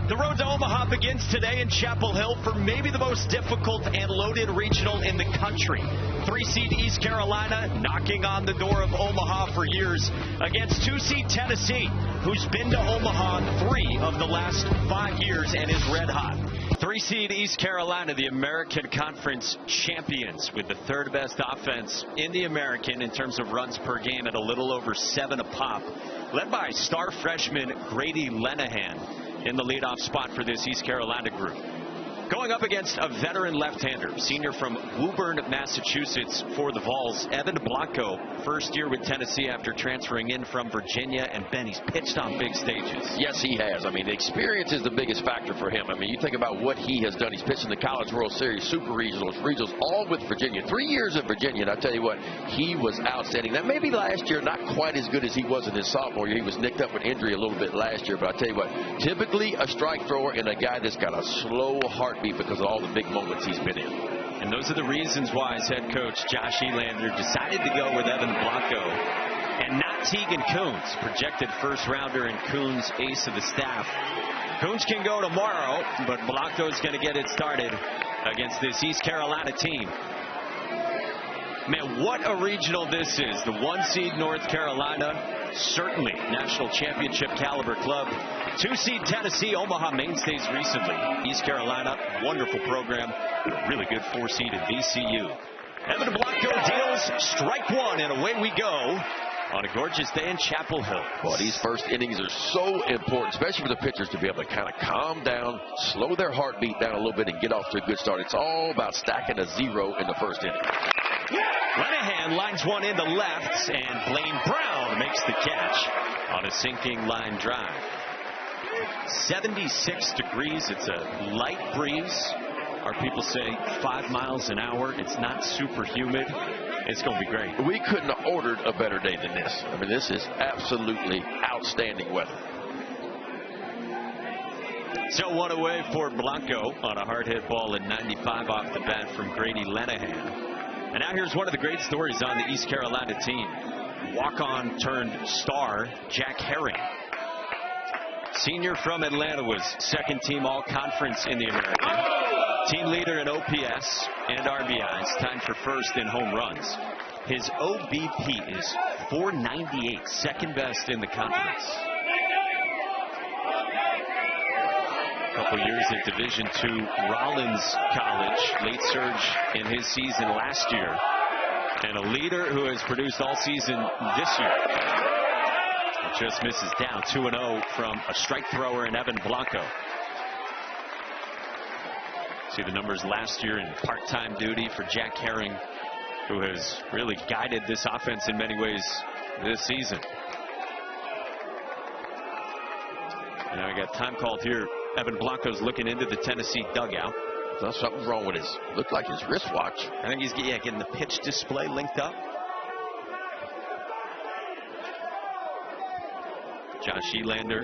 The road to Omaha begins today in Chapel Hill for maybe the most difficult and loaded regional in the country. 3-seed East Carolina knocking on the door of Omaha for years against 2-seed Tennessee, who's been to Omaha 3 of the last 5 years and is red hot. 3-seed East Carolina, the American Conference champions, with the third best offense in the American in terms of runs per game at a little over 7 a pop, led by star freshman Grady Lenahan in the leadoff spot for this East Carolina group. Going up against a veteran left-hander, senior from Woburn, Massachusetts for the Vols, Evan Blanco, first year with Tennessee after transferring in from Virginia, and Ben, he's pitched on big stages. Yes, he has. I mean, the experience is the biggest factor for him. I mean, you think about what he has done. He's pitched in the College World Series, Super Regionals, all with Virginia. 3 years at Virginia, and I tell you what, he was outstanding. Now, maybe last year not quite as good as he was in his sophomore year. He was nicked up with injury a little bit last year, but I tell you what, typically a strike thrower and a guy that's got a slow heartbeat because of all the big moments he's been in. And those are the reasons why his head coach, Josh Elander, decided to go with Evan Blanco and not Tegan Coons, projected first-rounder and Coons ace of the staff. Coons can go tomorrow, but Blanco's going to get it started against this East Carolina team. Man, what a regional this is. The 1-seed North Carolina, certainly national championship caliber club. 2-seed Tennessee, Omaha mainstays recently. East Carolina, wonderful program. Really good 4-seed at VCU. Evan Blanco deals strike one, and away we go on a gorgeous day in Chapel Hill. Well, these first innings are so important, especially for the pitchers, to be able to kind of calm down, slow their heartbeat down a little bit, and get off to a good start. It's all about stacking a 0 in the first inning. Lenahan lines one into left, and Blaine Brown makes the catch on a sinking line drive. 76 degrees. It's a light breeze. Our people say 5 miles an hour. It's not super humid. It's going to be great. We couldn't have ordered a better day than this. I mean, this is absolutely outstanding weather. So one away for Blanco on a hard hit ball at 95 off the bat from Grady Lenahan. And now here's one of the great stories on the East Carolina team. Walk-on turned star Jack Herring. Senior from Atlanta, was second team all-conference in the American. Team leader in OPS and RBIs, tied for first in home runs. His OBP is .498, second best in the conference. A couple years at Division II Rollins College, late surge in his season last year, and a leader who has produced all season this year. Just misses down. 2-0 from a strike thrower in Evan Blanco. See the numbers last year in part-time duty for Jack Herring, who has really guided this offense in many ways this season. Now we got time called here. Evan Blanco's looking into the Tennessee dugout. Well, something's wrong with his, looked like his wristwatch. I think he's getting the pitch display linked up. Josh Elander,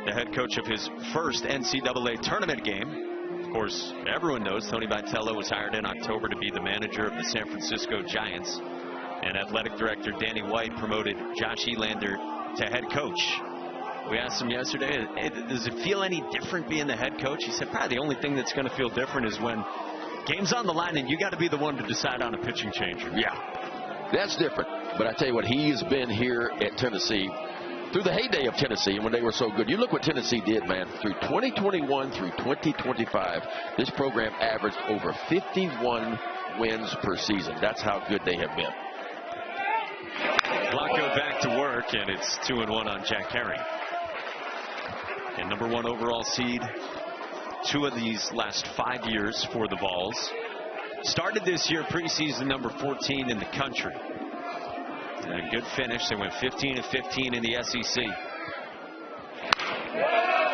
the head coach of his first NCAA tournament game. Of course, everyone knows Tony Vitello was hired in October to be the manager of the San Francisco Giants. And athletic director Danny White promoted Josh Elander to head coach. We asked him yesterday, hey, does it feel any different being the head coach? He said, probably the only thing that's going to feel different is when game's on the line and you got to be the one to decide on a pitching change. Yeah, that's different. But I tell you what, he has been here at Tennessee through the heyday of Tennessee when they were so good. You look what Tennessee did, man. Through 2021 through 2025, this program averaged over 51 wins per season. That's how good they have been. Blanco back to work, and it's 2-1 on Jack Herring. And number 1 overall seed 2 of these last 5 years for the Vols. Started this year preseason number 14 in the country. And a good finish. They went 15-15 in the SEC.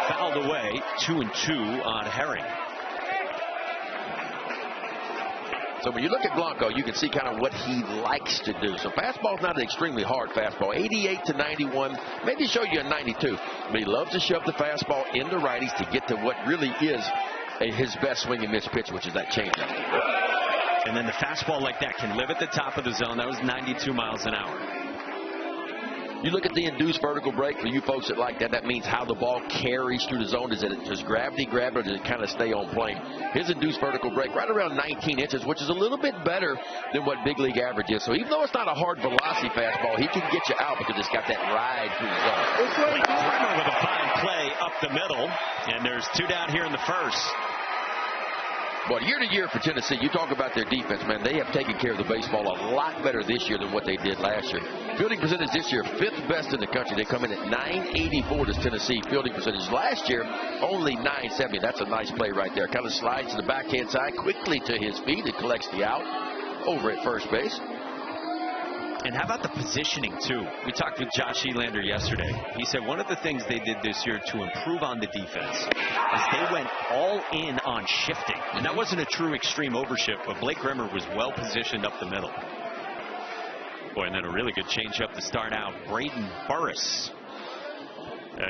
Fouled away. 2-2 on Herring. So when you look at Blanco, you can see kind of what he likes to do. So fastball's not an extremely hard fastball. 88 to 91, maybe show you a 92. But he loves to shove the fastball into righties to get to what really is his best swing and miss pitch, which is that changeup. And then the fastball like that can live at the top of the zone. That was 92 miles an hour. You look at the induced vertical break, for you folks that like that, that means how the ball carries through the zone. Does gravity grab it, or does it kind of stay on plane? His induced vertical break right around 19 inches, which is a little bit better than what big league average is. So even though it's not a hard velocity fastball, he can get you out because it's got that ride through the zone. Blake Grimmer with a fine play up the middle, and there's 2 down here in the first. Well, year to year for Tennessee, you talk about their defense, man. They have taken care of the baseball a lot better this year than what they did last year. Fielding percentage this year, 5th best in the country. They come in at 984 to Tennessee. Fielding percentage last year, only 970. That's a nice play right there. Kind of slides to the backhand side, quickly to his feet. It collects the out over at first base. And how about the positioning, too? We talked with Josh Elander yesterday. He said one of the things they did this year to improve on the defense is they went all in on shifting. And that wasn't a true extreme overshift, but Blake Grimmer was well positioned up the middle. Boy, and then a really good changeup to start out. Braden Burris.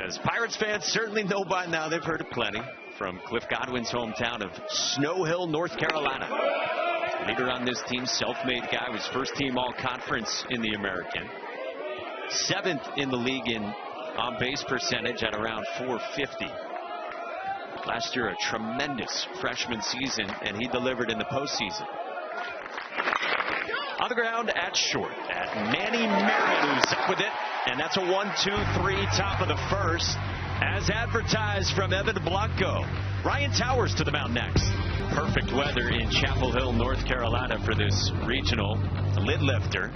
As Pirates fans certainly know by now, they've heard it plenty from Cliff Godwin's hometown of Snow Hill, North Carolina. Leader on this team, self-made guy, was first team all-conference in the American. 7th in the league in on-base percentage at around .450. Last year, a tremendous freshman season, and he delivered in the postseason. On the ground at short, at Manny Marion, who's up with it, and that's a 1-2-3 top of the first. As advertised from Evan Blanco, Ryan Towers to the mound next. Perfect weather in Chapel Hill, North Carolina for this regional lid lifter,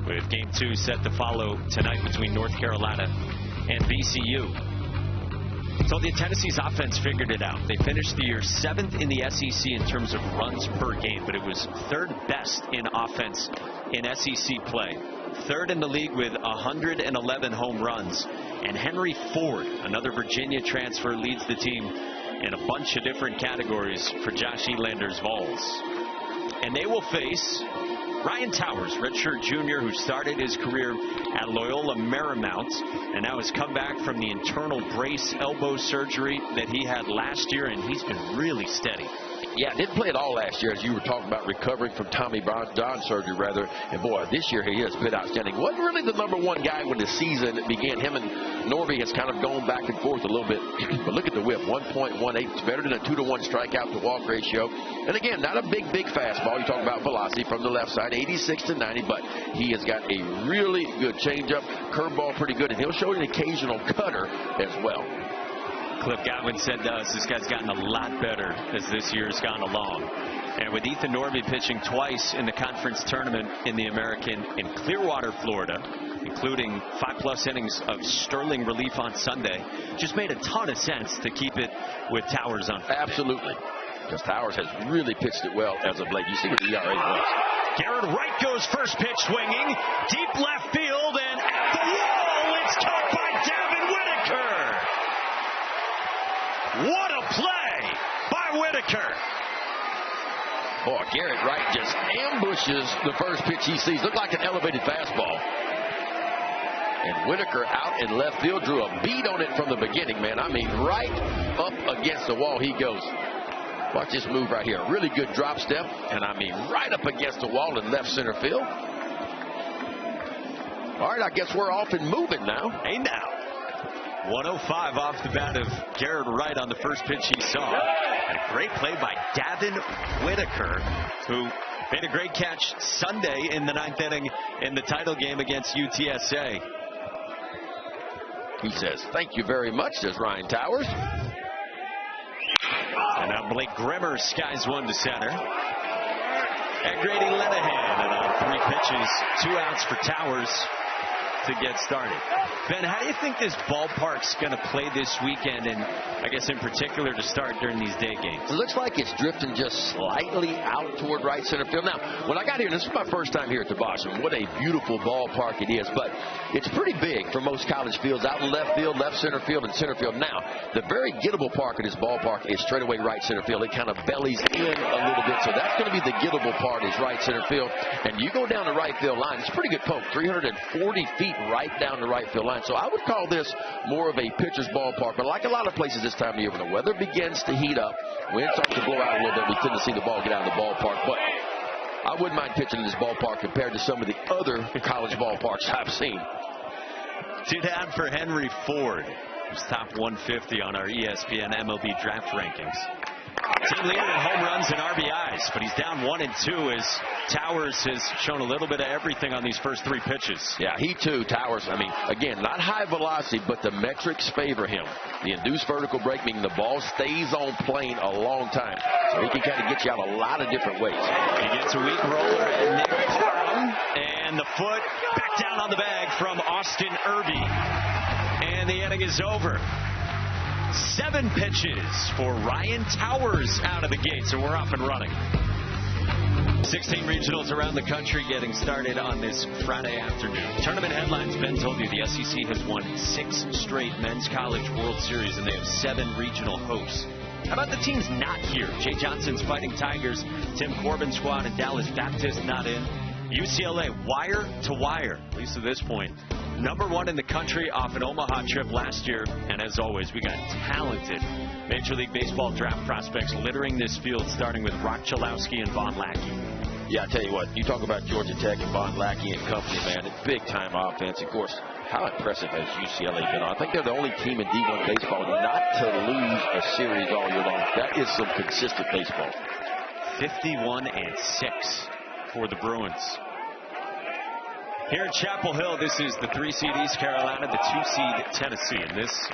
with game 2 set to follow tonight between North Carolina and VCU. So the Tennessee's offense figured it out. They finished the year 7th in the SEC in terms of runs per game, but it was 3rd best in offense in SEC play. 3rd in the league with 111 home runs. And Henry Ford, another Virginia transfer, leads the team in a bunch of different categories for Josh Elander's Vols. And they will face Ryan Towers, redshirt junior, who started his career at Loyola Marymount and now has come back from the internal brace elbow surgery that he had last year, and he's been really steady. Yeah, didn't play at all last year, as you were talking about recovering from Tommy John surgery, rather. And boy, this year he has been outstanding. Wasn't really the #1 guy when the season began. Him and Norby has kind of gone back and forth a little bit. But look at the whip, 1.18. It's better than a 2-to-1 strikeout to walk ratio. And again, not a big fastball. You talk about velocity from the left side, 86 to 90. But he has got a really good changeup, curveball pretty good, and he'll show you an occasional cutter as well. Cliff Godwin said to us, this guy's gotten a lot better as this year's gone along. And with Ethan Norby pitching twice in the conference tournament in the American in Clearwater, Florida, including 5+ innings of sterling relief on Sunday, just made a ton of sense to keep it with Towers on. Absolutely. Because Towers has really pitched it well as of late. You see what the ERA was. Garrett Wright goes first pitch swinging, deep left field, and at the wall, it's caught by Davin Whitaker. What a play by Whitaker. Boy, Garrett Wright just ambushes the first pitch he sees. Looked like an elevated fastball. And Whitaker out in left field, drew a bead on it from the beginning, man. I mean, right up against the wall he goes. Watch this move right here. Really good drop step, and I mean right up against the wall in left center field. All right, I guess we're off and moving now. Hey, now. 105 off the bat of Garrett Wright on the first pitch he saw. And a great play by Davin Whitaker, who made a great catch Sunday in the 9th inning in the title game against UTSA. He says, thank you very much, says Ryan Towers. And now Blake Grimmer skies one to center. And Grady Linehan, and on 3 pitches, 2 outs for Towers to get started. Ben, how do you think this ballpark's going to play this weekend, and I guess in particular to start during these day games? It looks like it's drifting just slightly out toward right center field. Now, when I got here, this is my first time here at the Bosch, and what a beautiful ballpark it is, but it's pretty big for most college fields, out in left field, left center field, and center field. Now, the very gettable part of this ballpark is straightaway right center field. It kind of bellies in a little bit, so that's going to be the gettable part is right center field. And you go down the right field line, it's a pretty good poke, 340 feet right down the right field line. So I would call this more of a pitcher's ballpark. But like a lot of places this time of year, when the weather begins to heat up, wind starts to blow out a little bit, we tend to see the ball get out of the ballpark. But I wouldn't mind pitching in this ballpark compared to some of the other college ballparks I've seen. Two down for Henry Ford, who's top 150 on our ESPN MLB draft rankings. Team leader in home runs and RBIs, but he's down 1 and 2 as Towers has shown a little bit of everything on these first 3 pitches. Yeah, he too, Towers. I mean, again, not high velocity, but the metrics favor him. The induced vertical break, meaning the ball stays on plane a long time. So he can kind of get you out a lot of different ways. He gets a weak roller and Nick Parham, and the foot back down on the bag from Austin Irby. And the inning is over. 7 pitches for Ryan Towers out of the gate, so we're off and running. 16 regionals around the country getting started on this Friday afternoon. Tournament headlines, Ben told you the SEC has won 6 straight Men's College World Series, and they have 7 regional hosts. How about the teams not here? Jay Johnson's Fighting Tigers, Tim Corbin's squad, and Dallas Baptist not in. UCLA wire to wire, at least at this point. #1 in the country off an Omaha trip last year. And as always, we got talented Major League Baseball draft prospects littering this field, starting with Rock Chalowski and Von Lackey. Yeah, I tell you what, you talk about Georgia Tech and Von Lackey and company, man. Big-time offense. Of course, how impressive has UCLA been? I think they're the only team in D1 baseball not to lose a series all year long. That is some consistent baseball. 51-6 for the Bruins. Here at Chapel Hill, this is the 3 seed East Carolina, the 2 seed Tennessee. And this is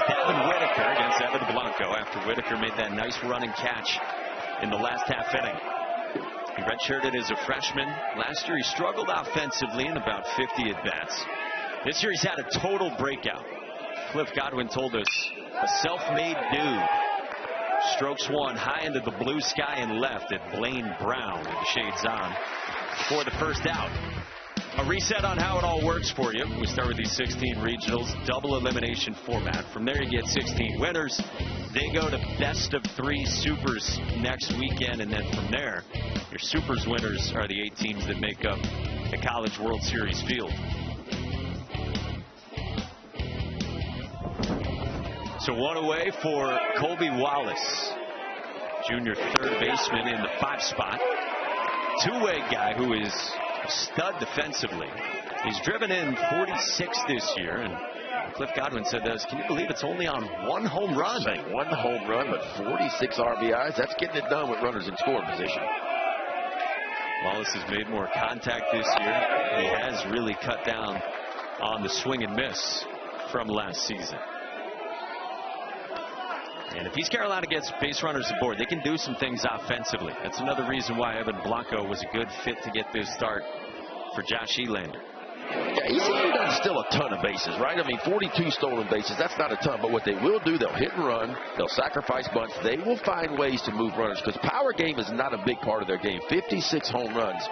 Devin Whitaker against Evan Blanco after Whitaker made that nice running catch in the last half inning. He redshirted as a freshman. Last year he struggled offensively in about 50 at-bats. This year he's had a total breakout. Cliff Godwin told us, a self-made dude. Strokes one high into the blue sky and left at Blaine Brown with the shades on for the first out. A reset on how it all works for you. We start with these 16 regionals, double elimination format. From there you get 16 winners. They go to best of 3 supers next weekend, and then from there, your supers winners are the 8 teams that make up the College World Series field. So one away for Colby Wallace, junior third baseman in the 5 spot. Two-way guy who is a stud defensively. He's driven in 46 this year, and Cliff Godwin said this, can you believe it's only on 1 home run? Saying 1 home run, but 46 RBIs. That's getting it done with runners in scoring position. Wallace has made more contact this year. He has really cut down on the swing and miss from last season. And if East Carolina gets base runners aboard, they can do some things offensively. That's another reason why Evan Blanco was a good fit to get this start for Josh Elander. Yeah, ECU doesn't steal a ton of bases, right? I mean, 42 stolen bases, that's not a ton. But what they will do, they'll hit and run. They'll sacrifice bunts. They will find ways to move runners because power game is not a big part of their game. 56 home runs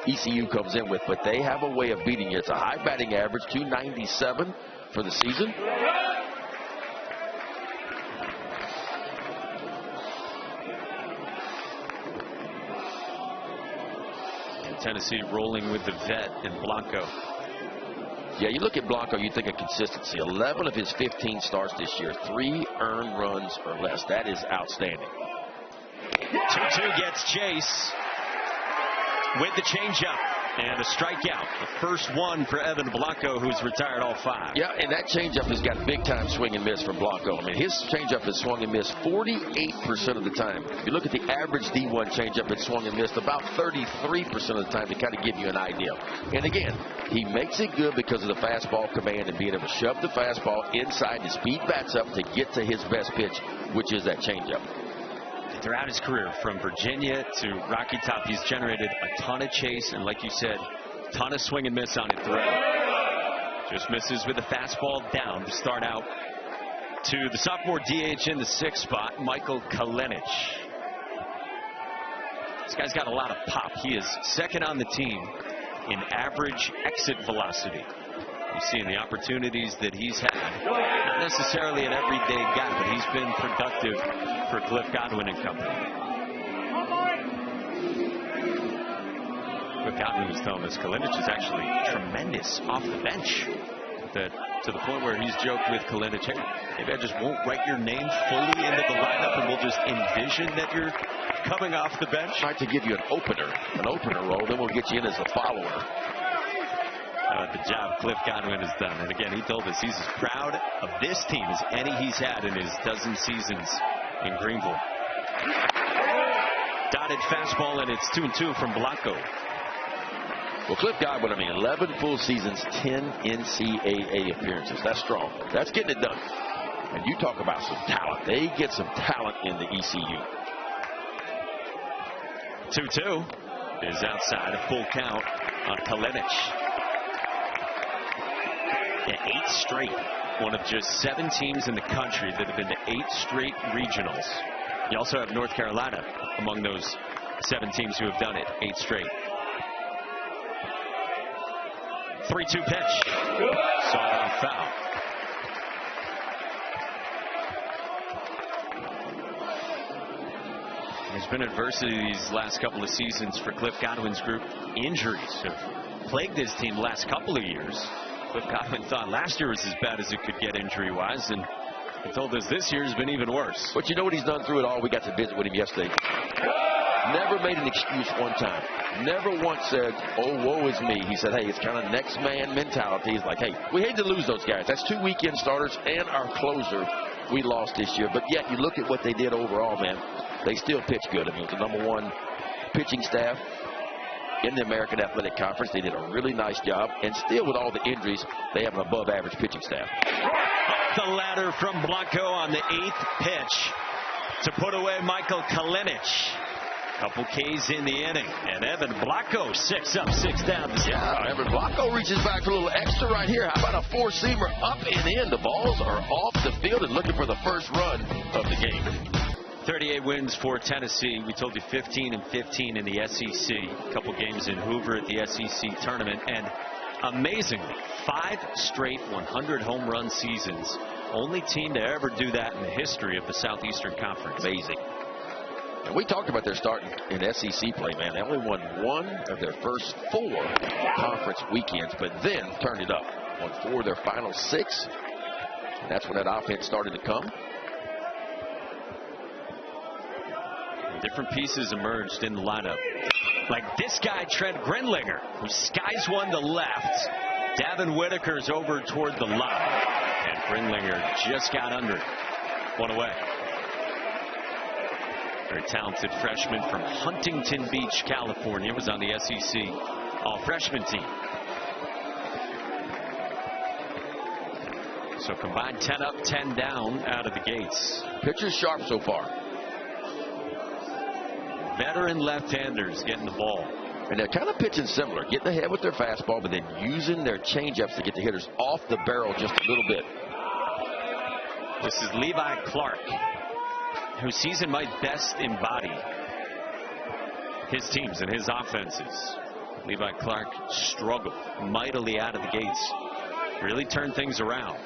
ECU comes in with, but they have a way of beating you. It's a high batting average, 297 for the season. Tennessee rolling with the vet in Blanco. Yeah, you look at Blanco, you think of consistency. 11 of his 15 starts this year, 3 earned runs or less. That is outstanding. 2-2 gets Chase with the changeup and a strikeout. The first one for Evan Blanco, who's retired all 5. Yeah, and that changeup has got big time swing and miss from Blanco. I mean, his changeup has swung and missed 48% of the time. If you look at the average D1 changeup, it's swung and missed about 33% of the time to kind of give you an idea. And again, he makes it good because of the fastball command and being able to shove the fastball inside his speed bats up to get to his best pitch, which is that changeup. Throughout his career, from Virginia to Rocky Top, he's generated a ton of chase and, like you said, a ton of swing and miss on it through. Just misses with the fastball down to start out to the sophomore DH in the 6th spot, Michael Kalenic. This guy's got a lot of pop. He is second on the team in average exit velocity. You see in the opportunities that he's had, not necessarily an everyday guy, but he's been productive for Cliff Godwin and company. Cliff Godwin was telling us Kalenic is actually tremendous off the bench. That to the point where he's joked with Kalenic, hey, maybe I just won't write your name fully into the lineup and we'll just envision that you're coming off the bench. Try to give you an opener role, then we'll get you in as a follower. The job Cliff Godwin has done. And again, he told us he's as proud of this team as any he's had in his dozen seasons in Greenville. Dotted fastball, and it's 2-2 from Blanco. Well, Cliff Godwin, 11 full seasons, 10 NCAA appearances. That's strong. That's getting it done. And you talk about some talent. They get some talent in the ECU. 2-2 is outside a full count on Kalinic. Yeah, 8 straight. One of just 7 teams in the country that have been to 8 straight regionals. You also have North Carolina among those 7 teams who have done it 8 straight. 3-2 pitch. Sawed-off foul. There's been adversity these last couple of seasons for Cliff Godwin's group. Injuries have plagued his team the last couple of years. Cliff Godwin thought last year was as bad as it could get injury-wise, and he told us this year has been even worse. But you know what he's done through it all? We got to visit with him yesterday. Never made an excuse one time. Never once said, oh, woe is me. He said, hey, it's kind of next man mentality. He's like, hey, we hate to lose those guys. That's 2 weekend starters and our closer we lost this year. But yet you look at what they did overall, man. They still pitch good. It was the #1 pitching staff in the American Athletic Conference. They did a really nice job. And still, with all the injuries, they have an above-average pitching staff. Up the ladder from Blanco on the 8th pitch to put away Michael Kalinic. Couple Ks in the inning. And Evan Blanco 6 up, 6 down. Yeah, Evan Blanco reaches back for a little extra right here. How about a 4-seamer up and in? The balls are off the field and looking for the first run of the game. 38 wins for Tennessee. We told you 15-15 in the SEC. A couple games in Hoover at the SEC tournament. And amazingly, 5 straight 100 home run seasons. Only team to ever do that in the history of the Southeastern Conference. Amazing. And we talked about their start in SEC play, man. They only won 1 of their first 4 conference weekends, but then turned it up. Won 4 of their final 6. And that's when that offense started to come. Different pieces emerged in the lineup. Like this guy, Trent Grinlinger, who skies one to left. Davin Whitaker's over toward the line. And Grinlinger just got under it. 1 away. Very talented freshman from Huntington Beach, California. Was on the SEC all-freshman team. So combined 10 up, 10 down out of the gates. Pitcher's sharp so far. Veteran left-handers getting the ball. And they're kind of pitching similar, getting ahead with their fastball, but then using their changeups to get the hitters off the barrel just a little bit. This is Levi Clark, whose season might best embody his teams and his offenses. Levi Clark struggled mightily out of the gates. Really turned things around.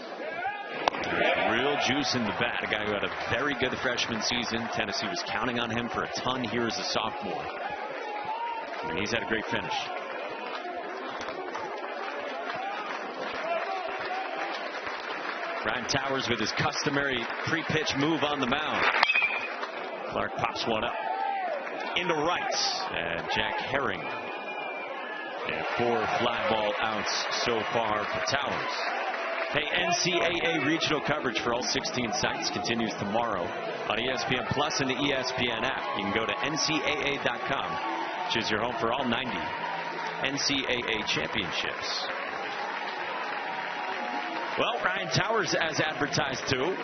There's real juice in the bat. A guy who had a very good freshman season. Tennessee was counting on him for a ton here as a sophomore. And he's had a great finish. Ryan Towers with his customary pre-pitch move on the mound. Clark pops one up into right. And Jack Herring. And 4 fly ball outs so far for Towers. Hey, NCAA regional coverage for all 16 sites continues tomorrow on ESPN Plus and the ESPN app. You can go to ncaa.com, which is your home for all 90 NCAA championships. Well, Ryan Towers as advertised too.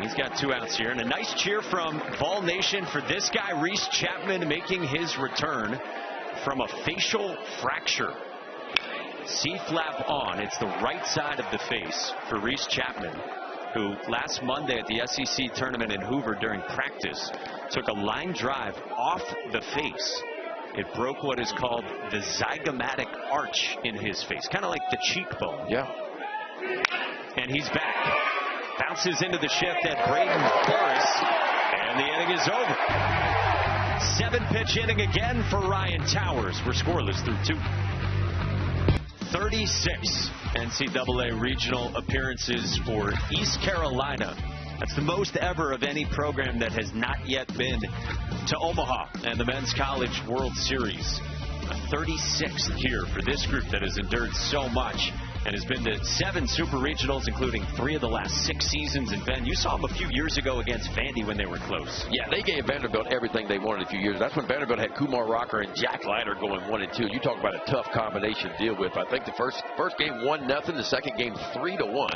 He's got 2 outs here. And a nice cheer from Vol Nation for this guy, Reese Chapman, making his return from a facial fracture. C-flap on. It's the right side of the face for Reese Chapman, who last Monday at the SEC tournament in Hoover during practice took a line drive off the face. It broke what is called the zygomatic arch in his face, kind of like the cheekbone. Yeah. And he's back. Bounces into the shift at Braden Forrest, and the inning is over. 7-pitch inning again for Ryan Towers. We're scoreless through 2. 36 NCAA regional appearances for East Carolina. That's the most ever of any program that has not yet been to Omaha and the Men's College World Series. A 36th here for this group that has endured so much and has been to 7 super regionals, including 3 of the last 6 seasons. And Ben, you saw them a few years ago against Vandy when they were close. Yeah, they gave Vanderbilt everything they wanted a few years. That's when Vanderbilt had Kumar Rocker and Jack Leiter going 1 and 2. You talk about a tough combination to deal with. I think the first game 1-0, the second game 3-1.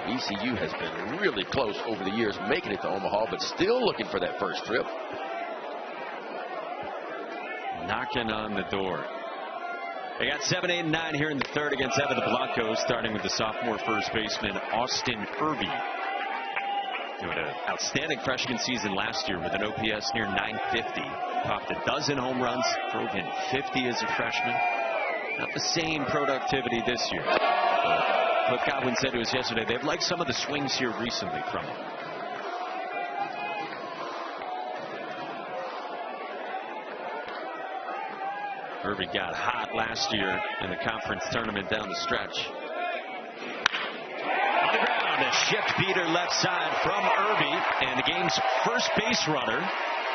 ECU has been really close over the years, making it to Omaha, but still looking for that first trip. Knocking on the door. They got 7, 8, and 9 here in the third against Evan Blanco, starting with the sophomore first baseman Austin Irby. He had an outstanding freshman season last year with an OPS near 950. Popped a dozen home runs, drove in 50 as a freshman. Not the same productivity this year. Cliff Godwin said to us yesterday they've liked some of the swings here recently from him. Irby got hot last year in the conference tournament down the stretch. On the ground, a shift beater left side from Irby, and the game's first base runner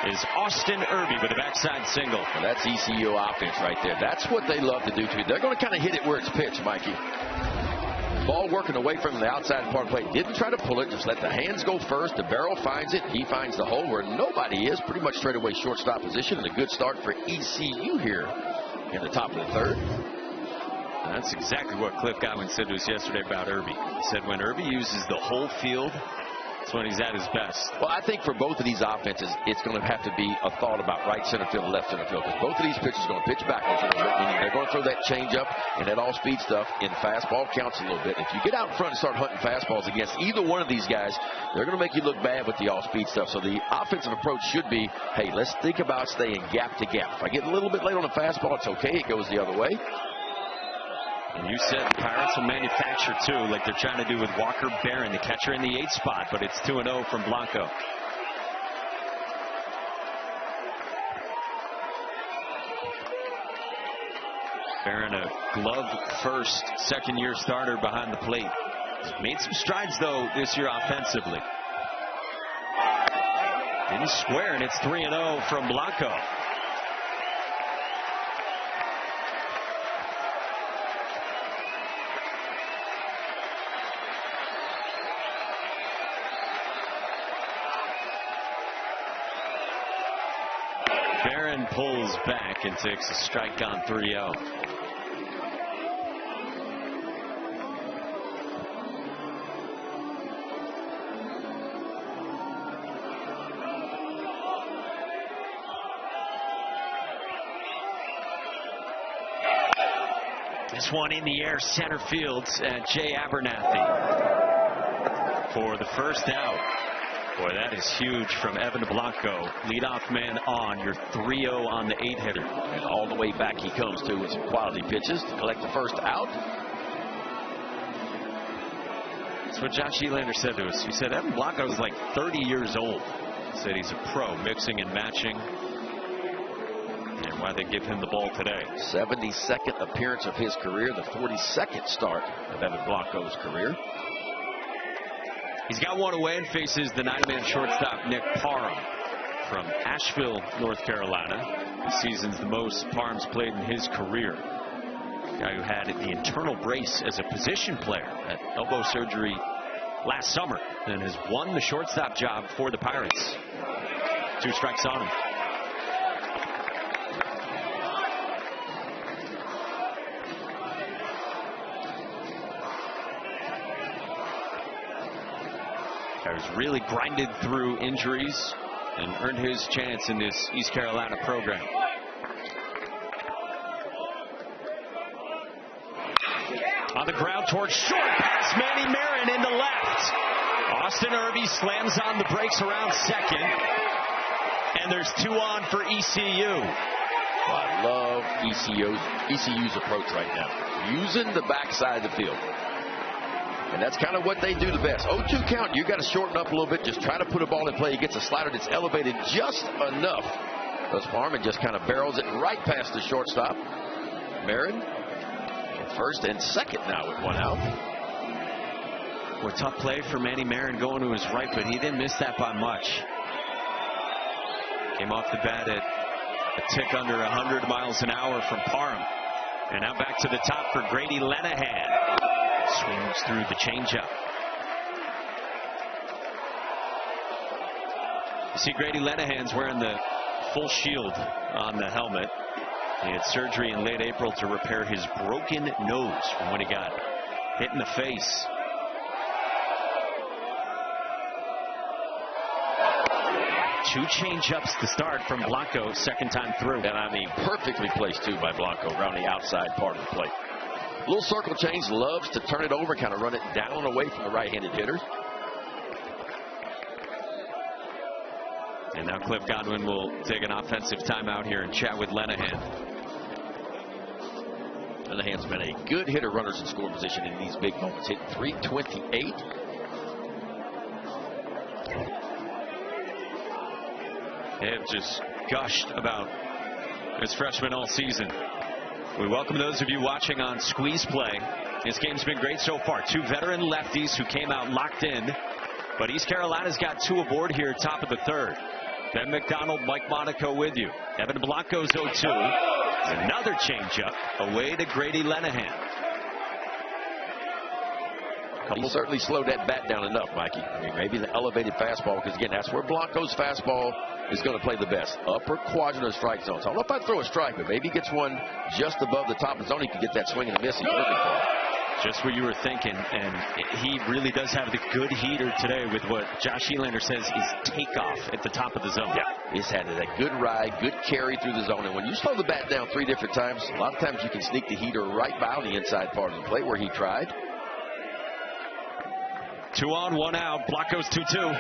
is Austin Irby with a backside single. Well, that's ECU offense right there. That's what they love to do to you. They're going to kind of hit it where it's pitched, Mikey. Ball working away from the outside part of the plate. Didn't try to pull it. Just let the hands go first. The barrel finds it. He finds the hole where nobody is. Pretty much straight away shortstop position. And a good start for ECU here in the top of the third. And that's exactly what Cliff Godwin said to us yesterday about Irby. He said when Irby uses the whole field, that's when he's at his best. Well, I think for both of these offenses, it's going to have to be a thought about right center field and left center field, because both of these pitchers are going to pitch backwards a little bit, meaning they're going to throw that changeup and that all-speed stuff in fastball counts a little bit. If you get out in front and start hunting fastballs against either one of these guys, they're going to make you look bad with the all-speed stuff. So the offensive approach should be, hey, let's think about staying gap to gap. If I get a little bit late on the fastball, it's okay. It goes the other way. And you said the Pirates will manufacture too, like they're trying to do with Walker Barron, the catcher in the 8th spot, but it's 2-0 from Blanco. Barron, a glove first, second-year starter behind the plate. He's made some strides though this year offensively. Didn't square, and it's 3-0 from Blanco. Barron pulls back and takes a strike on 3-0. This one in the air, center field, Jay Abernathy for the first out. Boy, that is huge from Evan Blanco. Leadoff man on. You're 3-0 on the 8-hitter. And all the way back he comes, too, with some quality pitches to collect the first out. That's what Josh Elander said to us. He said Evan Blanco is like 30 years old. He said he's a pro, mixing and matching. And why they give him the ball today. 72nd appearance of his career, the 42nd start of Evan Blanco's career. He's got one away and faces the 9-man shortstop Nick Parham from Asheville, North Carolina. This season's the most Parham's played in his career. A guy who had the internal brace as a position player at elbow surgery last summer and has won the shortstop job for the Pirates. 2 strikes on him. Has really grinded through injuries and earned his chance in this East Carolina program. On the ground towards short, past Manny Marin into left. Austin Irby slams on the brakes around second, and there's 2 on for ECU. Well, I love ECU's approach right now, using the backside of the field. And that's kind of what they do the best. 0-2 count, you got to shorten up a little bit. Just try to put a ball in play. He gets a slider that's elevated just enough. Thus Parham just kind of barrels it right past the shortstop. Marin at first and second now with 1 out. Well, tough play for Manny Marin going to his right, but he didn't miss that by much. Came off the bat at A tick under 100 miles an hour from Parham. And now back to the top for Grady Lenahan. Swings through the changeup. You see Grady Lenahan's wearing the full shield on the helmet. He had surgery in late April to repair his broken nose from when he got hit in the face. Two change-ups to start from Blanco, second time through. And I mean, perfectly placed, too, by Blanco around the outside part of the plate. Little circle change, loves to turn it over, kind of run it down away from the right-handed hitters. And now Cliff Godwin will take an offensive timeout here and chat with Lenahan. Lenahan's been a good hitter, runners in scoring position in these big moments. Hit 328. They have just gushed about his freshman all season. We welcome those of you watching on Squeeze Play. This game's been great so far. Two veteran lefties who came out locked in. But East Carolina's got two aboard here, top of the third. Ben McDonald, Mike Monaco with you. Evan Blanco's 0-2. Another changeup away to Grady Lenahan. He certainly slowed that bat down enough, Mikey. I mean, maybe the elevated fastball, because, again, that's where Blanco's fastball is going to play the best. Upper quadrant of strike zone. So I don't know if I'd throw a strike, but maybe he gets one just above the top of the zone. He can get that swing and a miss he's looking for. Just what you were thinking, and he really does have the good heater today with what Josh Elander says is takeoff at the top of the zone. Yeah, he's had that good ride, good carry through the zone, and when you slow the bat down 3 different times, a lot of times you can sneak the heater right by on the inside part of the plate where he tried. 2 on, 1 out. Blanco's 2-2.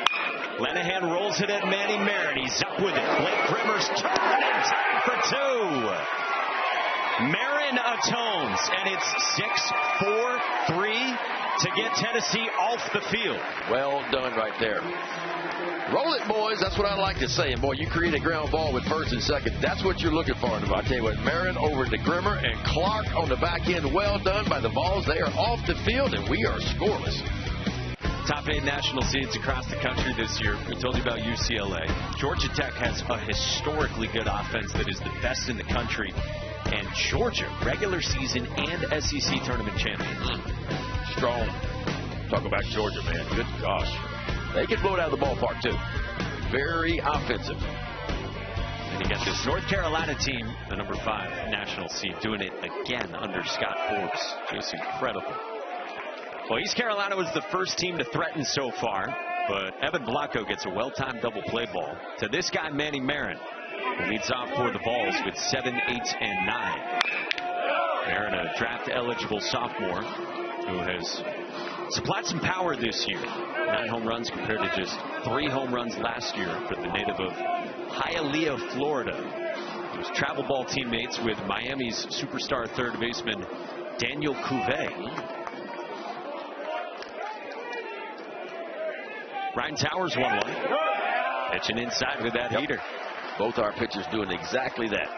Lenahan rolls it at Manny Marin. He's up with it. Blake Grimmer's turn in time for 2. Marin atones, and it's 6-4-3 to get Tennessee off the field. Well done right there. Roll it, boys. That's what I like to say. And, boy, you create a ground ball with first and second. That's what you're looking for. And I tell you what, Marin over to Grimmer and Clark on the back end. Well done by the Vols. They are off the field, and we are scoreless. Top 8 national seeds across the country this year. We told you about UCLA. Georgia Tech has a historically good offense that is the best in the country. And Georgia, regular season and SEC tournament champion. Strong. Talk about Georgia, man. Good gosh. They can blow it out of the ballpark, too. Very offensive. And you got this North Carolina team, the number 5 national seed, doing it again under Scott Forbes. Just incredible. Well, East Carolina was the first team to threaten so far, but Evan Blanco gets a well-timed double play ball to this guy, Manny Marin, who leads off for the Vols with 7, 8, and 9. Marin, a draft-eligible sophomore who has supplied some power this year. 9 home runs compared to just 3 home runs last year for the native of Hialeah, Florida. He was travel ball teammates with Miami's superstar third baseman Daniel Cuvée. Ryan Towers 1-1. Pitching inside with that heater. Both our pitchers doing exactly that.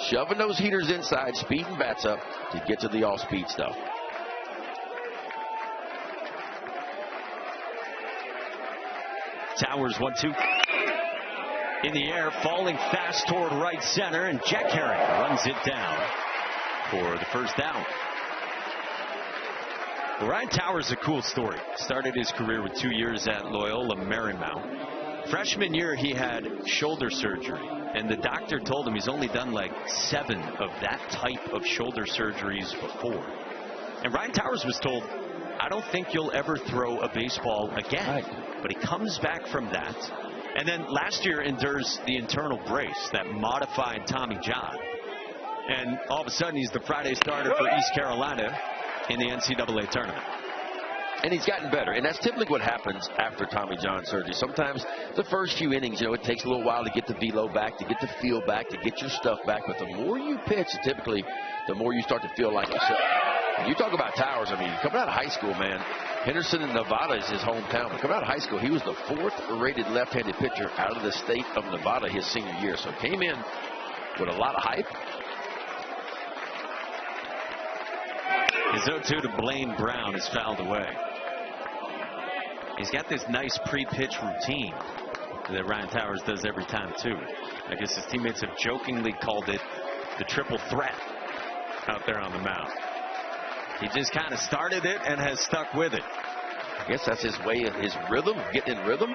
Shoving those heaters inside, speeding bats up to get to the off-speed stuff. Towers 1-2. In the air, falling fast toward right center, and Jack Herring runs it down for the first down. Well, Ryan Towers is a cool story. Started his career with 2 years at Loyola Marymount. Freshman year, he had shoulder surgery, and the doctor told him he's only done like 7 of that type of shoulder surgeries before. And Ryan Towers was told, I don't think you'll ever throw a baseball again. Right. But he comes back from that, and then last year endures the internal brace, that modified Tommy John. And all of a sudden, he's the Friday starter for East Carolina in the NCAA tournament. And he's gotten better, and that's typically what happens after Tommy John surgery. Sometimes the first few innings, it takes a little while to get the velo back, to get the feel back, to get your stuff back. But the more you pitch, typically, the more you start to feel like yourself. You talk about Towers. I mean, coming out of high school, man, Henderson in Nevada is his hometown. But coming out of high school, he was the 4th-rated left-handed pitcher out of the state of Nevada his senior year. So came in with a lot of hype. His 0-2 to Blaine Brown is fouled away. He's got this nice pre-pitch routine. that Ryan Towers does every time, too. I guess his teammates have jokingly called it the triple threat out there on the mound. He just kind of started it and has stuck with it. I guess that's his way, his rhythm, getting in rhythm.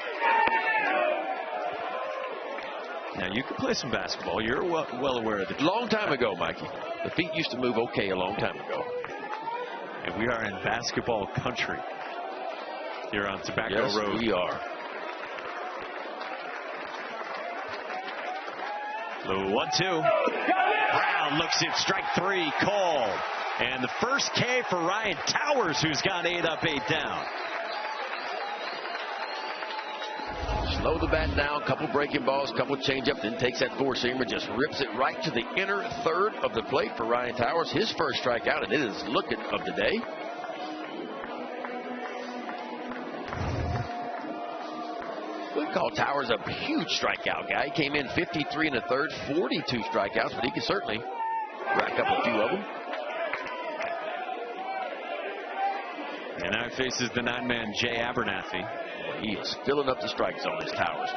Now, you can play some basketball. You're well aware of it. Long time ago, Mikey. The feet used to move okay a long time ago. And we are in basketball country here on Tobacco Road. Yes, we are. The 1-2. Brown looks at strike 3, called. And the first K for Ryan Towers, who's gone 8 up, 8 down. Slow the bat down, couple breaking balls, couple changeup, then takes that 4-seamer, just rips it right to the inner third of the plate for Ryan Towers. His first strikeout, and it is looking of the day. We call Towers a huge strikeout guy. He came in 53 in the third, 42 strikeouts, but he can certainly rack up a few of them. And now he faces the 9-man Jay Abernathy. He is filling up the strike zone as Towers.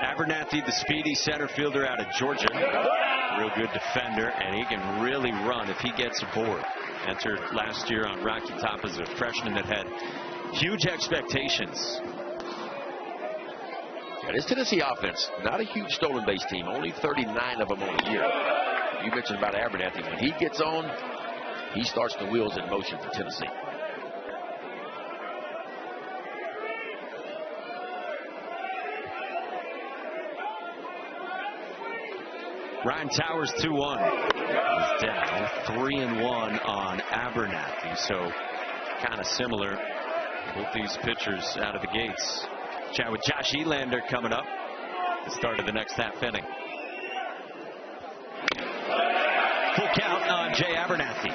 Abernathy, the speedy center fielder out of Georgia. Real good defender, and he can really run if he gets aboard. Entered last year on Rocky Top as a freshman that had huge expectations. Yeah, this Tennessee offense, not a huge stolen base team, only 39 of them on the year. You mentioned about Abernathy. When he gets on, he starts the wheels in motion for Tennessee. Ryan Towers 2-1. He's down 3-1 on Abernathy, so kind of similar. Both these pitchers out of the gates. Chat with Josh Elander coming up at the start of the next half inning. Full count on Jay Abernathy.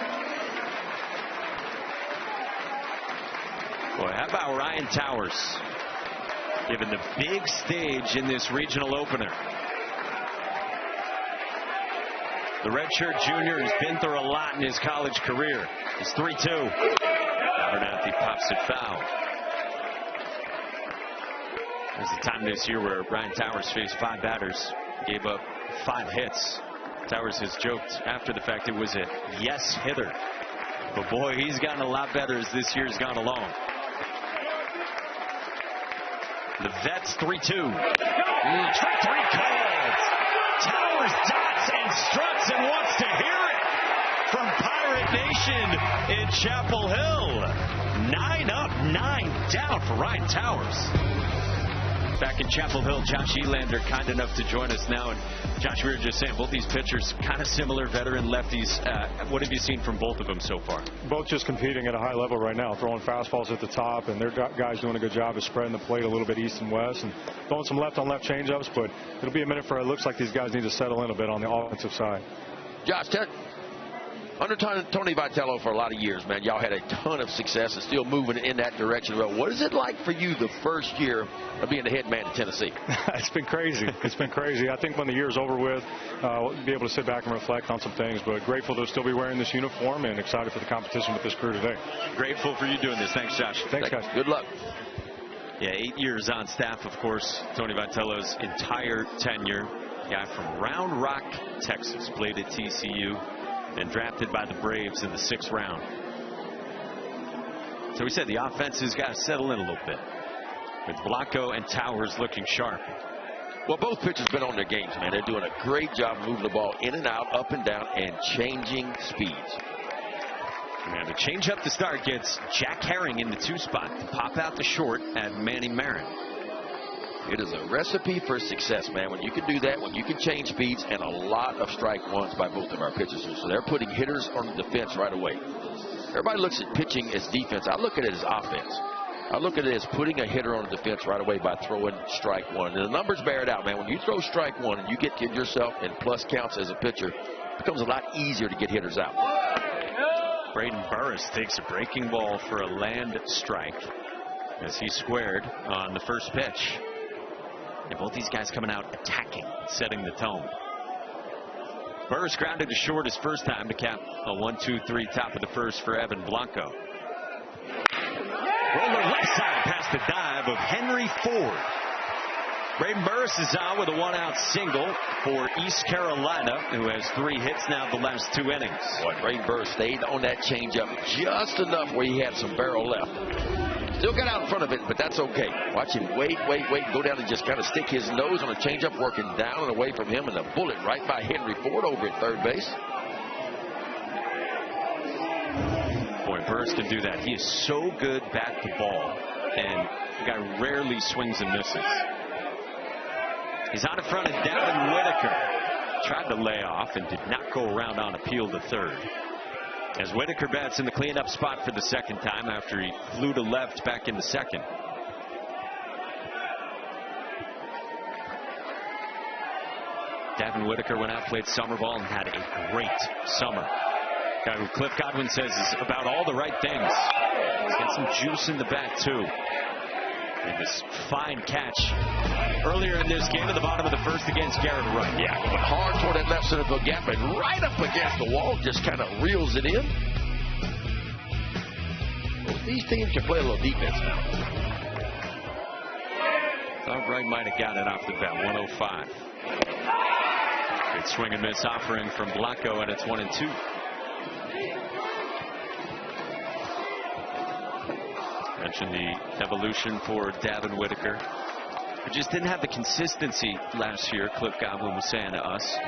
Boy, how about Ryan Towers given the big stage in this regional opener? The redshirt junior has been through a lot in his college career. It's 3-2. Abernathy pops it foul. There's a time this year where Ryan Towers faced 5 batters, gave up 5 hits. Towers has joked after the fact it was a yes hitter. But boy, he's gotten a lot better as this year's gone along. The Vets 3-2. Strike 3 called. Towers dots and struts and wants to hear it from Pirate Nation in Chapel Hill. 9 up, 9 down for Ryan Towers. Back in Chapel Hill, Josh Elander kind enough to join us now. And Josh, we were just saying, both these pitchers kind of similar, veteran lefties. What have you seen from both of them so far? Both just competing at a high level right now, throwing fastballs at the top, and their guys doing a good job of spreading the plate a little bit east and west and throwing some left-on-left changeups. But it'll be a minute for it looks like these guys need to settle in a bit on the offensive side. Josh, under Tony Vitello for a lot of years, man, y'all had a ton of success and still moving in that direction. Well, what is it like for you the first year of being the head man in Tennessee? It's been crazy. It's been crazy. I think when the year's over with, we'll be able to sit back and reflect on some things, but grateful to still be wearing this uniform and excited for the competition with this crew today. Grateful for you doing this. Thanks, Josh. Thanks, guys. Good luck. Yeah, 8 years on staff, of course. Tony Vitello's entire tenure. Guy from Round Rock, Texas, played at TCU. And drafted by the Braves in the 6th round. So we said the offense has got to settle in a little bit, with Blanco and Towers looking sharp. Well, both pitchers been on their games, man. They're doing a great job moving the ball in and out, up and down, and changing speeds. And the change up to start gets Jack Herring in the 2 spot to pop out the short at Manny Marin. It is a recipe for success, man. When you can do that, when you can change speeds, and a lot of strike ones by both of our pitchers. So they're putting hitters on the defense right away. Everybody looks at pitching as defense. I look at it as offense. I look at it as putting a hitter on the defense right away by throwing strike 1. And the numbers bear it out, man. When you throw strike 1 and you get yourself in plus counts as a pitcher, it becomes a lot easier to get hitters out. Braden Burris takes a breaking ball for a land strike as he squared on the first pitch. And both these guys coming out attacking, setting the tone. Burris grounded to short his first time to cap a 1-2-3 top of the first for Evan Blanco. Roller left side past That's the dive of Henry Ford. Braden Burris is on with a one-out single for East Carolina, who has 3 hits now the last 2 innings. Boy, Braden Burris stayed on that changeup just enough where he had some barrel left. Still got out in front of it, but that's okay. Watch him wait, go down and just kind of stick his nose on a changeup, working down and away from him, and a bullet right by Henry Ford over at third base. Boy, Burris can do that. He is so good bat to ball, and the guy rarely swings and misses. He's out in front of Davin Whitaker. Tried to lay off and did not go around on appeal to third. As Whitaker bats in the cleanup spot for the second time after he flew to left back in the second. Davin Whitaker went out, played summer ball, and had a great summer. Guy who Cliff Godwin says is about all the right things. He's got some juice in the bat, too. And this fine catch earlier in this game at the bottom of the first against Garrett Wright. Yeah, going hard toward that left center field gap and right up against the wall, just kind of reels it in. Well, these teams can play a little defense now. Thought Wright might have got it off the bat. 105. Good swing and miss offering from Blanco, and it's 1-2. Mentioned the evolution for Davin Whitaker. He just didn't have the consistency last year, Cliff Godwin was saying to us.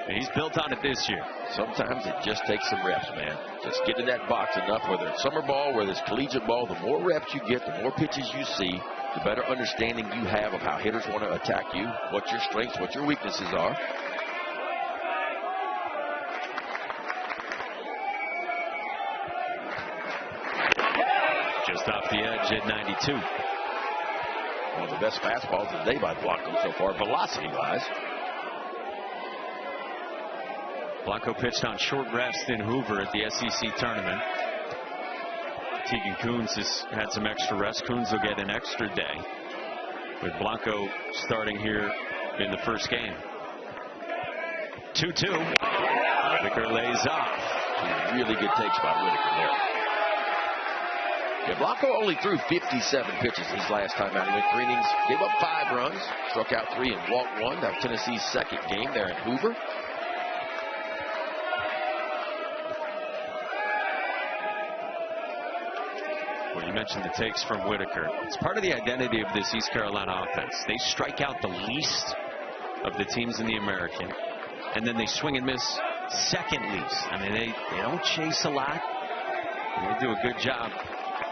And he's built on it this year. Sometimes it just takes some reps, man. Just get in that box enough, whether it's summer ball, whether it's collegiate ball. The more reps you get, the more pitches you see, the better understanding you have of how hitters want to attack you, what your strengths, what your weaknesses are. Just off the edge at 92. One of the best fastballs of the day by Blanco so far, velocity-wise. Blanco pitched on short rest in Hoover at the SEC tournament. Tegan Coons has had some extra rest. Coons will get an extra day with Blanco starting here in the first game. 2-2. Whitaker lays off. Really good takes by Whitaker there. Yeah, Blanco only threw 57 pitches his last time out. He went 3 innings, gave up 5 runs, struck out 3 and walked 1. That was Tennessee's second game there in Hoover. Well, you mentioned the takes from Whitaker. It's part of the identity of this East Carolina offense. They strike out the least of the teams in the American, and then they swing and miss second least. I mean, they don't chase a lot. They do a good job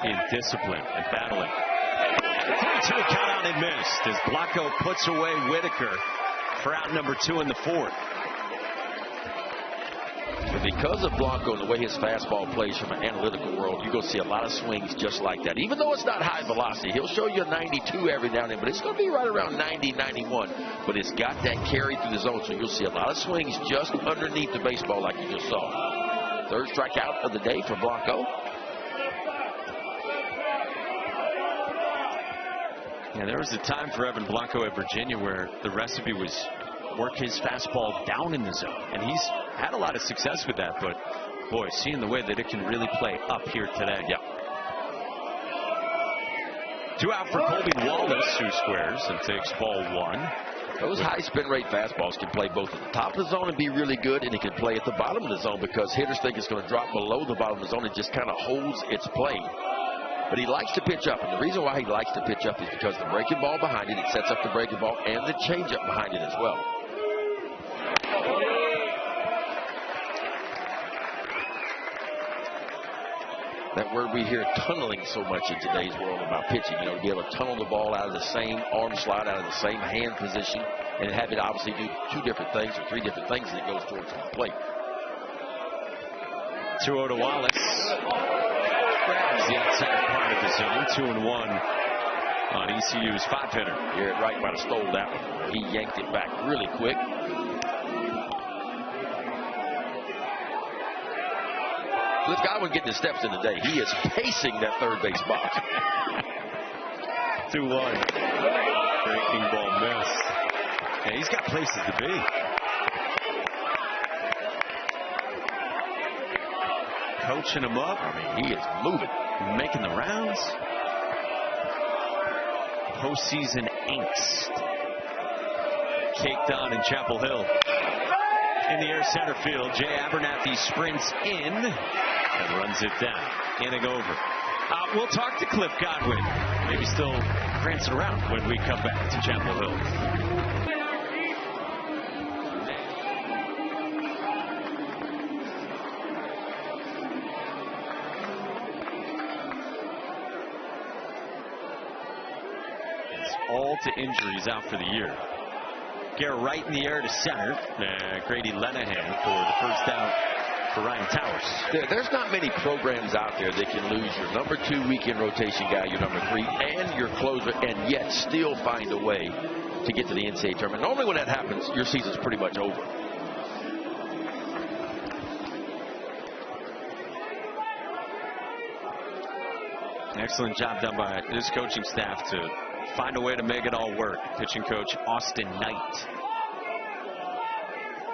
in discipline and battling. 3-2 count out and missed as Blanco puts away Whitaker for out number 2 in the 4th. But because of Blanco and the way his fastball plays from an analytical world, you're going to see a lot of swings just like that. Even though it's not high velocity, he'll show you a 92 every now and then, but it's going to be right around 90, 91. But it's got that carry through the zone, so you'll see a lot of swings just underneath the baseball like you just saw. Third strikeout of the day for Blanco. Yeah, there was a time for Evan Blanco at Virginia where the recipe was work his fastball down in the zone. And he's had a lot of success with that. But, boy, seeing the way that it can really play up here today. Yeah. 2 out for Colby Wallace, who squares and takes ball 1. Those high spin rate fastballs can play both at the top of the zone and be really good, and it can play at the bottom of the zone because hitters think it's going to drop below the bottom of the zone. It just kind of holds its plane. But he likes to pitch up, and the reason why he likes to pitch up is because the breaking ball behind it, it sets up the breaking ball and the changeup behind it as well. That word we hear tunneling so much in today's world about pitching, you know, to be able to tunnel the ball out of the same arm slot, out of the same hand position, and have it obviously do 2 different things or 3 different things as it goes towards the plate. 2-0 to Wallace. Grabs the outside part of the zone. 2-1 on ECU's 5-hitter. Garrett Wright might have stole that one. He yanked it back really quick. Cliff Godwin getting his steps in today. He is pacing that third base box. 2-1. Breaking ball missed. Yeah, he's got places to be. Coaching him up. I mean, he is moving. Making the rounds. postseason angst caked on in Chapel Hill. In the air center field, Jay Abernathy sprints in and runs it down. Inning over. We'll talk to Cliff Godwin. Maybe still prancing around when we come back to Chapel Hill. It's all to injuries out for the year. Garrett right in the air to center. Grady Lenahan for the first out for Ryan Towers. There's not many programs out there that can lose your number 2 weekend rotation guy, your number 3, and your closer, and yet still find a way to get to the NCAA tournament. Normally when that happens, your season's pretty much over. Excellent job done by this coaching staff to find a way to make it all work. Pitching coach Austin Knight.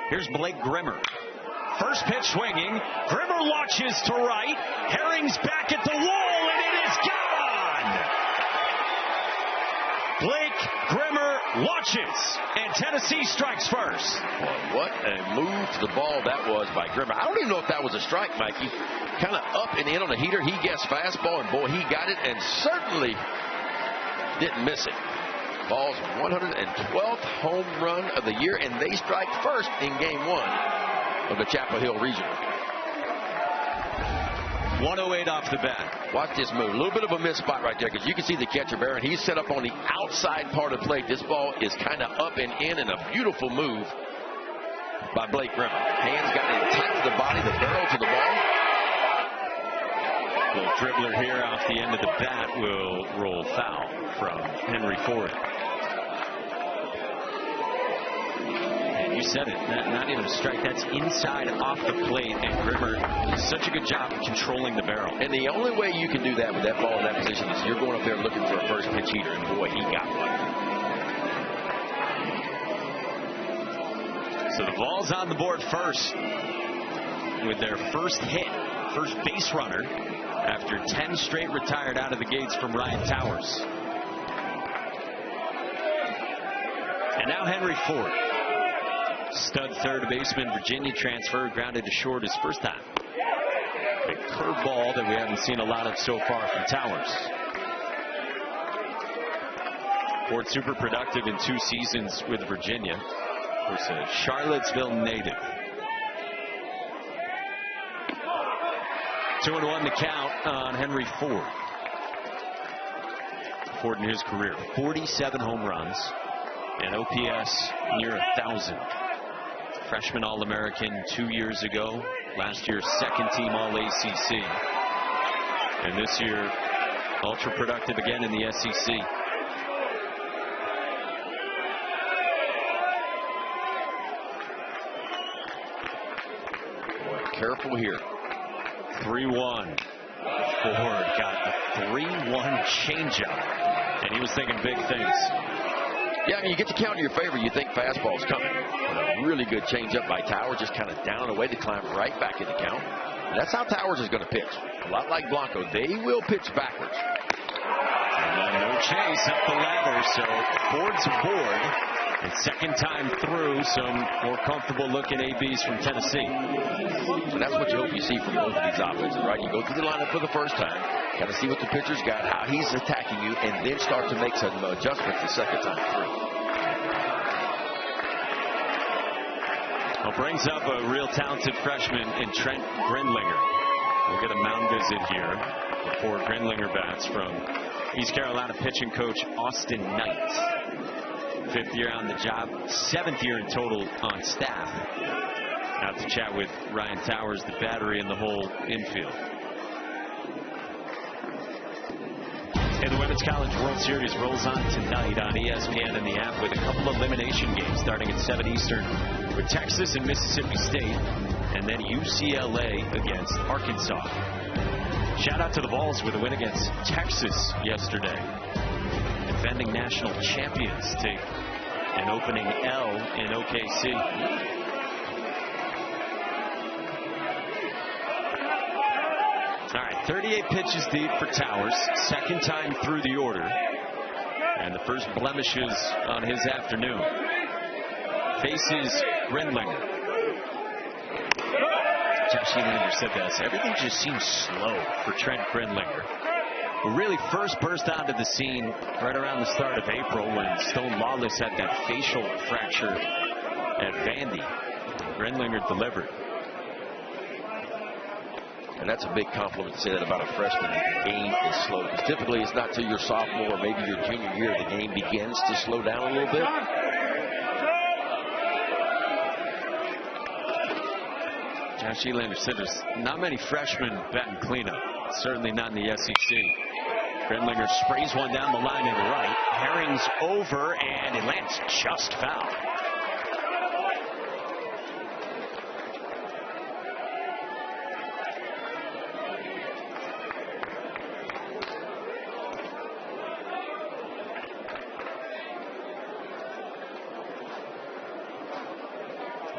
Here's Blake Grimmer. First pitch swinging. Grimmer launches to right. Herring's back at the wall, and it is gone. Blake Grimmer launches, and Tennessee strikes first. Boy, what a move to the ball that was by Grimmer. I don't even know if that was a strike, Mikey. Kind of up and in on the heater. He guessed fastball, and boy, he got it, and certainly didn't miss it. Ball's 112th home run of the year, and they strike first in game 1 of the Chapel Hill Regional. 108 off the bat. Watch this move. A little bit of a missed spot right there because you can see the catcher Barron. He's set up on the outside part of the plate. This ball is kind of up and in, and a beautiful move by Blake Grimmer. Hands got it tight to the body, the barrel to the ball. Little dribbler here off the end of the bat will roll foul from Henry Ford. You said it, not even a strike. That's inside off the plate, and Grimmer does such a good job of controlling the barrel. And the only way you can do that with that ball in that position is you're going up there looking for a first pitch heater, and boy, he got one. So the Vols on the board first with their first hit, first base runner after 10 straight retired out of the gates from Ryan Towers. And now Henry Ford. Stud third baseman, Virginia transfer, grounded to short his first time. A curveball that we haven't seen a lot of so far from Towers. Ford super productive in 2 seasons with Virginia. Of course, a Charlottesville native. 2-1 to count on Henry Ford. Ford in his career, 47 home runs and OPS near 1,000. Freshman All-American 2 years ago. Last year, second team All-ACC. And this year, ultra productive again in the SEC. Boy, careful here. 3-1. Ford got a 3-1 changeup. And he was thinking big things. Yeah, I mean, you get the count in your favor, you think fastball's coming. But a really good changeup by Towers, just kind of down and away to climb right back in the count. And that's how Towers is going to pitch. A lot like Blanco, they will pitch backwards. And no chase up the ladder, so Ford's aboard. And second time through, some more comfortable looking ABs from Tennessee. And that's what you hope you see from both of these offenses, right? You go through the lineup for the first time, got to see what the pitcher's got, how he's attacking you, and then start to make some adjustments the second time through. Well, brings up a real talented freshman in Trent Grenlinger. We'll get a mound visit here before Grenlinger bats from East Carolina pitching coach Austin Knight. 5th year on the job, 7th year in total on staff. Out to chat with Ryan Towers, the battery and the whole infield. And the Women's College World Series rolls on tonight on ESPN and the app with a couple elimination games starting at 7 Eastern with Texas and Mississippi State, and then UCLA against Arkansas. Shout out to the Vols with a win against Texas yesterday. Defending national champions take an opening L in OKC. All right, 38 pitches deep for Towers. Second time through the order. And the first blemishes on his afternoon. Faces Grindlinger. Josh Elander said this. Everything just seems slow for Trent Grindlinger, who really first burst onto the scene right around the start of April when Stone Lawless had that facial fracture at Vandy. Grindlinger delivered. And that's a big compliment to say that about a freshman. The game is slow. Because typically it's not till your sophomore or maybe your junior year the game begins to slow down a little bit. Josh Elander said there's not many freshmen batting cleanup. Certainly not in the SEC. Grindlinger sprays one down the line in right. Herring's over, and it lands just foul.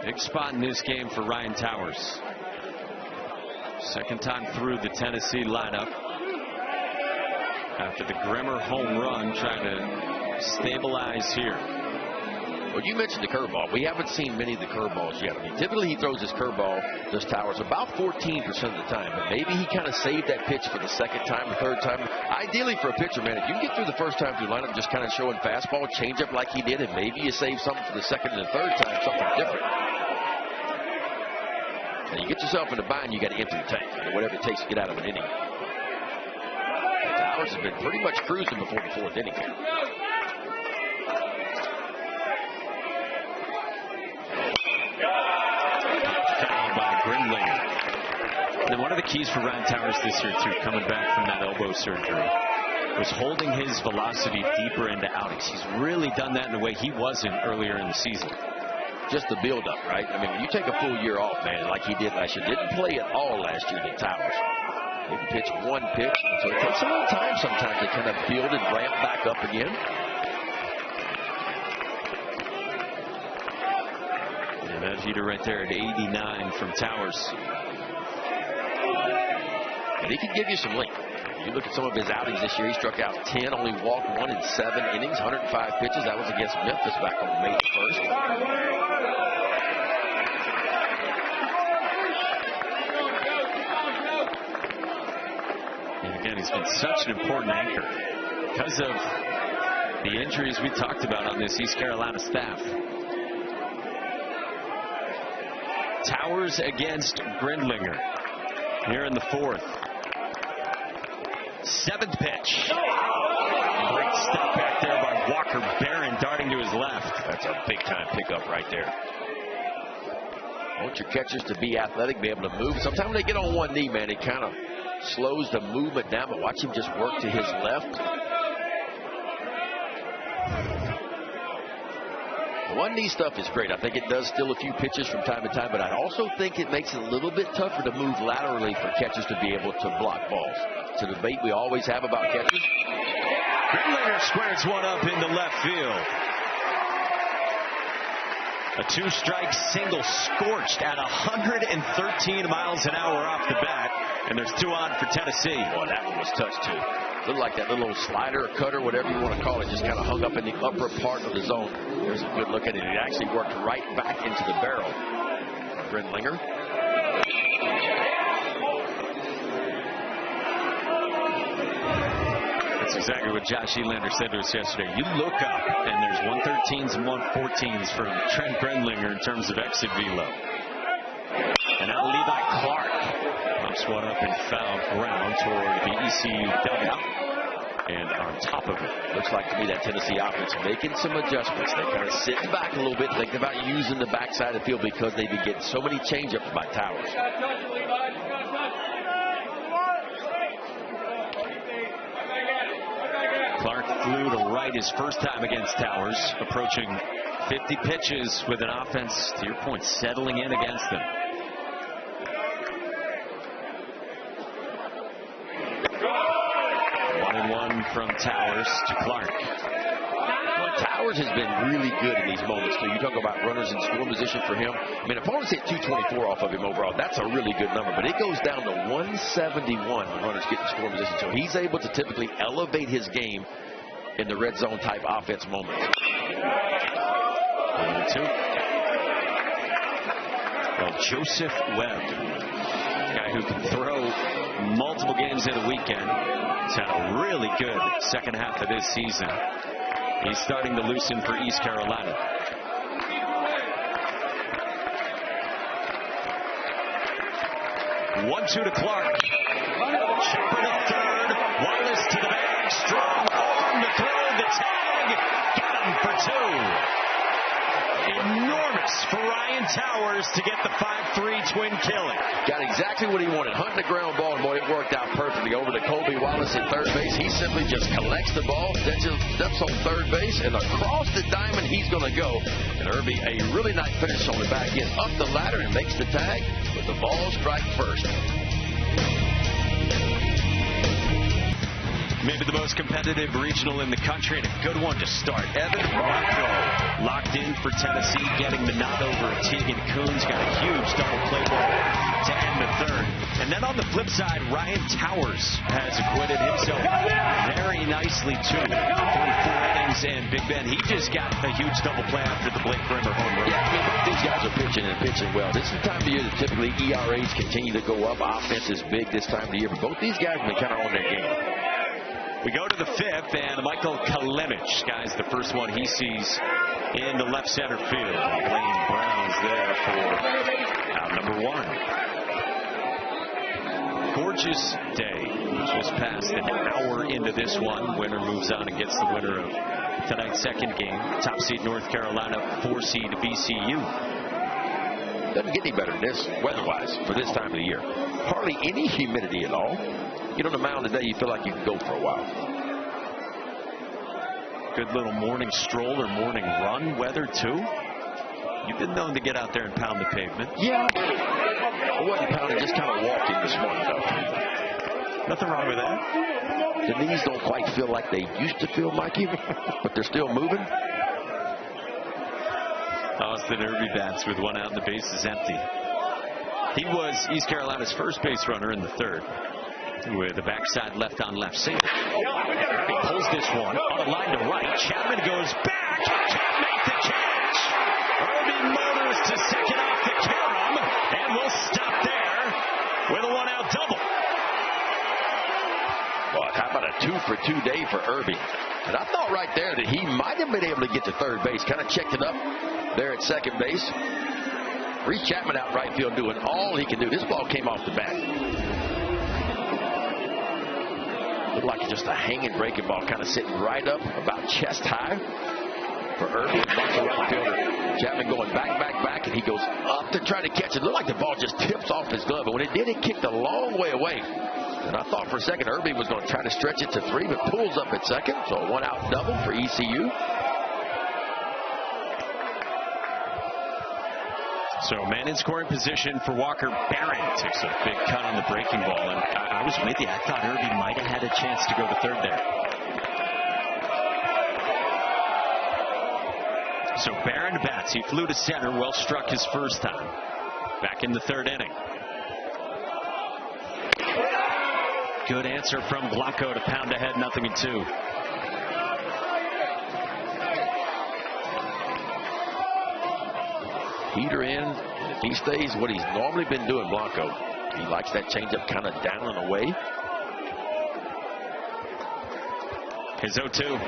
Big spot in this game for Ryan Towers. Second time through the Tennessee lineup after the Grimmer home run, trying to stabilize here. Well, you mentioned the curveball. We haven't seen many of the curveballs yet. I mean, typically he throws his curveball, does Towers, about 14% of the time. But maybe he kind of saved that pitch for the second time or third time. Ideally for a pitcher, man, if you can get through the first time through lineup just kind of showing fastball, change up like he did, and maybe you save something for the second and the third time, something different. And you get yourself in a bind, you got to empty the tank. I mean, whatever it takes to get out of an inning. Towers has been pretty much cruising before the fourth inning here. Foul by Grindlinger. And one of the keys for Ryan Towers this year, too, coming back from that elbow surgery, was holding his velocity deeper into outings. He's really done that in a way he wasn't earlier in the season. Just the build-up, right? I mean, when you take a full year off, man, like he did last year, didn't play at all last year to Towers. Maybe pitch one pitch, so it takes a little time sometimes to kind of build and ramp back up again. And that heater right there at 89 from Towers. And he can give you some length. You look at some of his outings this year, he struck out 10, only walked 1 in 7 innings, 105 pitches. That was against Memphis back on May 1st. And again, he's been such an important anchor because of the injuries we talked about on this East Carolina staff. Towers against Grindlinger here in the fourth. Seventh pitch. Great step back there by Walker Barron, darting to his left. That's a big time pickup right there. I want your catchers to be athletic, be able to move. Sometimes when they get on one knee, man, it kind of slows the movement down, but watch him just work to his left. One knee stuff is great. I think it does steal a few pitches from time to time, but I also think it makes it a little bit tougher to move laterally for catchers to be able to block balls. It's a debate we always have about catchers. Grindlinger squares one up into left field. A two-strike single scorched at 113 miles an hour off the bat, and there's 2 on for Tennessee. Boy, that one was touched too. Looked like that little slider or cutter, whatever you want to call it, just kind of hung up in the upper part of the zone. There's a good look at it. It actually worked right back into the barrel. Grindlinger. That's exactly what Josh Elander said to us yesterday. You look up, and there's 113s and 114s from Trent Grindlinger in terms of exit velo. And now Levi Clark pops one up in foul ground toward the ECU dugout. And on top of it, looks like to me that Tennessee offense making some adjustments. They kind of sitting back a little bit, thinking about using the backside of the field because they've been getting so many changeups by Towers. Clark flew to right his first time against Towers, approaching 50 pitches with an offense, to your point, settling in against them. One from Towers to Clark. Well, Towers has been really good in these moments, too. You talk about runners in scoring position for him. I mean, opponents hit 224 off of him overall. That's a really good number, but it goes down to 171 when runners get in scoring position. So he's able to typically elevate his game in the red zone type offense moments. 2. Well, Joseph Webb, guy who can throw multiple games in a weekend, has had a really good second half of this season. He's starting to loosen for East Carolina. 1-2 to Clark. Chopper to third. Wallace to the bag. Strong arm to throw the tag. Got him for 2. Enormous for Ryan Towers to get the 5-3 twin killing. Got exactly what he wanted. Hunting the ground ball, and boy, it worked out perfectly. Over to Colby Wallace at third base. He simply just collects the ball, steps on third base, and across the diamond he's going to go. And Irby, a really nice finish on the back end. Up the ladder and makes the tag, but the ball strike first. Maybe the most competitive regional in the country, and a good one to start. Evan Blanco locked in for Tennessee, getting the nod over Tegan Coons. Got a huge double play ball to end the third. And then on the flip side, Ryan Towers has acquitted himself very nicely, too. Through 4 innings, and Big Ben, he just got a huge double play after the Blake Grimmer home run. Yeah, I mean, these guys are pitching and pitching well. This is the time of year that typically ERAs continue to go up. Offense is big this time of the year, but both these guys have been kind of on their game. We go to the 5th, and Michael Kalemich, guys, the first one he sees in the left center field. Blaine Brown's there for out number 1. Gorgeous day. Just passed an hour into this one. Winner moves on and gets the winner of tonight's second game. Top seed North Carolina, 4 seed VCU. Doesn't get any better than this, weather-wise, for this time of the year. Hardly any humidity at all. Get on the mound today, you feel like you can go for a while. Good little morning stroll or morning run weather, too. You've been known to get out there and pound the pavement. Yeah. I wasn't pounding, just kind of walking this morning, though. Nothing wrong with that. The knees don't quite feel like they used to feel, Mikey, but they're still moving. Austin Irby bats with 1 out and the base is empty. He was East Carolina's first base runner in the 3rd. With a backside left-on-left single. He pulls this one on a line to right. Chapman goes back. Can't make the catch. Irby motors to second off the carom, and we'll stop there with a 1-out double. Well, how about a 2-for-2 day for Irby? And I thought right there that he might have been able to get to third base. Kind of checked it up there at second base. Reese Chapman out right field doing all he can do. This ball came off the bat. Looked like just a hanging breaking ball, kind of sitting right up about chest high for Irby. Right fielder. Chapman going back, and he goes up to try to catch it. It looked like the ball just tips off his glove, but when it did, it kicked a long way away. And I thought for a second Irby was going to try to stretch it to 3, but pulls up at second, so a 1-out double for ECU. So man in scoring position for Walker. Barron takes a big cut on the breaking ball, and I was with you. I thought Irby might have had a chance to go to third there. So Barron bats. He flew to center. Well struck his first time. Back in the 3rd inning. Good answer from Blanco to pound ahead 0-2. Heater in. If he stays what he's normally been doing, Blanco, he likes that changeup kind of down and away. His 0-2.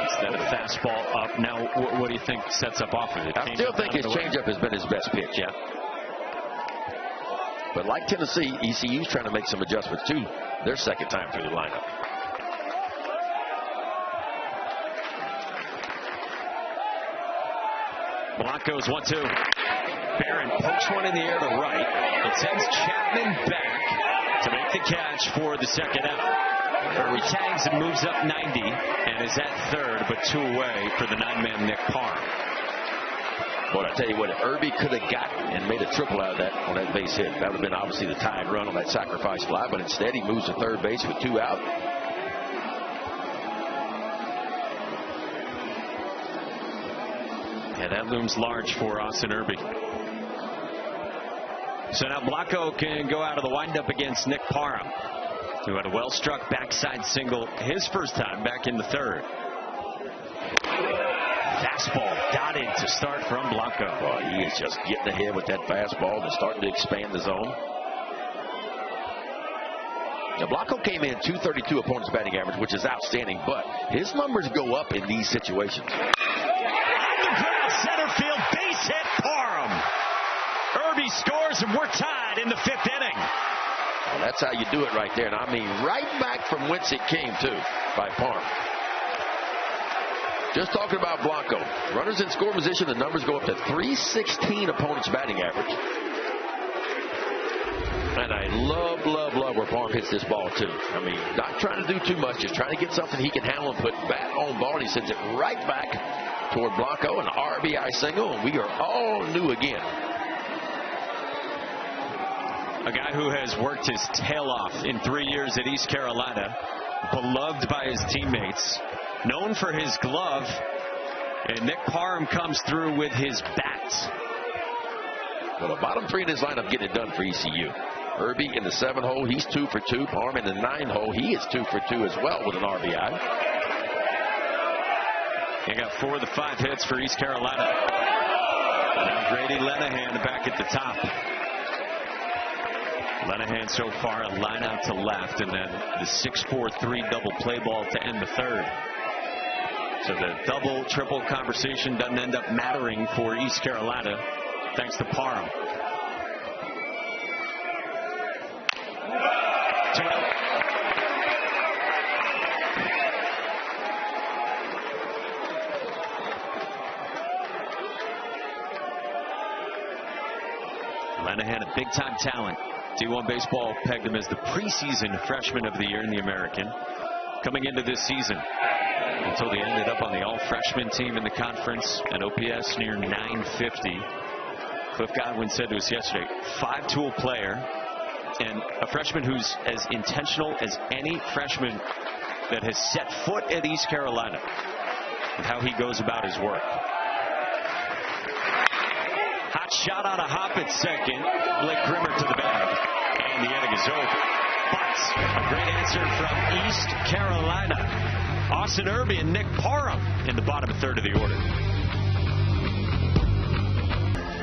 Instead of fastball up. Now, what do you think sets up off of it? I still think his changeup has been his best pitch, yeah. But like Tennessee, ECU's trying to make some adjustments too. Their second time through the lineup. Blanco's 1-2. Barron pokes one in the air to right. It sends Chapman back to make the catch for the second out. Irby tags and moves up 90 and is at third, but 2 away for the 9-man Nick Parham. But I tell you what, if Irby could have gotten and made a triple out of that on that base hit, that would have been obviously the tying run on that sacrifice fly. But instead, he moves to third base with 2 out. Yeah, that looms large for Austin Irby. So now Blanco can go out of the windup against Nick Parham. who had a well-struck backside single his first time back in the third. Fastball dotted to start from Blanco. Well, he is just getting ahead with that fastball and starting to expand the zone. Now, Blanco came in 232 opponent's batting average, which is outstanding, but his numbers go up in these situations. On the ground, center field, base hit, Parham. Irby scores, and we're tied in the fifth inning. Well, that's how you do it right there. And I mean, right back from whence it came, too, by Parham. Just talking about Blanco. Runners in score position, the numbers go up to 316 opponent's batting average. And I love, love, love where Parham hits this ball, too. I mean, not trying to do too much, just trying to get something he can handle and put bat on ball. And he sends it right back toward Blanco, an RBI single, and we are all new again. A guy who has worked his tail off in 3 years at East Carolina, beloved by his teammates, known for his glove, and Nick Parham comes through with his bat. Well, the bottom three in his lineup getting it done for ECU. Irby in the 7 hole, he's 2 for 2. Parham in the 9 hole, he is 2 for 2 as well with an RBI. He got 4 of the 5 hits for East Carolina. Now Grady Lenahan back at the top. Lenahan so far a line out to left, and then the 6-4-3 double play ball to end the third. So the double, triple conversation doesn't end up mattering for East Carolina, thanks to Parham. Lenahan, a big-time talent. D1 Baseball pegged him as the preseason freshman of the year in the American. Coming into this season, until they ended up on the all-freshman team in the conference, an OPS near 950. Cliff Godwin said to us yesterday, 5-tool player, and a freshman who's as intentional as any freshman that has set foot at East Carolina, and how he goes about his work. Hot shot on a hop at second. Blake Grimmer to the bag. And the inning is over. But a great answer from East Carolina. Austin Irby and Nick Parham in the bottom third of the order.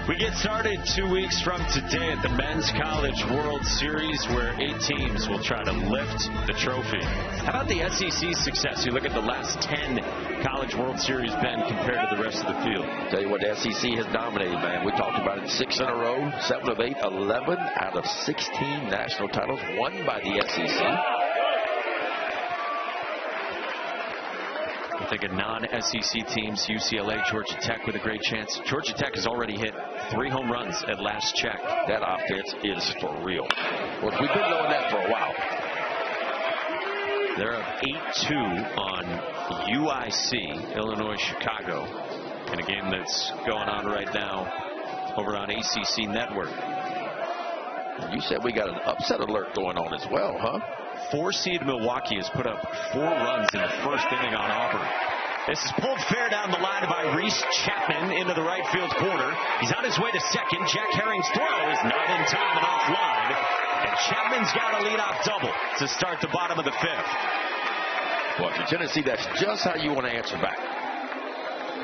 We get started 2 weeks from today at the Men's College World Series, where 8 teams will try to lift the trophy. How about the SEC's success? You look at the last 10 College World Series, Ben, compared to the rest of the field. Tell you what, the SEC has dominated, man. We talked about it 6 in a row, 7 of 8, 11 out of 16 national titles won by the SEC. I think of non-SEC teams, UCLA, Georgia Tech with a great chance. Georgia Tech has already hit 3 home runs at last check. That offense is for real. Well, we've been knowing that for a while. They're up 8-2 on UIC, Illinois, Chicago, in a game that's going on right now over on ACC Network. You said we got an upset alert going on as well, huh? 4-seed Milwaukee has put up 4 runs in the first inning on Auburn. This is pulled fair down the line by Reese Chapman into the right field corner. He's on his way to second. Jack Herring's throw is not in time and offline. And Chapman's got a leadoff double to start the bottom of the 5th. Well, if you're Tennessee, that's just how you want to answer back.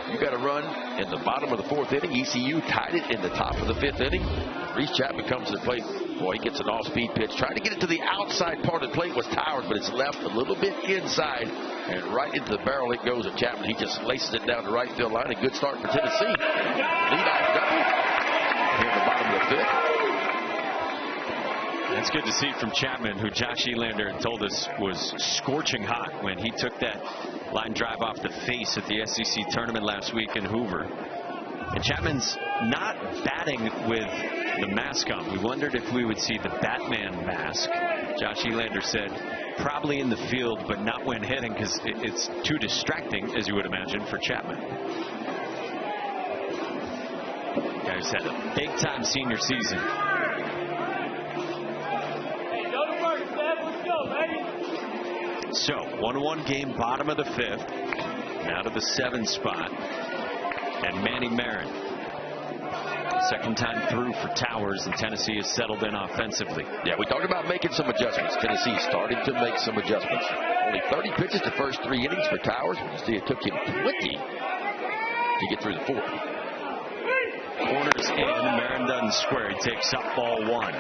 You got a run in the bottom of the 4th inning. ECU tied it in the top of the 5th inning. Reese Chapman comes to the plate. Boy, he gets an off-speed pitch. Trying to get it to the outside part of the plate was Towers, but it's left a little bit inside, and right into the barrel it goes of Chapman. He just laces it down the right field line. A good start for Tennessee. Leadoff double here at the bottom of the 5th. That's good to see from Chapman, who Josh Elander told us was scorching hot when he took that line drive off the face at the SEC tournament last week in Hoover. And Chapman's not batting with the mask on. We wondered if we would see the Batman mask. Josh Elander said probably in the field, but not when hitting, because it's too distracting, as you would imagine, for Chapman. Guys had a big-time senior season. So, 1-1 game, bottom of the 5th, now to the 7 spot, and Manny Marin Second time through for Towers, and Tennessee has settled in offensively. Yeah, we talked about making some adjustments. Tennessee started to make some adjustments. Only 30 pitches the first 3 innings for Towers. You see, it took him 20 to get through the 4th. Corners in, Marin doesn't square. He takes up ball 1.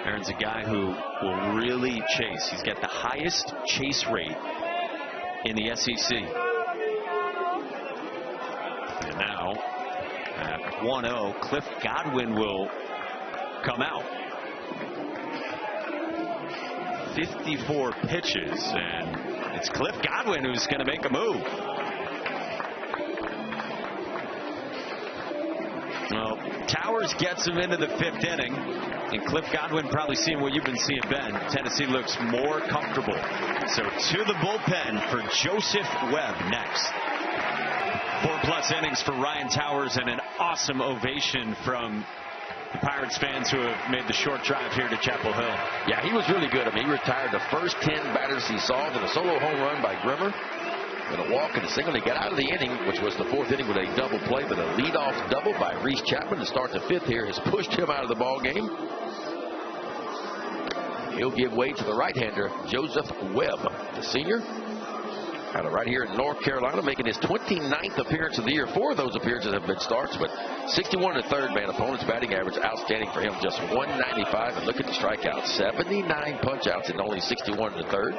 Marin's a guy who will really chase. He's got the highest chase rate in the SEC. And now, at 1-0, Cliff Godwin will come out. 54 pitches, and it's Cliff Godwin who's going to make a move. Well, Towers gets him into the 5th inning, and Cliff Godwin probably seeing what you've been seeing, Ben. Tennessee looks more comfortable. So to the bullpen for Joseph Webb next. 4+ innings for Ryan Towers, and an awesome ovation from the Pirates fans who have made the short drive here to Chapel Hill. Yeah, he was really good. I mean, he retired the first 10 batters he saw, then a solo home run by Grimmer, and a walk and a single. He got out of the inning, which was the 4th inning, with a double play, but a leadoff double by Reese Chapman to start the 5th here has pushed him out of the ball game. He'll give way to the right-hander, Joseph Webb, the senior, out of right here in North Carolina, making his 29th appearance of the year. 4 of those appearances have been starts, but 61 to 3rd, man. Opponent's batting average outstanding for him, just 195. And look at the strikeouts, 79 punch-outs and only 61 to 3rd.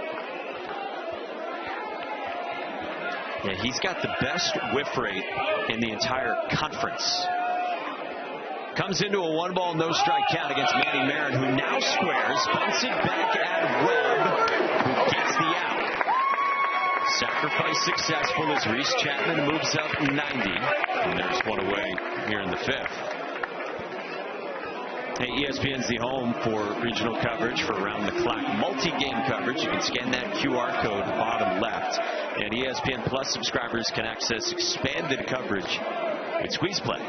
Yeah, he's got the best whiff rate in the entire conference. Comes into a 1-ball, no-strike count against Manny Marin, who now squares, bunts it back at Webb, who gets the out. Sacrifice successful as Reese Chapman moves up 90. And there's one away here in the 5th. Hey, ESPN's the home for regional coverage for around-the-clock multi-game coverage. You can scan that QR code bottom left. And ESPN Plus subscribers can access expanded coverage with Squeeze Play.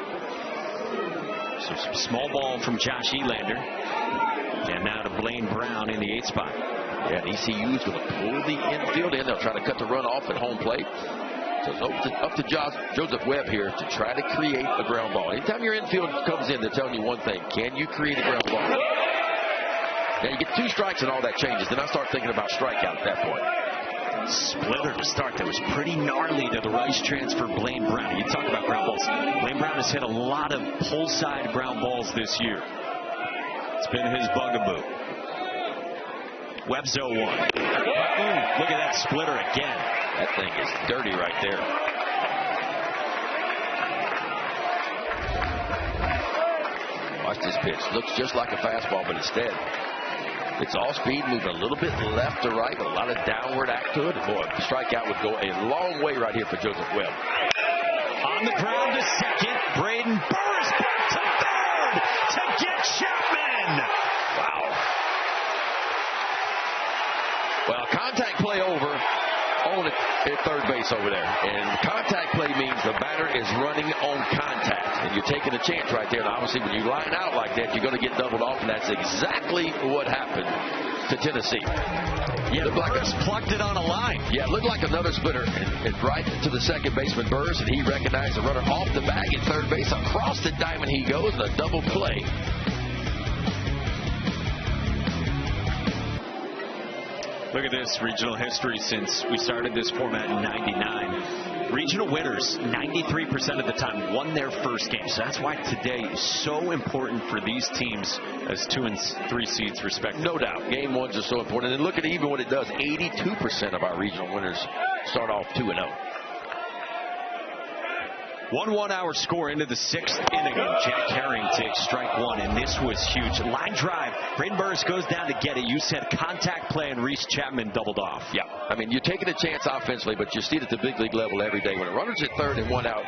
So some small ball from Josh Elander. And now to Blaine Brown in the 8th spot. Yeah, ECU's going to pull the infield in. They'll try to cut the run off at home plate. So it's up to Joseph Webb here to try to create a ground ball. Anytime your infield comes in, they're telling you one thing. Can you create a ground ball? Now, you get 2 strikes and all that changes. Then I start thinking about strikeout at that point. Splitter to start that was pretty gnarly to the Rice transfer, Blaine Brown. You talk about ground balls. Blaine Brown has hit a lot of pull side ground balls this year. It's been his bugaboo. Webb's 0-1. Look at that splitter again. That thing is dirty right there. Watch this pitch. Looks just like a fastball, but instead, it's all speed, moving a little bit left to right, but a lot of downward act to it. Boy, the strikeout would go a long way right here for Joseph Webb. On the ground to second, Braden Burris back to 3rd to get Chapman. Wow. Well, contact play over on at 3rd base over there. And contact play means the batter is running on contact. And you're taking a chance right there. And obviously, when you line out like that, you're going to get doubled off. And that's exactly what happened to Tennessee. Yeah, Burris plucked it on a line. Yeah, it looked like another splitter. And right to the second baseman, Burris, and he recognized the runner off the bag at 3rd base. Across the diamond he goes, and a double play. Look at this regional history since we started this format in '99. Regional winners, 93% of the time, won their first game. So that's why today is so important for these teams as 2 and 3 seeds, respectively. No doubt. Game 1s are so important. And look at even what it does. 82% of our regional winners start off 2-0. 1-1 hour score into the 6th inning. Jack Herring takes strike 1, and this was huge. Line drive. Braden Burris goes down to get it. You said contact play, and Reese Chapman doubled off. Yeah, I mean, you're taking a chance offensively, but you see it at the big league level every day. When a runner's at 3rd and 1 out,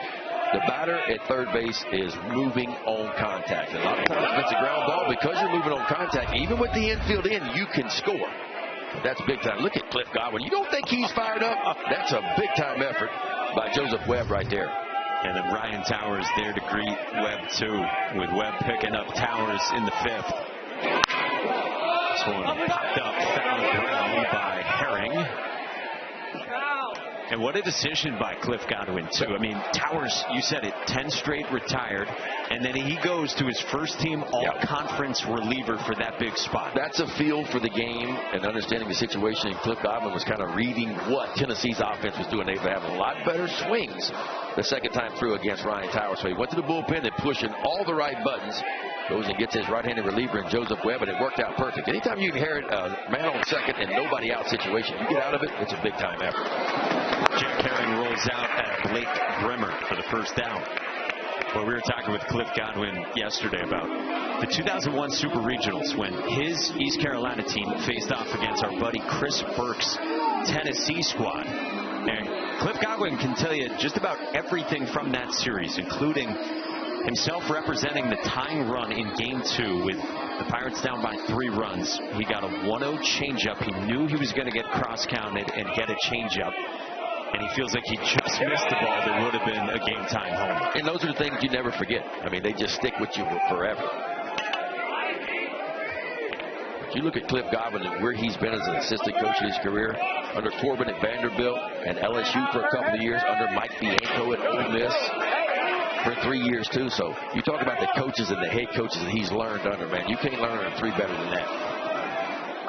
the batter at 3rd base is moving on contact. And a lot of times if it's a ground ball, because you're moving on contact, even with the infield in, you can score. That's big time. Look at Cliff Godwin. You don't think he's fired up? That's a big time effort by Joseph Webb right there. And then Ryan Towers there to greet Webb, too, with Webb picking up Towers in the 5th. This one popped up, foul ground by Herring. And what a decision by Cliff Godwin, too. I mean, Towers, you said it, 10 straight retired, and then he goes to his first team all-conference reliever for that big spot. That's a feel for the game and understanding the situation. And Cliff Godwin was kind of reading what Tennessee's offense was doing. They were having a lot better swings the second time through against Ryan Towers. So he went to the bullpen and pushing all the right buttons. Goes and gets his right-handed reliever in Joseph Webb, and it worked out perfect. Anytime you inherit a man on second and nobody out situation, you get out of it, it's a big-time effort. Jack Herring rolls out at Blake Grimmer for the first down. Well, we were talking with Cliff Godwin yesterday about the 2001 Super Regionals when his East Carolina team faced off against our buddy Chris Burke's Tennessee squad. And Cliff Godwin can tell you just about everything from that series, including himself representing the tying run in Game 2 with the Pirates down by 3 runs. He got a 1-0 changeup. He knew he was going to get cross-counted and get a changeup. And he feels like he just missed the ball that would have been a game-time home. And those are the things you never forget. I mean, they just stick with you forever. If you look at Cliff Godwin and where he's been as an assistant coach in his career, under Corbin at Vanderbilt and LSU for a couple of years, under Mike Bianco at Ole Miss for 3 years too. So you talk about the coaches and the head coaches that he's learned under, man. You can't learn under 3 better than that.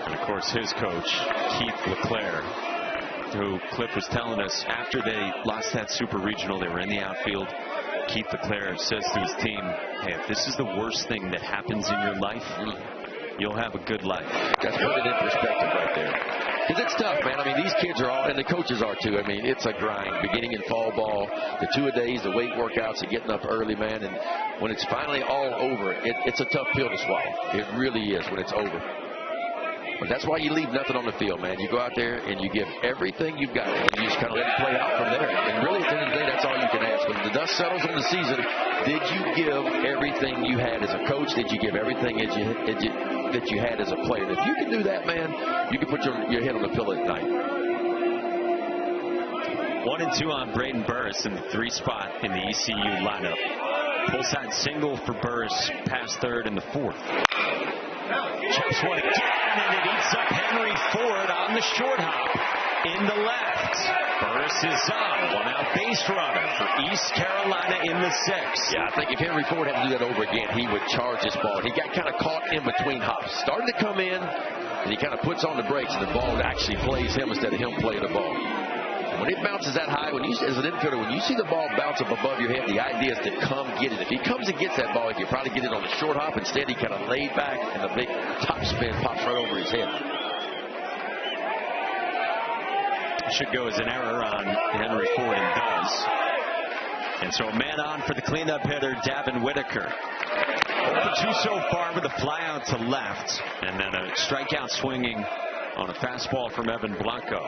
And of course his coach, Keith LeClaire, who Cliff was telling us after they lost that Super Regional, they were in the outfield. Keith LeClaire says to his team, hey, if this is the worst thing that happens in your life, you'll have a good life. That's put it in perspective right there. Because it's tough, man. I mean, these kids are all, and the coaches are too. I mean, it's a grind. Beginning in fall ball, the 2-a-days, the weight workouts, and getting up early, man. And when it's finally all over, it's a tough pill to swallow. It really is when it's over. But that's why you leave nothing on the field, man. You go out there and you give everything you've got, and you just kind of let it play out from there. And really, at the end of the day, that's all you can ask. When the dust settles on the season, did you give everything you had as a coach? Did you give everything that you had as a player? And if you can do that, man, you can put your head on the pillow at night. 1-2 on Braden Burris in the 3 spot in the ECU lineup. Full side single for Burris, past third in the 4th. Chops one again, and it eats up Henry Ford on the short hop in the left. Burris is on. 1-out base runner for East Carolina in the 6th. Yeah, I think if Henry Ford had to do that over again, he would charge this ball. He got kind of caught in between hops. Started to come in, and he kind of puts on the brakes, and the ball actually plays him instead of him playing the ball. When it bounces that high, as an infielder, when you see the ball bounce up above your head, the idea is to come get it. If he comes and gets that ball, he can probably get it on the short hop. Instead, he kind of laid back, and the big top spin pops right over his head. It should go as an error on Henry Ford, and does. And so a man on for the cleanup hitter, Davin Whitaker. 2 so far with a fly out to left, and then a strikeout swinging on a fastball from Evan Blanco.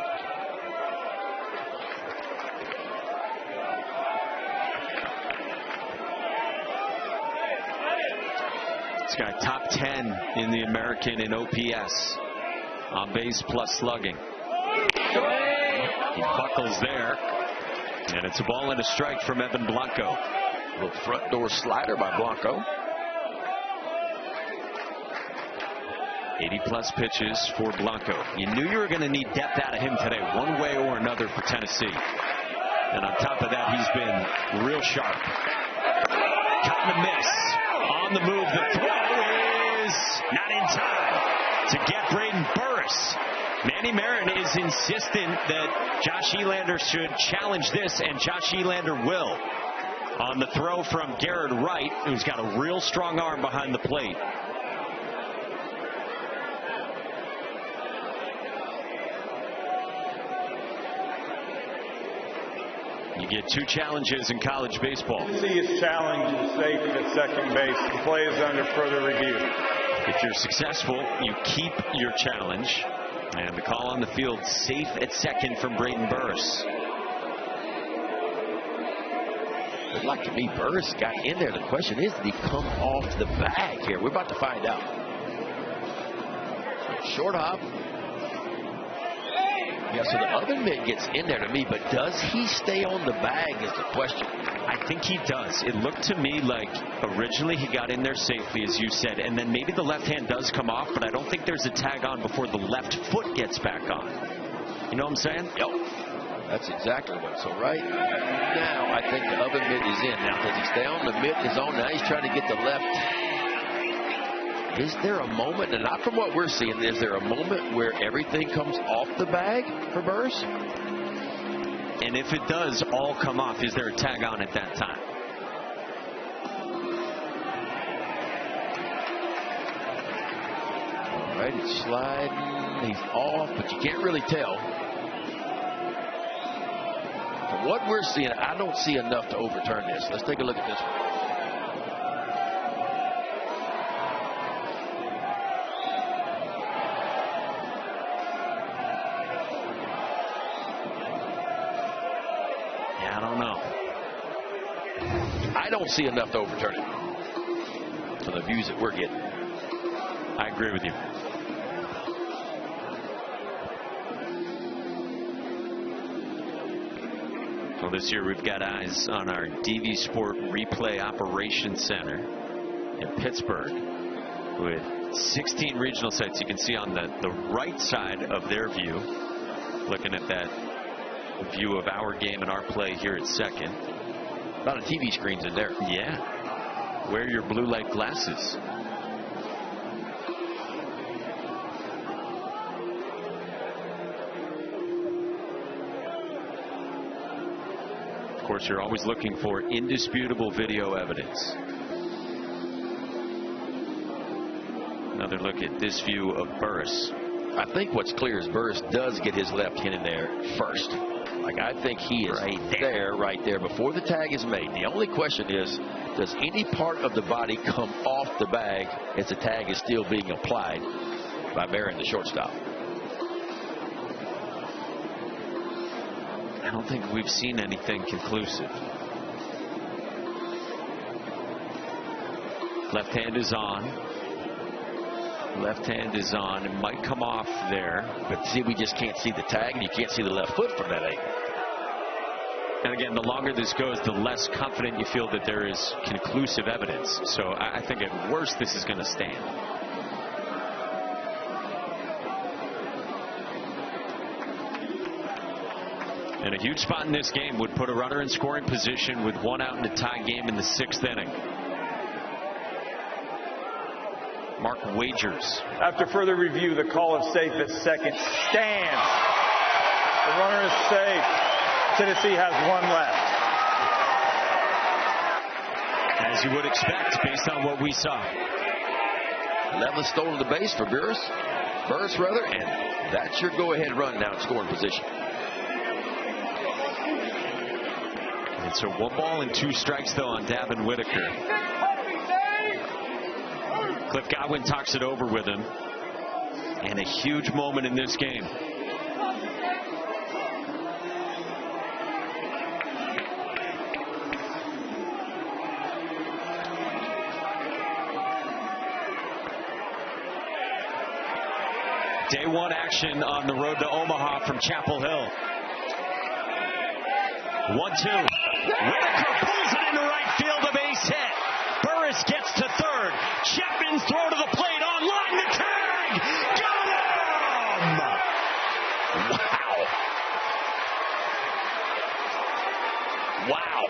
This guy top 10 in the American in OPS, on base plus slugging. He buckles there, and it's a ball and a strike from Evan Blanco. A little front door slider by Blanco. 80-plus pitches for Blanco. You knew you were going to need depth out of him today, one way or another for Tennessee. And on top of that, he's been real sharp. Caught and a miss. On the move, the throw is not in time to get Braden Burris. Manny Marin is insistent that Josh Elander should challenge this, and Josh Elander will. On the throw from Garrett Wright, who's got a real strong arm behind the plate. You get 2 challenges in college baseball. His challenge is safe at second base. The play is under further review. If you're successful, you keep your challenge. And the call on the field, safe at second from Braden Burris. Looked like to me Burris got in there. The question is, did he come off the bag here? We're about to find out. Short hop. Yeah, so the other mid gets in there to me, but does he stay on the bag is the question. I think he does. It looked to me like originally he got in there safely, as you said, and then maybe the left hand does come off, but I don't think there's a tag on before the left foot gets back on. You know what I'm saying? Yep. That's exactly what. So right now, I think the other mitt is in. Now, does he stay on? The mitt is on. Now he's trying to get the left. Is there a moment, and not from what we're seeing, is there a moment where everything comes off the bag for Burris? And if it does all come off, is there a tag on at that time? All right, it's sliding. He's off, but you can't really tell. From what we're seeing, I don't see enough to overturn this. Let's take a look at this one. Yeah, I don't know. I don't see enough to overturn it from the views that we're getting. I agree with you. Well, this year we've got eyes on our DV Sport Replay Operations Center in Pittsburgh with 16 regional sites. You can see on the right side of their view, looking at that view of our game and our play here at second. A lot of TV screens in there. Yeah. Wear your blue light glasses. Of course, you're always looking for indisputable video evidence. Another look at this view of Burris. I think what's clear is Burris does get his left hand in there first. Like, I think he is right there before the tag is made. The only question is, does any part of the body come off the bag as the tag is still being applied by Barron, the shortstop? I don't think we've seen anything conclusive. Left hand is on. Left hand is on. It might come off there. But see, we just can't see the tag, and you can't see the left foot from that angle. And again, the longer this goes, the less confident you feel that there is conclusive evidence. So I think at worst this is going to stand. And a huge spot in this game would put a runner in scoring position with one out in a tie game in the 6th inning. Mark Wagers. After further review, the call is safe at second. Stands. The runner is safe. Tennessee has one left. As you would expect, based on what we saw. Level stolen the base for Burris, and that's your go-ahead run now in scoring position. And so 1 ball and 2 strikes, though, on Davin Whitaker. Cliff Godwin talks it over with him. And a huge moment in this game. Day 1 action on the road to Omaha from Chapel Hill. 1-2. Whitaker pulls it into right field, a base hit. Burris gets to third. Chapman's throw to the plate, on line, the tag! Got him! Wow.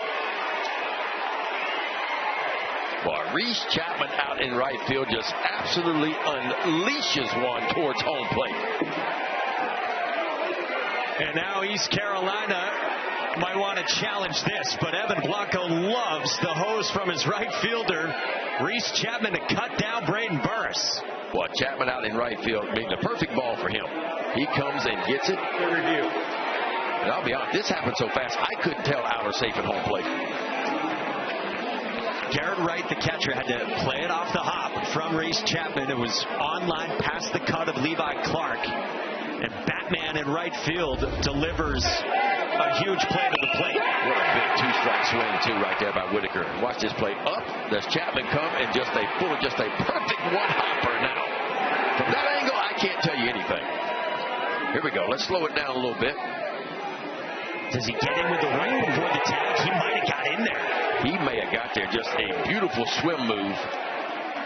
Boy, Reese Chapman out in right field just absolutely unleashes one towards home plate. And now East Carolina might want to challenge this, but Evan Blanco loves the hose from his right fielder, Reese Chapman, to cut down Braden Burris. Well, Chapman out in right field being the perfect ball for him. He comes and gets it. Good review. And I'll be honest, this happened so fast, I couldn't tell out or safe at home plate. Garrett Wright, the catcher, had to play it off the hop from Reese Chapman. It was on line past the cut of Levi Clark. And Batman in right field delivers a huge play to the plate. What a big 2-strike swing, too, right there by Whitaker. Watch this play up. Does Chapman come and just a perfect one-hopper now. From that angle, I can't tell you anything. Here we go. Let's slow it down a little bit. Does he get in with the right before the tag? He might have got in there. He may have got there. Just a beautiful swim move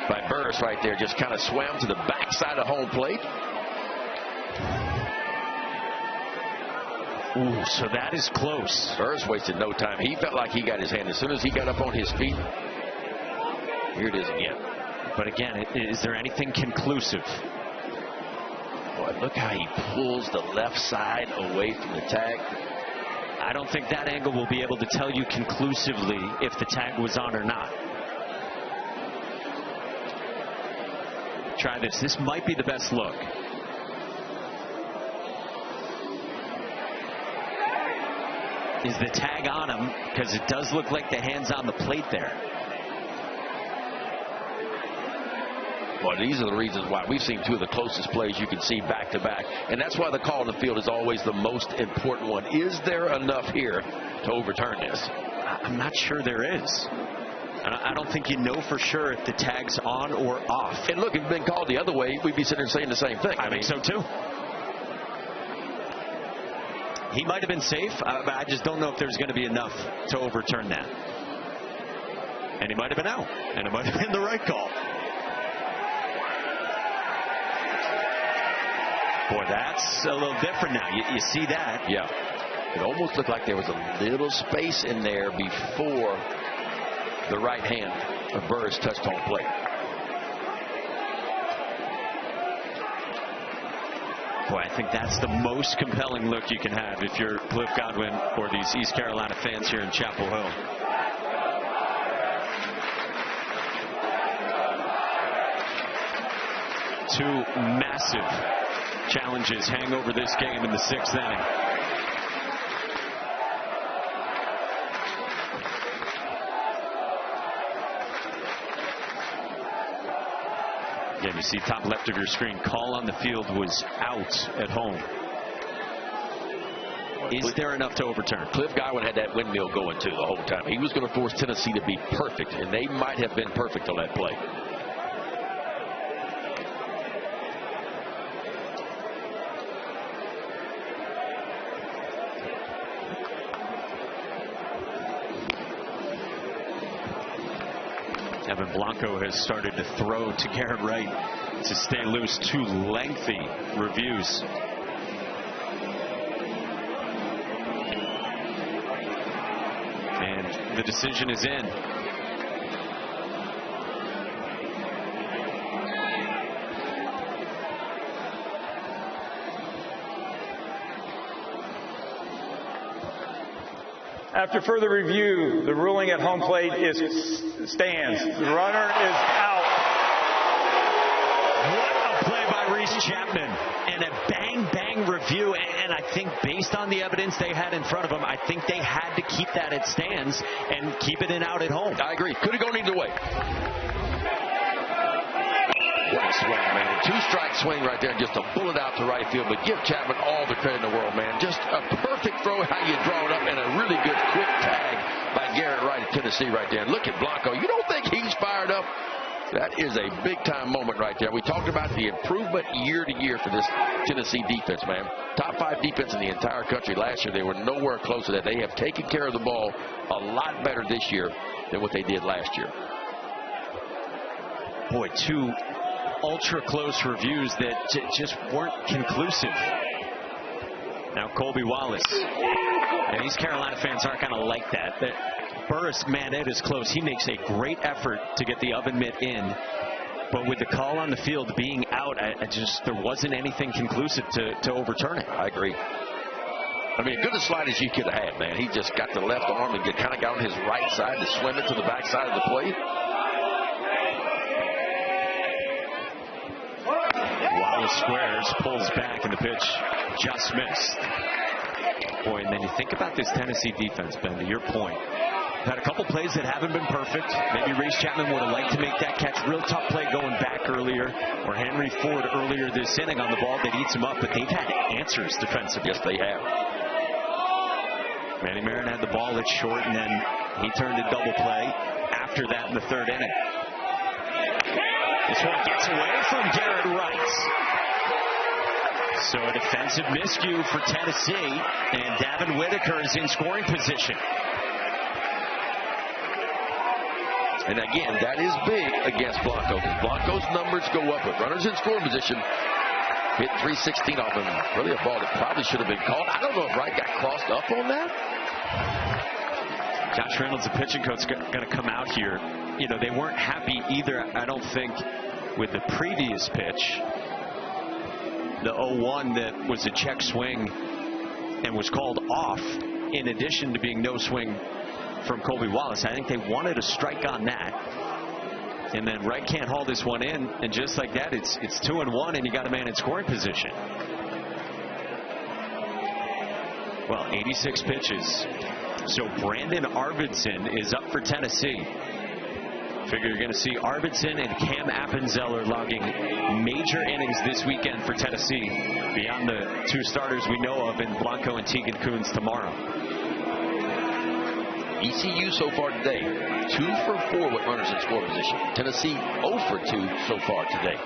by Burris right there. Just kind of swam to the backside of home plate. Ooh, so that is close. Burris wasted no time. He felt like he got his hand. As soon as he got up on his feet, here it is again. But again, is there anything conclusive? Boy, look how he pulls the left side away from the tag. I don't think that angle will be able to tell you conclusively if the tag was on or not. Try this. This might be the best look. Is the tag on him? Because it does look like the hand's on the plate there. Well, these are the reasons why we've seen two of the closest plays you can see back to back. And that's why the call in the field is always the most important one. Is there enough here to overturn this? I'm not sure there is. I don't think you know for sure if the tag's on or off. And look, if it had been called the other way, we'd be sitting there saying the same thing. I think so too. He might have been safe, but I just don't know if there's going to be enough to overturn that. And he might have been out, and it might have been the right call. Boy, that's a little different now. You see that? Yeah. It almost looked like there was a little space in there before the right hand of Burris touched home plate. Boy, I think that's the most compelling look you can have if you're Cliff Godwin or these East Carolina fans here in Chapel Hill. Two massive challenges hang over this game in the 6th inning. Again, you see top left of your screen, call on the field was out at home. Is there enough to overturn? Cliff Godwin had that windmill going too the whole time. He was going to force Tennessee to be perfect, and they might have been perfect on that play. Evan Blanco has started to throw to Garrett Wright to stay loose. Two lengthy reviews. And the decision is in. After further review, the ruling at home plate stands. The runner is out. What a play by Reese Chapman. And a bang review. And I think based on the evidence they had in front of them, I think they had to keep that at stands and keep it in out at home. I agree. Could have gone either way. What a swing, man. Two-strike swing right there, just a bullet out to right field. But give Chapman all the credit in the world, man. Just a perfect throw, how you draw it up, and a really good quick tag by Garrett Wright of Tennessee right there. And look at Blanco. You don't think he's fired up? That is a big-time moment right there. We talked about the improvement year to year for this Tennessee defense, man. Top 5 defense in the entire country last year. They were nowhere close to that. They have taken care of the ball a lot better this year than what they did last year. Boy, two ultra close reviews that just weren't conclusive. Now Colby Wallace. And these Carolina fans aren't going to like that. Burris, man, it is close. He makes a great effort to get the oven mitt in. But with the call on the field being out, there wasn't anything conclusive to overturn it. I agree. I mean, as good a slide as you could have had, man. He just got the left arm and kind of got on his right side to swim it to the back side of the plate. Wallace squares, pulls back, and the pitch just missed. Boy, and then you think about this Tennessee defense, Ben, to your point. Had a couple plays that haven't been perfect. Maybe Reese Chapman would have liked to make that catch. Real tough play going back earlier, or Henry Ford earlier this inning on the ball that eats him up, but they've had answers defensively. Yes, they have. Manny Marin had the ball at short, and then he turned to double play after that in the 3rd inning. This one gets away from Garrett Wright. So a defensive miscue for Tennessee, and Davin Whitaker is in scoring position. And again, that is big against Blanco. Blanco's numbers go up with runners in scoring position. Hit 316 off him. Really a ball that probably should have been called. I don't know if Wright got crossed up on that. Josh Reynolds, the pitching coach, going to come out here. You know, they weren't happy either, I don't think, with the previous pitch. The 0-1 that was a check swing and was called off, in addition to being no swing from Colby Wallace. I think they wanted a strike on that. And then Wright can't haul this one in, and just like that, it's 2-1, and you got a man in scoring position. Well, 86 pitches. So Brandon Arvidsson is up for Tennessee. Figure you're going to see Arvidsson and Cam Appenzeller logging major innings this weekend for Tennessee, beyond the two starters we know of in Blanco and Tegan Kuhns tomorrow. ECU so far today, 2 for 4 with runners in score position. Tennessee 0 for 2 so far today.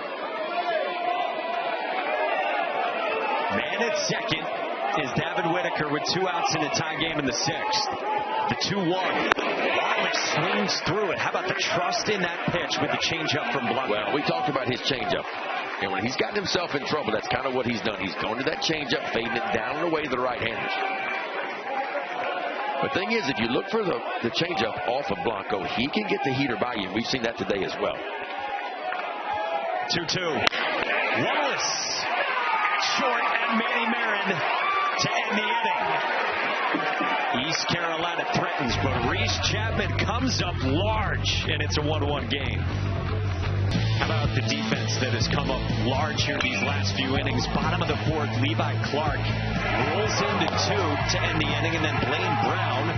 Man at second is Davin Whitaker with 2 outs in a tie game in the 6th. The 2-1. Bartlett swings through it. How about the trust in that pitch with the changeup from Blanco? Well, we talked about his changeup. And when he's gotten himself in trouble, that's kind of what he's done. He's gone to that changeup, fading it down and away to the right-handers. The thing is, if you look for the changeup off of Blanco, he can get the heater by you. We've seen that today as well. 2-2. Wallace at short, and Manny Marin to end the inning. East Carolina threatens, but Reese Chapman comes up large, and it's a 1-1 game. How about the defense that has come up large here these last few innings? Bottom of the 4th, Levi Clark rolls into 2 to end the inning, and then Blaine Brown,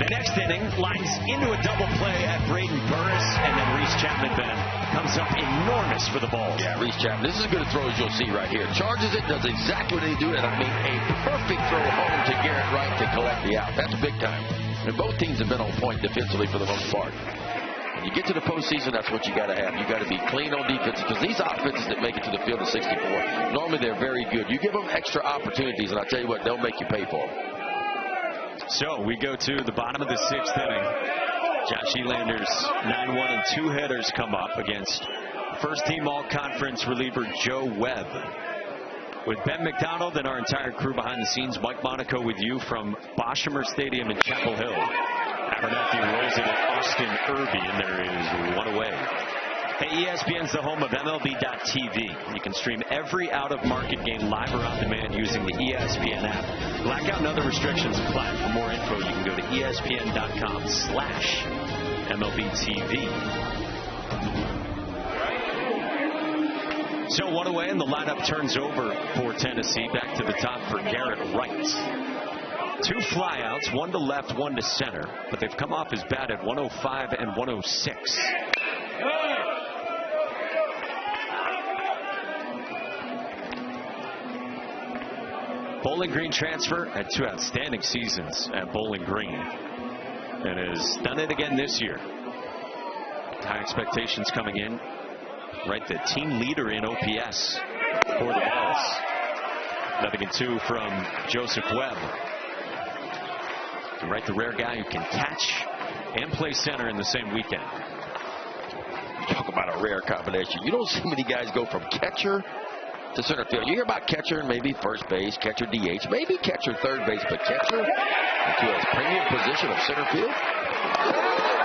the next inning, lines into a double play at Braden Burris, and then Reese Chapman then comes up enormous for the ball. Yeah, Reese Chapman, this is as good a throw as you'll see right here. Charges it, does exactly what they do, and I mean a perfect throw home to Garrett Wright to collect the out. That's big time. And both teams have been on point defensively for the most part. When you get to the postseason, that's what you got to have. You got to be clean on defense, because these offenses that make it to the field of 64, normally they're very good. You give them extra opportunities, and I tell you what, they'll make you pay for them. So we go to the bottom of the 6th inning. Josh Elander's 9-1 and 2 hitters come up against first-team all-conference reliever Joe Webb. With Ben McDonald and our entire crew behind the scenes, Mike Monaco with you from Boshemer Stadium in Chapel Hill. Abernathy rolls it at Austin Irby, and there is 1 away. Hey, ESPN's the home of MLB.tv. You can stream every out-of-market game live or on demand using the ESPN app. Blackout and other restrictions apply. For more info, you can go to ESPN.com/MLB.tv. So 1 away, and the lineup turns over for Tennessee. Back to the top for Garrett Wright. 2 flyouts, 1 to left, 1 to center, but they've come off his bat at 105 and 106. Bowling Green transfer, had 2 outstanding seasons at Bowling Green, and has done it again this year. High expectations coming in. Right, the team leader in OPS for the Bulls. 0-2 from Joseph Webb. Right, the rare guy who can catch and play center in the same weekend. Talk about a rare combination. You don't see many guys go from catcher to center field. You hear about catcher, maybe first base, catcher DH, maybe catcher third base, but catcher into a premium position of center field.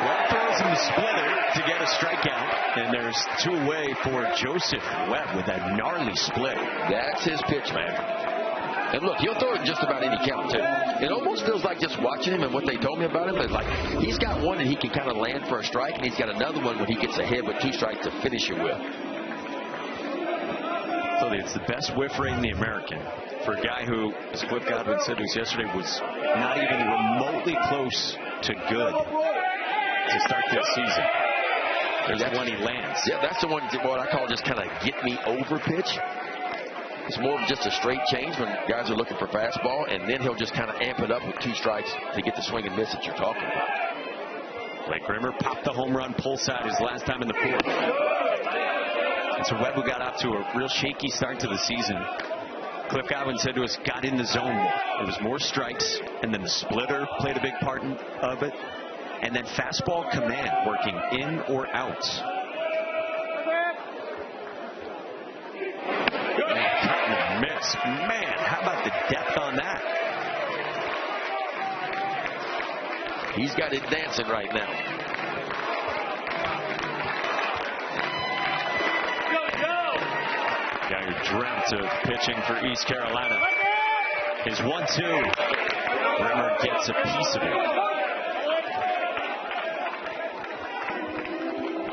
Webb throws him the splitter to get a strikeout, and there's 2 away for Joseph Webb with that gnarly split. That's his pitch, man. And look, he'll throw it in just about any count, too. It almost feels like just watching him and what they told me about him is like he's got one that he can kind of land for a strike, and he's got another one when he gets ahead with 2 strikes to finish it with. So it's the best whiff rate in the American for a guy who, as Cliff Godwin said to us yesterday, was not even remotely close to good to start this season. There's one he lands. Yeah, that's the one what I call just kind of get me over pitch. It's more of just a straight change when guys are looking for fastball, and then he'll just kind of amp it up with 2 strikes to get the swing and miss that you're talking about. Blake Grimmer popped the home run pull side his last time in the 4th. And so Webb, who got off to a real shaky start to the season, Cliff Godwin said to us, got in the zone. It was more strikes, and then the splitter played a big part of it. And then fastball command working in or out. was. Man, how about the depth on that? He's got it dancing right now. Guy who dreamt of pitching for East Carolina. His 1-2. Grimmer gets a piece of it.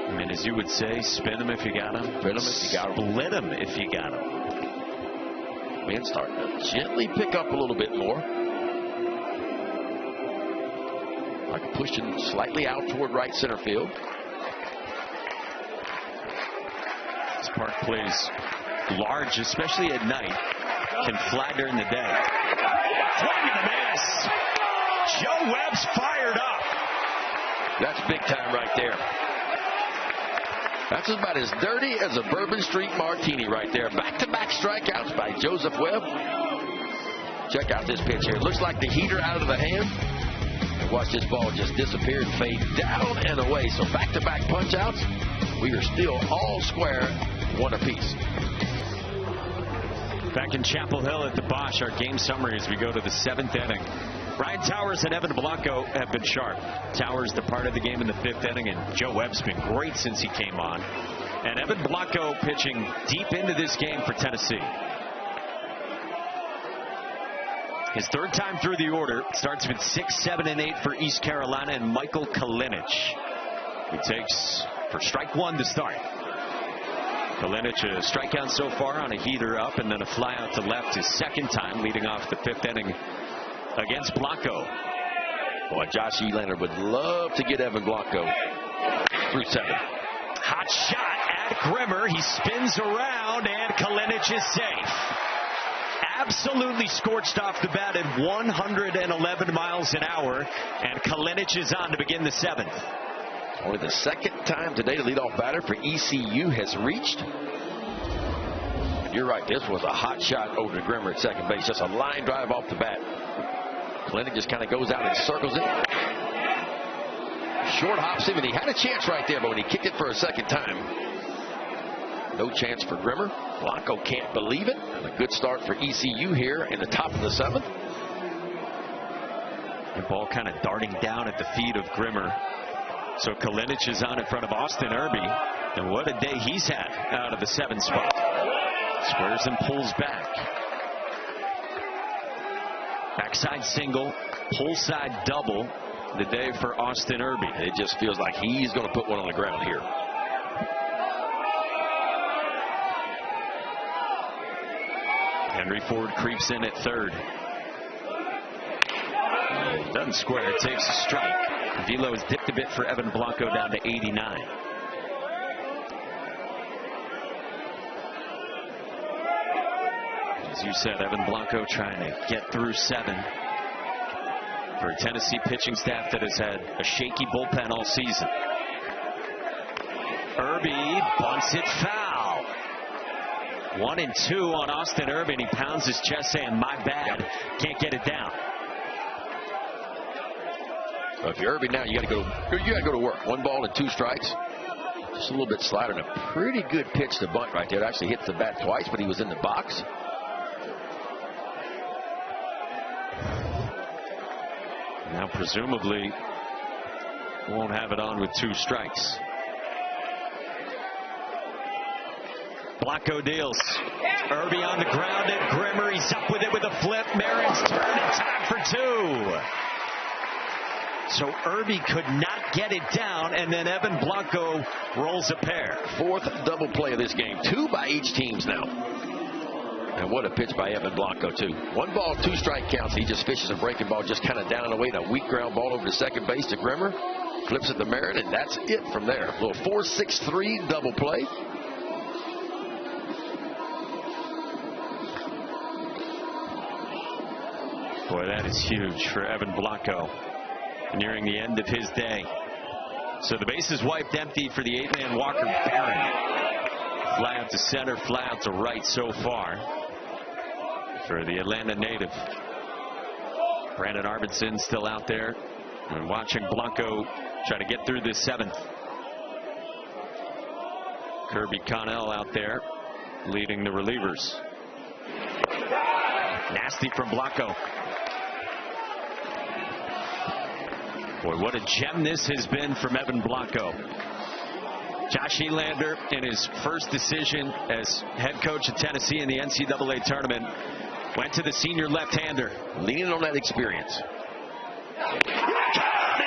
I mean, as you would say, spin him if you got him. Spin him if you got him. Split him if you got him. Man, starting to gently pick up a little bit more. Like pushing slightly out toward right center field. This park plays large, especially at night. Can fly during the day. Swing and a miss. Joe Webb's fired up. That's big time right there. That's about as dirty as a Bourbon Street martini right there. Back-to-back strikeouts by Joseph Webb. Check out this pitch here. It looks like the heater out of the hand. And watch this ball just disappear and fade down and away. So back-to-back punch-outs. We are still all square, one apiece. Back in Chapel Hill at the Bosch, our game summary as we go to the 7th inning. Ryan Towers and Evan Blanco have been sharp. Towers departed the game in the 5th inning, and Joe Webb's been great since he came on. And Evan Blanco pitching deep into this game for Tennessee. His 3rd time through the order. Starts with 6, 7, and 8 for East Carolina and Michael Kalinich, who takes for strike 1 to start. Kalinich a strikeout so far on a heater up and then a fly out to left his 2nd time, leading off the 5th inning against Blanco. Boy, Josh Elander would love to get Evan Blanco through 7. Hot shot at Grimmer. He spins around and Kalinich is safe. Absolutely scorched off the bat at 111 miles an hour, and Kalinich is on to begin the 7th. Only the 2nd time today the leadoff batter for ECU has reached. You're right, this was a hot shot over to Grimmer at second base. Just a line drive off the bat. Kalinich just kind of goes out and circles it. Short hops him, and he had a chance right there, but when he kicked it for a 2nd time, no chance for Grimmer. Blanco can't believe it. And a good start for ECU here in the top of the 7th. The ball kind of darting down at the feet of Grimmer. So Kalinich is on in front of Austin Irby, and what a day he's had out of the 7th spot. Squares and pulls back. Backside single, pull side double. The day for Austin Irby. It just feels like he's going to put one on the ground here. Henry Ford creeps in at 3rd. Doesn't square, takes a strike. Velo has dipped a bit for Evan Blanco down to 89. As you said, Evan Blanco trying to get through 7 for a Tennessee pitching staff that has had a shaky bullpen all season. Irby bunts it foul. 1-2 on Austin Irby, and he pounds his chest saying, "My bad, can't get it down." Well, if you're Irby now, you got to go to work. 1 ball and 2 strikes. Just a little bit slider and a pretty good pitch to bunt right there. It actually hit the bat twice, but he was in the box. Now presumably won't have it on with 2 strikes. Blanco deals. Irby on the ground at Grimmer. He's up with it with a flip. Marin's turn in time for 2. So Irby could not get it down, and then Evan Blanco rolls a pair. 4th double play of this game. 2 by each teams now. And what a pitch by Evan Blanco, too. 1 ball, 2 strike counts. He just fishes a breaking ball just kind of down and away, and a weak ground ball over to second base to Grimmer. Flips it to Marin, and that's it from there. A little 4-6-3 double play. Boy, that is huge for Evan Blanco. Nearing the end of his day. So the base is wiped empty for the 8-man Walker Barron. Fly out to center, fly out to right so far for the Atlanta native. Brandon Arvidsson still out there and watching Blanco try to get through this 7th. Kirby Connell out there leading the relievers. Nasty from Blanco. Boy, what a gem this has been from Evan Blanco. Josh Elander, in his first decision as head coach of Tennessee in the NCAA tournament, went to the senior left-hander. Leaning on that experience.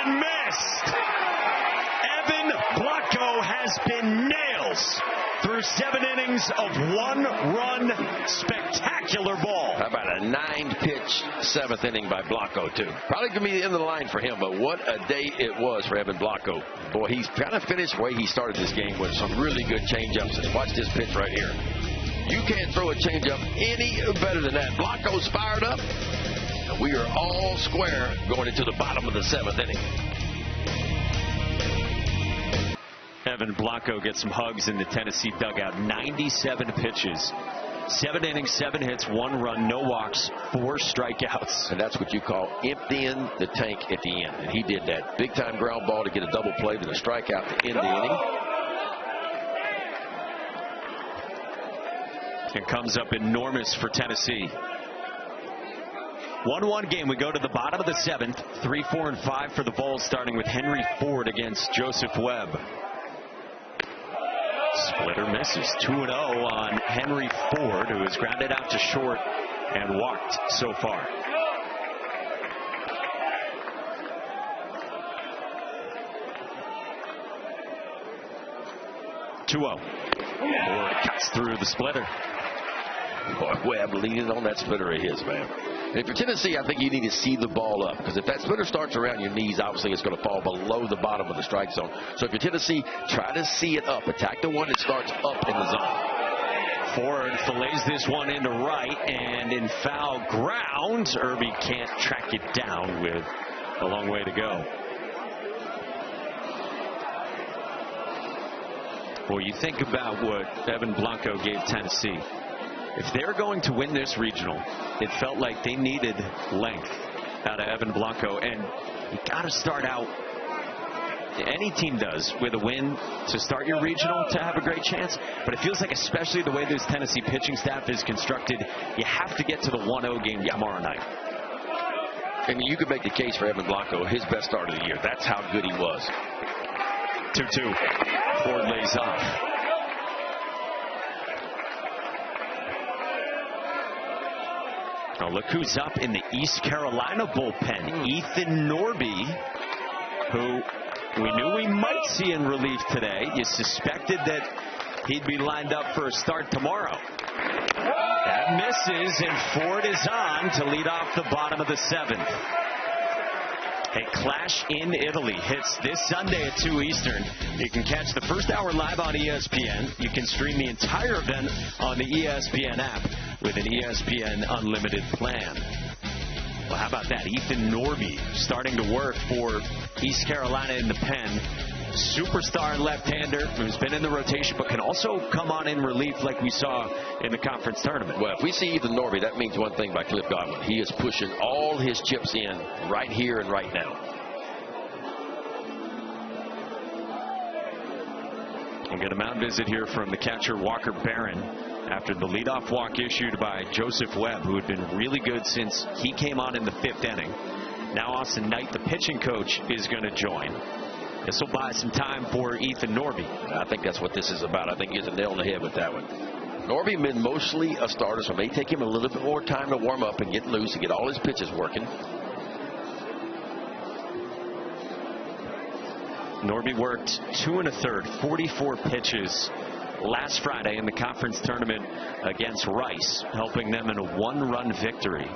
And missed. Evan Blanco has been nails through 7 innings of 1-run spectacular ball. How about a 9-pitch 7th inning by Blanco, too? Probably going to be the end of the line for him, but what a day it was for Evan Blanco. Boy, he's kind of finished the way he started this game with some really good changeups. Watch this pitch right here. You can't throw a changeup any better than that. Blanco's fired up, and we are all square going into the bottom of the 7th inning. Evan Blanco gets some hugs in the Tennessee dugout. 97 pitches, 7 innings, 7 hits, 1 run, no walks, 4 strikeouts. And that's what you call emptying the tank at the end. And he did that. Big time ground ball to get a double play with a strikeout to end the inning. It comes up enormous for Tennessee. 1-1 game. We go to the bottom of the 7th. 3, 4, and 5 for the Vols, starting with Henry Ford against Joseph Webb. Splitter misses. 2-0 on Henry Ford, who has grounded out to short and walked so far. Ford cuts through the splitter. Boy, Webb leaning on that splitter of his, man. And if you're Tennessee, I think you need to see the ball up, because if that splitter starts around your knees, obviously it's going to fall below the bottom of the strike zone. So if you're Tennessee, try to see it up. Attack the one that starts up in the zone. Ford fillets this one into right, and in foul ground, Irby can't track it down with a long way to go. Well, you think about what Evan Blanco gave Tennessee. If they're going to win this regional, it felt like they needed length out of Evan Blanco. And you got to start out, any team does, with a win to start your regional to have a great chance. But it feels like, especially the way this Tennessee pitching staff is constructed, you have to get to the 1-0 game tomorrow night. I mean, you could make the case for Evan Blanco, his best start of the year. That's how good he was. 2-2. Ford lays off. Now look who's up in the East Carolina bullpen. Ethan Norby, who we knew we might see in relief today. You suspected that he'd be lined up for a start tomorrow. That misses, and Ford is on to lead off the bottom of the 7th. A Clash in Italy hits this Sunday at 2 Eastern. You can catch the first hour live on ESPN. You can stream the entire event on the ESPN app with an ESPN Unlimited plan. Well, how about that? Ethan Norby starting to work for East Carolina in the pen. Superstar left-hander who's been in the rotation but can also come on in relief like we saw in the conference tournament. Well, if we see Ethan Norby, that means one thing by Cliff Godwin. He is pushing all his chips in right here and right now. We'll get a mound visit here from the catcher Walker Barron after the leadoff walk issued by Joseph Webb, who had been really good since he came on in the 5th inning. Now Austin Knight, the pitching coach, is going to join. This will buy some time for Ethan Norby. I think that's what this is about. I think he hit the nail on the head with that one. Norby been mostly a starter, so it may take him a little bit more time to warm up and get loose and get all his pitches working. Norby worked 2 1/3, 44 pitches last Friday in the conference tournament against Rice, helping them in a 1-run victory.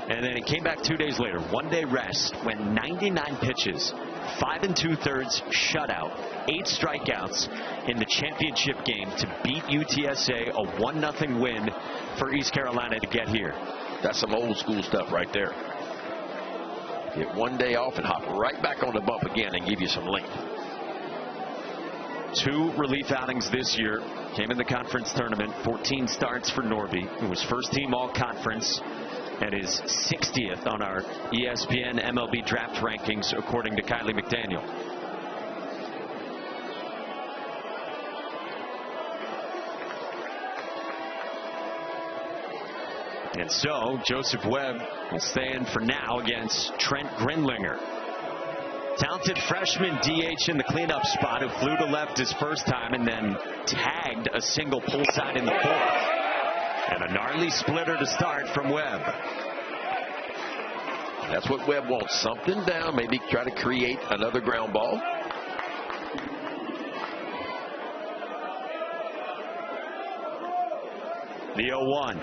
And then he came back 2 days later, 1-day rest, went 99 pitches, 5 2/3 shutout, 8 strikeouts in the championship game to beat UTSA, a 1-0 win for East Carolina to get here. That's some old school stuff right there. Get 1 day off and hop right back on the bump again and give you some length. 2 relief outings this year, came in the conference tournament, 14 starts for Norby, who was first team all conference and is 60th on our ESPN MLB draft rankings according to Kylie McDaniel. And so Joseph Webb will stand for now against Trent Grinlinger. Talented freshman DH in the cleanup spot who flew to left his first time and then tagged a single pull side in the fourth. And a gnarly splitter to start from Webb. That's what Webb wants. Something down, maybe try to create another ground ball. The 0-1.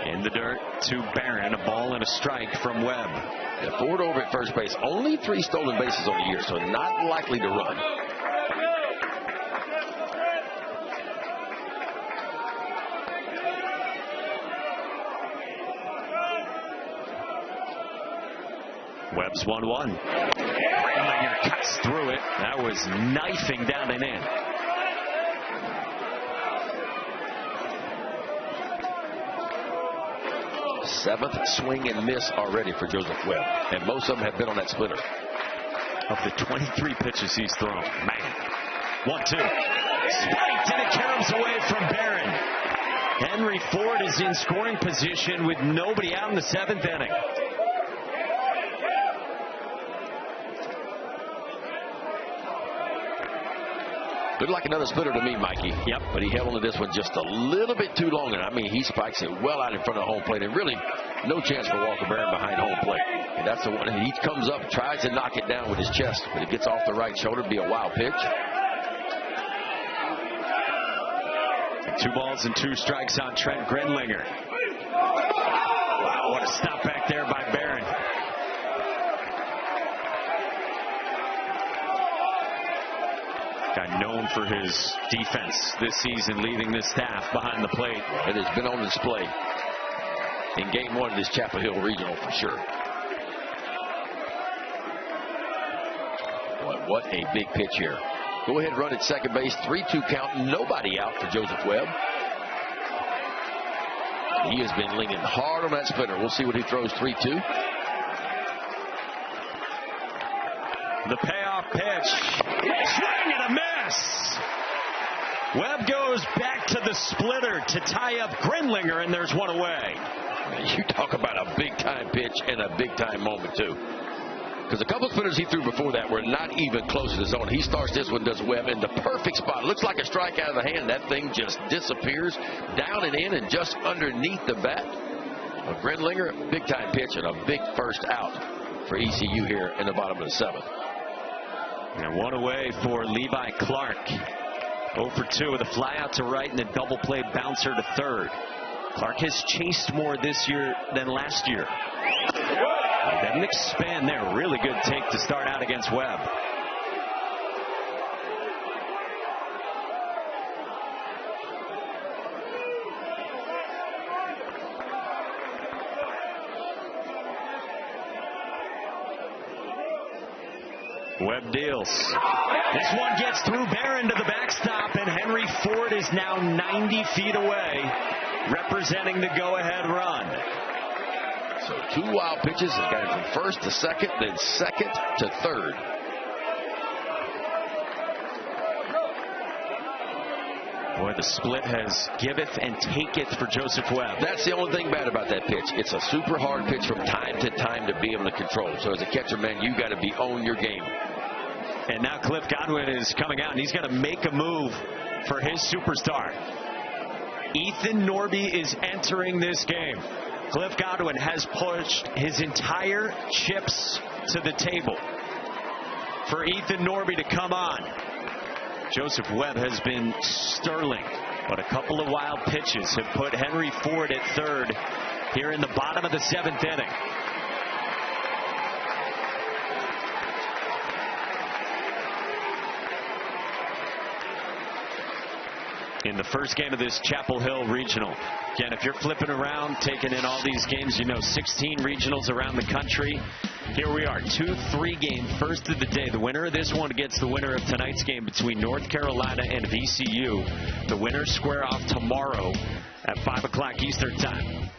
In the dirt to Barron. A ball and a strike from Webb. Yeah, Ford over at first base. Only 3 stolen bases on the year, so not likely to run. Webb's 1-1. Grinlinger cuts through it. That was knifing down and in. Seventh swing and miss already for Joseph Webb, and most of them have been on that splitter. Of the 23 pitches he's thrown, man. 1-2. Spiked, and it caroms away from Barron. Henry Ford is in scoring position with nobody out in the 7th inning. Looked like another splitter to me, Mikey. Yep. But he held on to this one just a little bit too long. And I mean, he spikes it well out in front of home plate. And really, no chance for Walker Barron behind home plate. And that's the one. He comes up, tries to knock it down with his chest, but it gets off the right shoulder. Be a wild pitch. 2 balls and 2 strikes on Trent Grinlinger. Wow, what a stop back there by Barron. Guy known for his defense this season, leading the staff behind the plate. It has been on display in game 1 of this Chapel Hill Regional for sure. Boy, what a big pitch here. Go ahead, run at second base. 3-2 count. Nobody out for Joseph Webb. He has been leaning hard on that splitter. We'll see what he throws. 3-2. The payoff pitch. Swing and a miss. Webb goes back to the splitter to tie up Grinlinger, and there's one away. You talk about a big-time pitch and a big-time moment, too. Because a couple of splitters he threw before that were not even close to the zone. He starts this one, does Webb in the perfect spot. Looks like a strike out of the hand. That thing just disappears down and in and just underneath the bat. A Grinlinger, big-time pitch and a big first out for ECU here in the bottom of the 7th. And one away for Levi Clark. 0 for 2 with a fly out to right and a double play bouncer to third. Clark has chased more this year than last year. Doesn't expand there. Really good take to start out against Webb. Webb deals. This one gets through Barron to the backstop, and Henry Ford is now 90 feet away, representing the go-ahead run. So 2 wild pitches. He's got it from first to second, then second to third. Boy, the split has giveth and taketh for Joseph Webb. That's the only thing bad about that pitch. It's a super hard pitch from time to time to be able to control. So as a catcher, man, you got to be on your game. And now Cliff Godwin is coming out, and he's going to make a move for his superstar. Ethan Norby is entering this game. Cliff Godwin has pushed his entire chips to the table for Ethan Norby to come on. Joseph Webb has been sterling, but a couple of wild pitches have put Henry Ford at third here in the bottom of the 7th inning. In the first game of this Chapel Hill Regional. Again, if you're flipping around, taking in all these games, you know 16 regionals around the country. Here we are, 2-3 game, first of the day. The winner of this one gets the winner of tonight's game between North Carolina and VCU. The winners square off tomorrow at 5 o'clock Eastern time.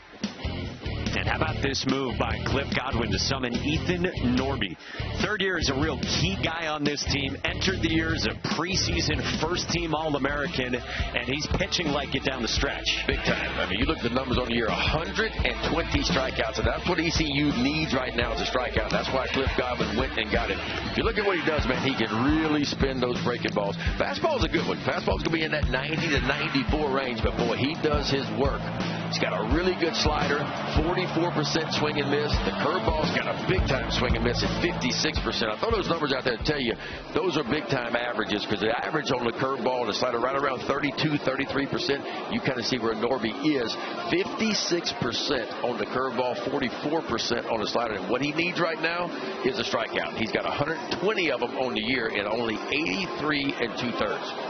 And how about this move by Cliff Godwin to summon Ethan Norby? Third year is a real key guy on this team. Entered the year as a preseason first-team All-American, and he's pitching like it down the stretch. Big time. I mean, you look at the numbers on the year, 120 strikeouts, and that's what ECU needs right now is a strikeout. That's why Cliff Godwin went and got him. If you look at what he does, man, he can really spin those breaking balls. Fastball's a good one. Fastball's going to be in that 90 to 94 range, but boy, he does his work. He's got a really good slider, 44% swing and miss. The curveball's got a big-time swing and miss at 56%. I throw those numbers out there to tell you those are big-time averages, because the average on the curveball and the slider right around 32, 33%. You kind of see where Norby is. 56% on the curveball, 44% on the slider. And what he needs right now is a strikeout. He's got 120 of them on the year and only 83 2/3.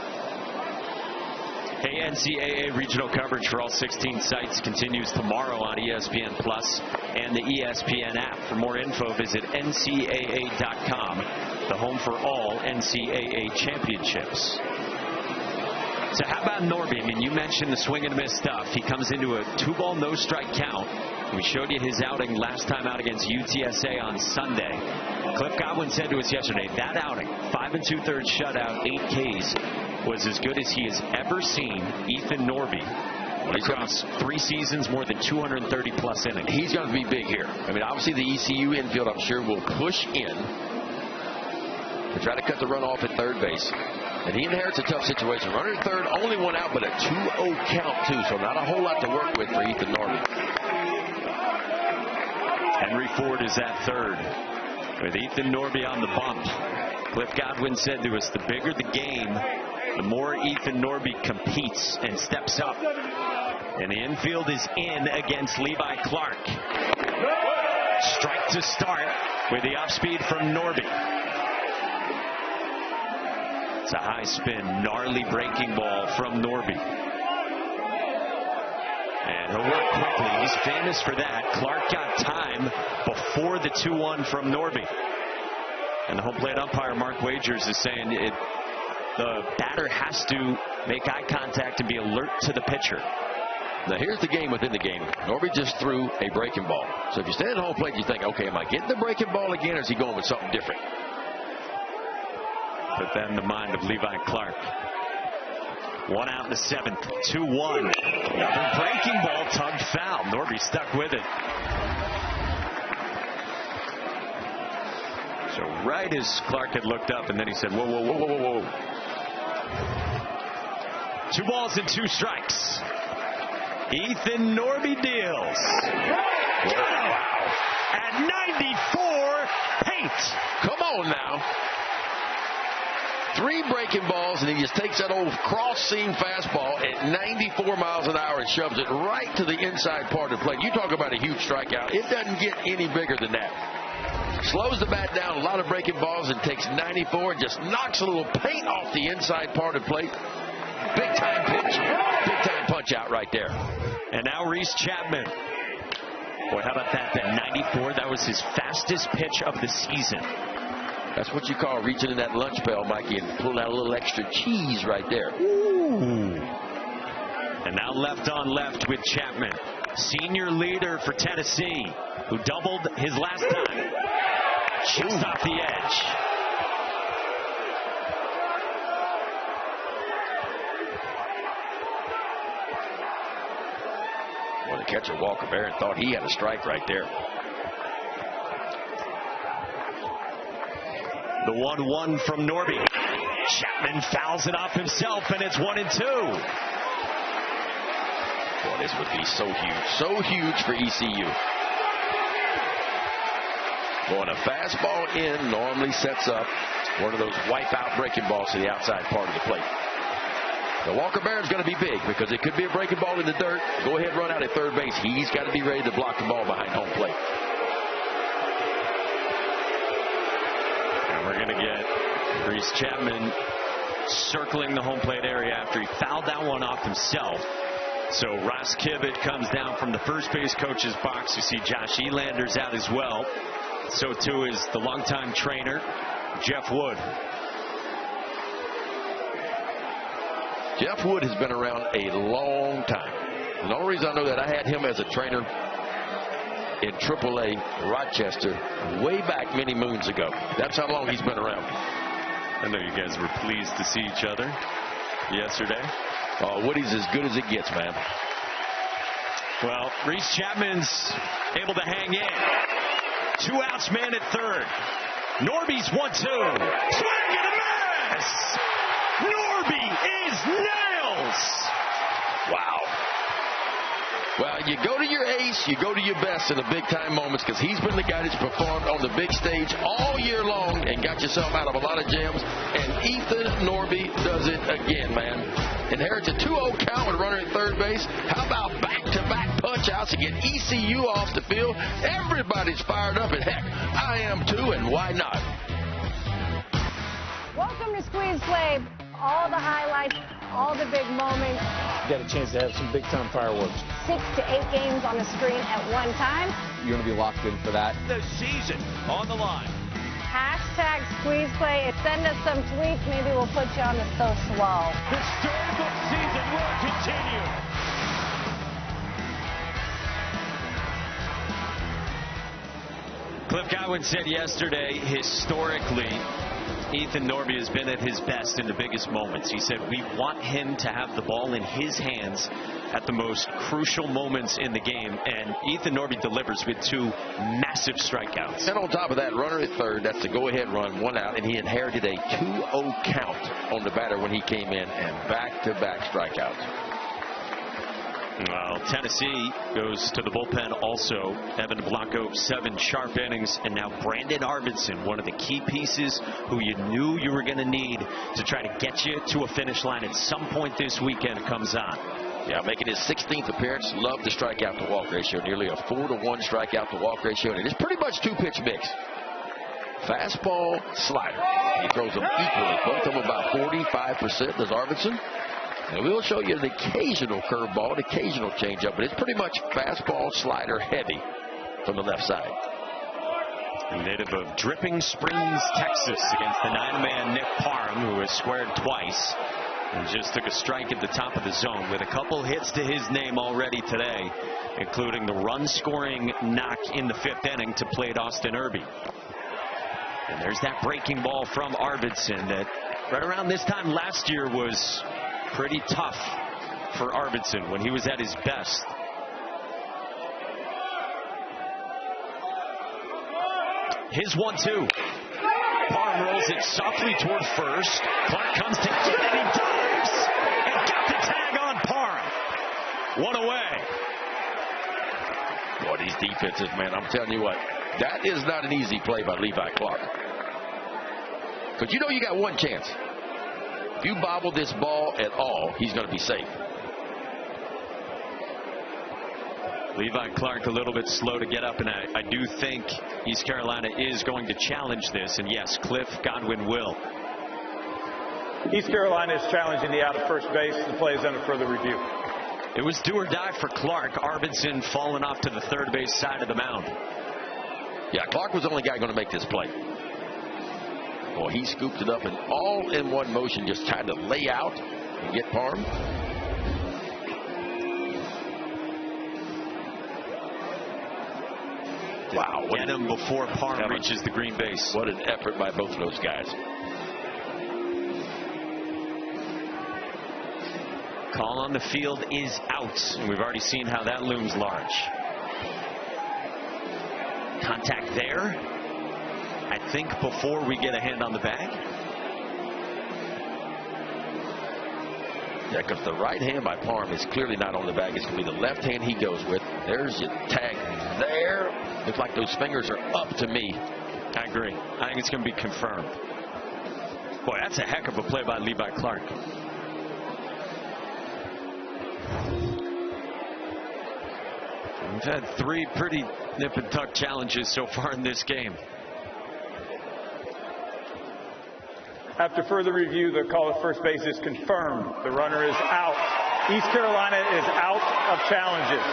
Hey, NCAA regional coverage for all 16 sites continues tomorrow on ESPN Plus and the ESPN app. For more info, visit ncaa.com, the home for all NCAA championships. So how about Norby? I mean, you mentioned the swing and miss stuff. He comes into a 2-ball, no-strike count. We showed you his outing last time out against UTSA on Sunday. Cliff Godwin said to us yesterday, that outing, 5 2/3 shutout, 8 Ks, was as good as he has ever seen Ethan Norby. He's got 3 seasons, more than 230-plus innings. He's going to be big here. I mean, obviously the ECU infield, I'm sure, will push in to try to cut the run off at third base. And he inherits a tough situation. Runner at third, only one out, but a 2-0 count, too. So not a whole lot to work with for Ethan Norby. Henry Ford is at third with Ethan Norby on the bump. Cliff Godwin said to us, the bigger the game, the more Ethan Norby competes and steps up. And the infield is in against Levi Clark. Strike to start with the off speed from Norby. It's a high spin, gnarly breaking ball from Norby. And he'll work quickly. He's famous for that. Clark got time before the 2-1 from Norby. And the home plate umpire, Mark Wagers, is saying the batter has to make eye contact and be alert to the pitcher. Now, here's the game within the game. Norby just threw a breaking ball. So if you stand at home plate, you think, okay, am I getting the breaking ball again, or is he going with something different? But then the mind of Levi Clark. 1 out in the 7th, 2-1. Another breaking ball, tugged foul. Norby stuck with it. So right as Clark had looked up, and then he said, whoa, whoa, whoa, whoa, whoa, whoa. 2 balls and 2 strikes. Ethan Norby deals. Wow. At 94, paint. Come on now. 3 breaking balls, and he just takes that old cross-seam fastball at 94 miles an hour and shoves it right to the inside part of the plate. You talk about a huge strikeout. It doesn't get any bigger than that. Slows the bat down, a lot of breaking balls, and takes 94 and just knocks a little paint off the inside part of the plate. Big-time pitch. Big-time punch-out right there. And now Reese Chapman. Boy, how about that? That 94, that was his fastest pitch of the season. That's what you call reaching in that lunch bell, Mikey, and pulling out a little extra cheese right there. Ooh. And now left on left with Chapman. Senior leader for Tennessee, who doubled his last time. Just off the edge. Well, the catcher, Walker Barron, thought he had a strike right there. The 1-1 from Norby. Chapman fouls it off himself, and it's 1-2. Boy, this would be so huge. So huge for ECU. Going a fastball in normally sets up one of those wipeout breaking balls to the outside part of the plate. The Walker Barron's going to be big because it could be a breaking ball in the dirt. Go ahead, run out at third base. He's got to be ready to block the ball behind home plate. We're going to get Reese Chapman circling the home plate area after he fouled that one off himself. So Ross Kivett comes down from the first base coach's box. You see Josh Elander's out as well. So too is the longtime trainer, Jeff Wood. Jeff Wood has been around a long time. And the only reason I know that, I had him as a trainer in AAA Rochester way back many moons ago. That's how long he's been around. I know you guys were pleased to see each other yesterday. Woody's as good as it gets, man. Well, Reese Chapman's able to hang in. 2 outs, man at third. Norby's 1-2. Swing and a miss! Norby is nails! Wow. Well, you go to your ace, you go to your best in the big-time moments, because he's been the guy that's performed on the big stage all year long and got yourself out of a lot of jams. And Ethan Norby does it again, man. Inherits a 2-0 count with a runner at third base. How about back-to-back punch-outs to get ECU off the field? Everybody's fired up, and heck, I am too, and why not? Welcome to Squeeze Play. All the highlights, all the big moments. You got a chance to have some big-time fireworks. 6 to 8 games on the screen at one time. You're going to be locked in for that. The season on the line. Hashtag Squeeze Play. Send us some tweets. Maybe we'll put you on the social wall. The historical season will continue. Cliff Godwin said yesterday, historically, Ethan Norby has been at his best in the biggest moments. He said, we want him to have the ball in his hands at the most crucial moments in the game. And Ethan Norby delivers with 2 massive strikeouts. And on top of that, runner at third, that's the go-ahead run, 1 out, and he inherited a 2-0 count on the batter when he came in, and back-to-back strikeouts. Well, Tennessee goes to the bullpen also. Evan Blanco, 7 sharp innings, and now Brandon Arvidsson, one of the key pieces who you knew you were going to need to try to get you to a finish line at some point this weekend comes on. Yeah, making his 16th appearance. Love the strikeout to walk ratio. Nearly a 4-to-1 strikeout to walk ratio. And it is pretty much 2-pitch mix. Fastball, slider. He throws them equally. Both of them about 45%. Does Arvidsson. And we'll show you an occasional curveball, an occasional changeup, but it's pretty much fastball, slider, heavy from the left side. A native of Dripping Springs, Texas, against the 9-man Nick Parham, who has squared twice and just took a strike at the top of the zone with a couple hits to his name already today, including the run-scoring knock in the 5th inning to plate Austin Irby. And there's that breaking ball from Arvidsson that right around this time last year was pretty tough for Arvidsson when he was at his best. His 1-2. Parham rolls it softly toward first. Clark comes to get it. He dives and got the tag on Parham. 1 away. Boy, these defenses, man, I'm telling you what, that is not an easy play by Levi Clark. Because you know you got one chance. If you bobble this ball at all, he's going to be safe. Levi Clark a little bit slow to get up, and I do think East Carolina is going to challenge this, and yes, Cliff Godwin will. East Carolina is challenging the out at first base. The play is under further review. It was do or die for Clark. Arvidsson falling off to the third base side of the mound. Yeah, Clark was the only guy going to make this play. Boy, he scooped it up and all in one motion, just trying to lay out and get Parham. Wow. Get him before Parham reaches the green base. What an effort by both of those guys. Call on the field is out, and we've already seen how that looms large. Contact there. I think before we get a hand on the bag. Yeah, because the right hand by Parham is clearly not on the bag. It's going to be the left hand he goes with. There's your tag there. Looks like those fingers are up to me. I agree. I think it's going to be confirmed. Boy, that's a heck of a play by Levi Clark. We've had 3 pretty nip and tuck challenges so far in this game. After further review, the call at first base is confirmed. The runner is out. East Carolina is out of challenges.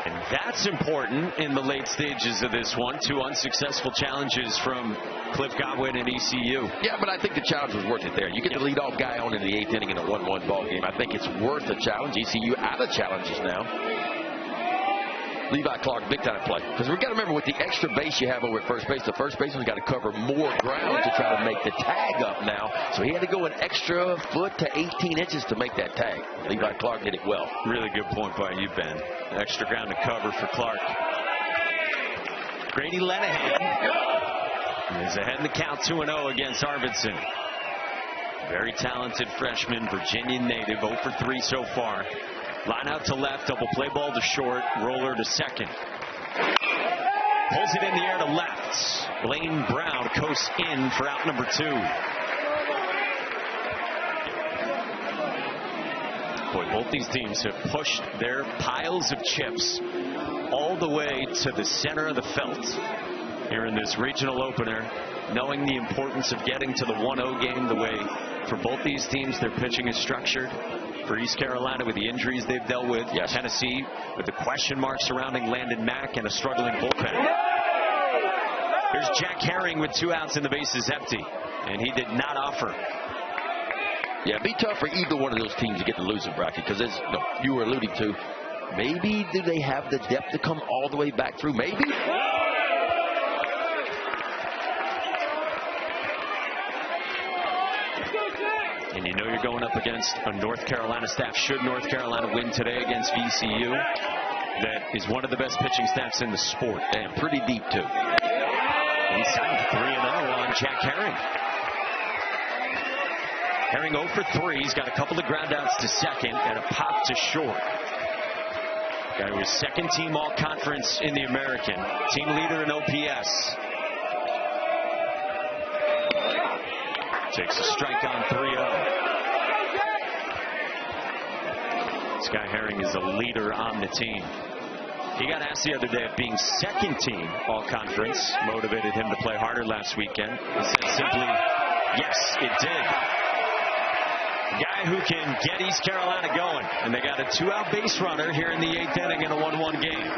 And that's important in the late stages of this one. 2 unsuccessful challenges from Cliff Godwin and ECU. Yeah, but I think the challenge was worth it there. You get the leadoff guy on in the 8th inning in a 1-1 ball game. I think it's worth a challenge. ECU out of challenges now. Levi Clark, big time play. Because we've got to remember, with the extra base you have over at first base, the first baseman's got to cover more ground to try to make the tag up now. So he had to go an extra foot to 18 inches to make that tag. Levi Clark did it well. Really good point by you, Ben. Extra ground to cover for Clark. Grady Lenahan is ahead in the count 2-0 against Arvidsson. Very talented freshman, Virginia native, 0 for 3 so far. Line out to left, double play ball to short, roller to second. Pulls it in the air to left. Blaine Brown coasts in for out number 2. Boy, both these teams have pushed their piles of chips all the way to the center of the felt here in this regional opener, knowing the importance of getting to the 1-0 game the way for both these teams their pitching is structured. For East Carolina with the injuries they've dealt with. Yes. Tennessee with the question mark surrounding Landon Mack and a struggling bullpen. There's Jack Herring with 2 outs and the bases empty, and he did not offer. Yeah, it'd be tough for either one of those teams to get the losing bracket, because as you were alluding to, maybe do they have the depth to come all the way back through? Maybe. And you know you're going up against a North Carolina staff, should North Carolina win today against VCU, that is one of the best pitching staffs in the sport. And pretty deep, too. Inside 3-0 on Jack Herring. Herring 0 for 3. He's got a couple of ground outs to second and a pop to short. Guy who was second team all conference in the American. Team leader in OPS. Takes a strike on 3-0. Sky Herring is a leader on the team. He got asked the other day if being second team all conference motivated him to play harder last weekend. He said simply, yes, it did. A guy who can get East Carolina going. And they got a 2-out base runner here in the 8th inning in a 1-1 game.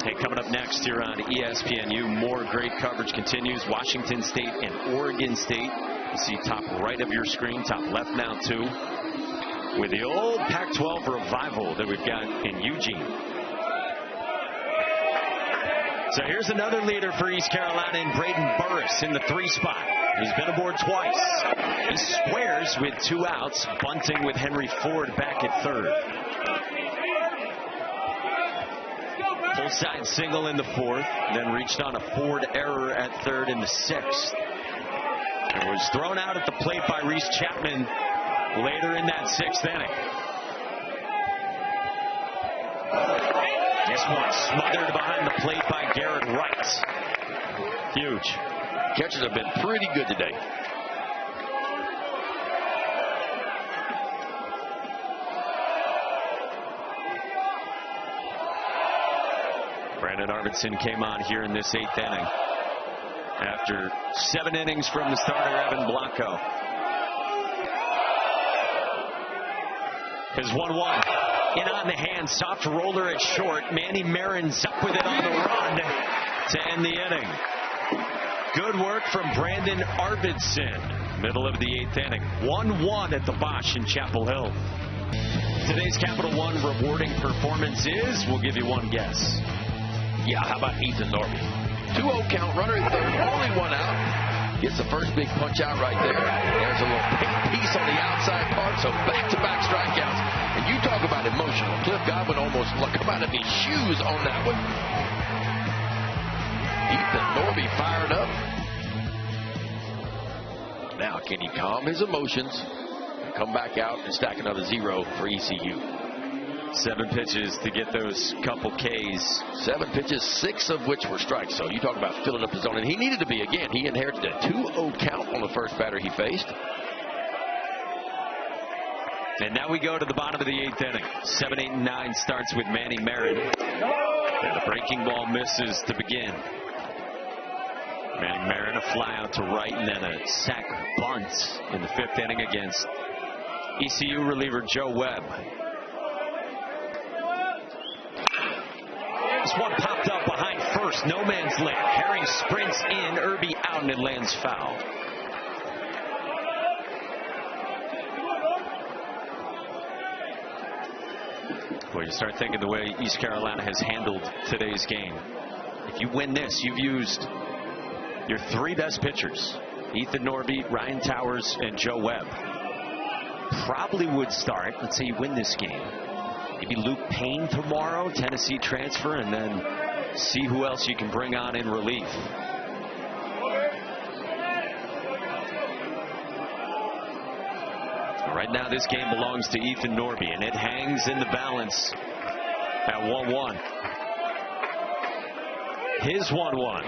Hey, coming up next here on ESPNU, more great coverage continues. Washington State and Oregon State. You see top right of your screen, top left now too, with the old Pac-12 revival that we've got in Eugene. So here's another leader for East Carolina in Braden Burris in the 3 spot. He's been aboard twice. He squares with 2 outs, bunting with Henry Ford back at third. Full side single in the 4th, then reached on a Ford error at third in the 6th. And was thrown out at the plate by Reese Chapman later in that 6th inning. This one smothered behind the plate by Garrett Wright. Huge. Catchers have been pretty good today. Brandon Arvidsson came on here in this 8th inning after 7 innings from the starter, Evan Blanco. His 1-1 in on the hand, soft roller at short. Manny Marin's up with it on the run to end the inning. Good work from Brandon Arvidsson, middle of the 8th inning. 1-1 at the Bosch in Chapel Hill. Today's Capital One rewarding performance is, we'll give you one guess. Yeah, how about Ethan Norby? 2-0 count, runner at third, only 1 out. Gets the first big punch out right there. There's a little pink piece on the outside part, so back-to-back strikeouts. And you talk about emotional. Cliff Godwin almost come out of his shoes on that one. Ethan Norby fired up. Now, can he calm his emotions and come back out and stack another 0 for ECU? 7 pitches to get those couple Ks. 7 pitches, 6 of which were strikes. So you talk about filling up the zone. And he needed to be again. He inherited a 2-0 count on the first batter he faced. And now we go to the bottom of the 8th inning. 7, 8, and 9 starts with Manny Marin. And the breaking ball misses to begin. Manny Marin, a fly out to right, and then a sac bunt in the 5th inning against ECU reliever Joe Webb. This one popped up behind first, no man's land. Herring sprints in, Irby out, and it lands foul. Well, you start thinking the way East Carolina has handled today's game. If you win this, you've used your 3 best pitchers, Ethan Norby, Ryan Towers, and Joe Webb. Probably would start. Let's say you win this game. Maybe Luke Payne tomorrow, Tennessee transfer, and then see who else you can bring on in relief. Right now, this game belongs to Ethan Norby, and it hangs in the balance at 1-1. His 1-1.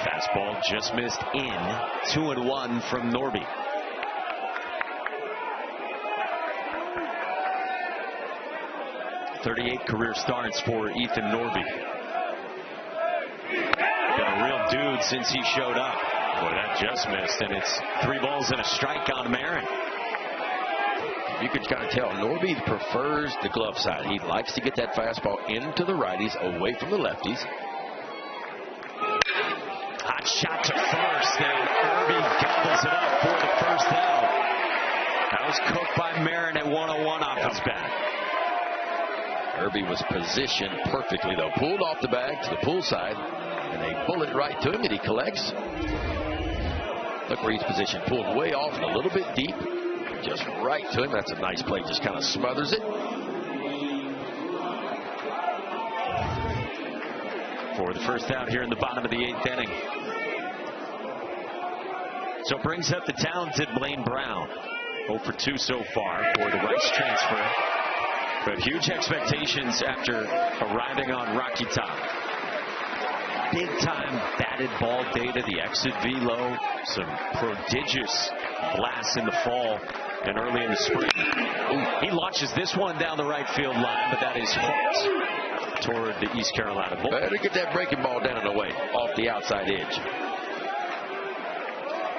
Fastball just missed in. 2-1 from Norby. .38 career starts for Ethan Norby. Been a real dude since he showed up. Boy, that just missed, and it's 3 balls and a strike on Marin. You could kind of tell Norby prefers the glove side. He likes to get that fastball into the righties, away from the lefties. Hot shot to first, and Irby gobbles it up for the first out. That was cooked by Marin at 101 off his bat. Irby was positioned perfectly, though. Pulled off the bag to the pull side, and they pull it right to him, and he collects. Look where he's positioned. Pulled way off and a little bit deep. Just right to him. That's a nice play. Just kind of smothers it. For the first out here in the bottom of the 8th inning. So it brings up the talented Blaine Brown. 0 for 2 so far for the Rice transfer. But huge expectations after arriving on Rocky Top. Big time batted ball data, the exit velo, some prodigious blasts in the fall and early in the spring. Ooh, he launches this one down the right field line, but that is hooked toward the East Carolina bullpen. Better get that breaking ball down and away off the outside edge.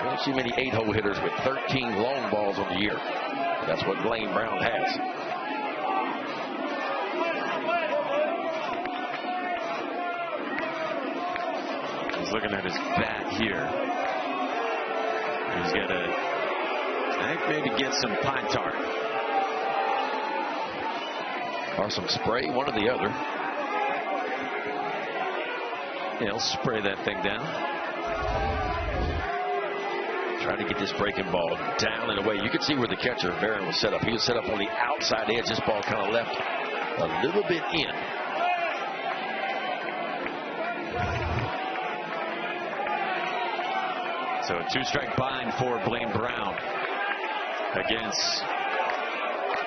I don't see many 8-hole hitters with 13 long balls on the year. That's what Blaine Brown has. He's looking at his bat here. He's got to, I think, maybe get some pine tar. Or some spray, one or the other. He'll spray that thing down. Trying to get this breaking ball down and away. You can see where the catcher, Barron, was set up. He was set up on the outside edge. This ball kind of left a little bit in. So a 2-strike bind for Blaine Brown against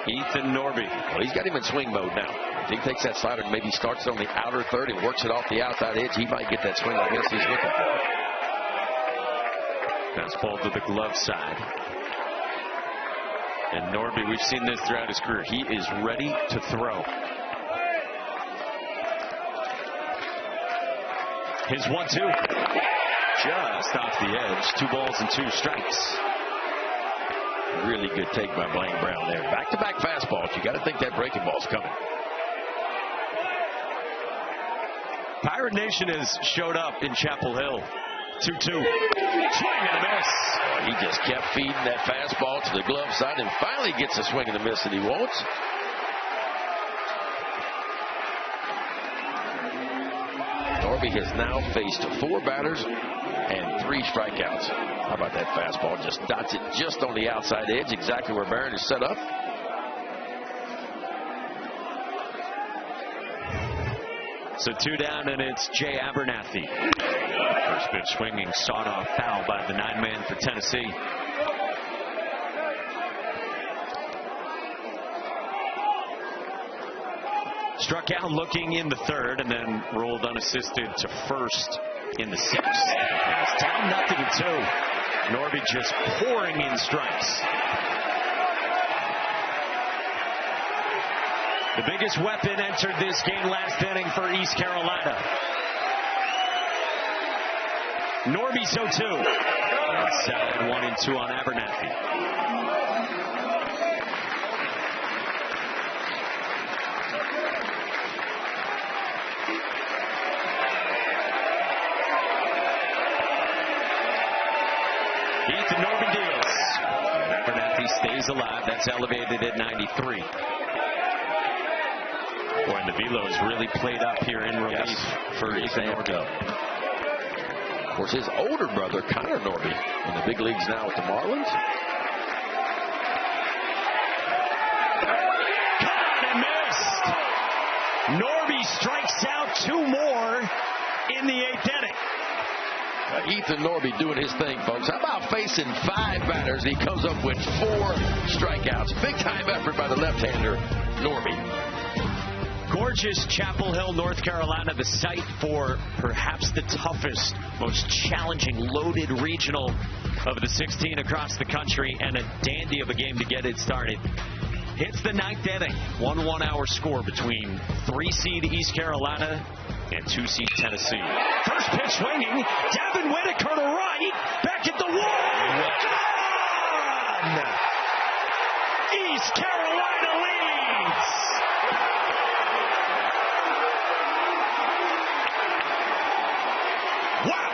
Ethan Norby. Well, he's got him in swing mode now. If he takes that slider and maybe starts on the outer third and works it off the outside edge, he might get that swing I guess he's looking for. Fastball to the glove side. And Norby, we've seen this throughout his career. He is ready to throw. His 1-2. Just off the edge. 2 balls and 2 strikes. Really good take by Blaine Brown there. Back-to-back fastballs. You got to think that breaking ball's coming. Pirate Nation has showed up in Chapel Hill. 2-2. Swing and a miss. He just kept feeding that fastball to the glove side and finally gets the swing and a miss that he wants. Norby has now faced 4 batters and 3 strikeouts. How about that fastball? Just dots it just on the outside edge, exactly where Barron is set up. So 2 down, and it's Jay Abernathy. First pitch swinging, sawed off foul by the 9-man for Tennessee. Struck out looking in the 3rd, and then rolled unassisted to first in the 6th. It's down 0-2. Norby just pouring in strikes. The biggest weapon entered this game last inning for East Carolina. Norby so too. Inside 1-2 on Abernathy. Ethan Norby deals. Abernathy stays alive. That's elevated at 93. And the velo's really played up here in relief for Ethan Norby. Of course, his older brother, Connor Norby, in the big leagues now with the Marlins. Caught and missed. Norby strikes out 2 more in the 8th inning. Ethan Norby doing his thing, folks. How about facing 5 batters? He comes up with 4 strikeouts. Big time effort by the left-hander, Norby. Gorgeous Chapel Hill, North Carolina, the site for perhaps the toughest, most challenging, loaded regional of the 16 across the country, and a dandy of a game to get it started. Hits the 9th inning. 1 1-hour score between 3-seed East Carolina and 2-seed Tennessee. First pitch swinging. Davin Whitaker to right. Back at the wall. Gone! East Carolina leads. Wow.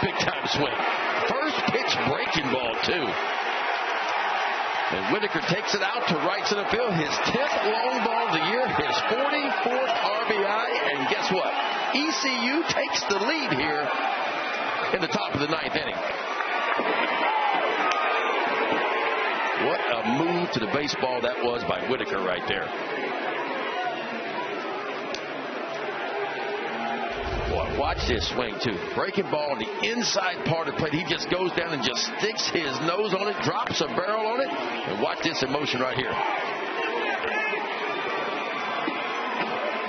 Big time swing. First pitch breaking ball, too. And Whitaker takes it out to right center field. His 10th long ball of the year, his 44th RBI. And guess what? ECU takes the lead here in the top of the 9th inning. What a move to the baseball that was by Whitaker right there. Boy, watch this swing, too. Breaking ball on the inside part of the plate. He just goes down and just sticks his nose on it, drops a barrel on it. And watch this emotion right here.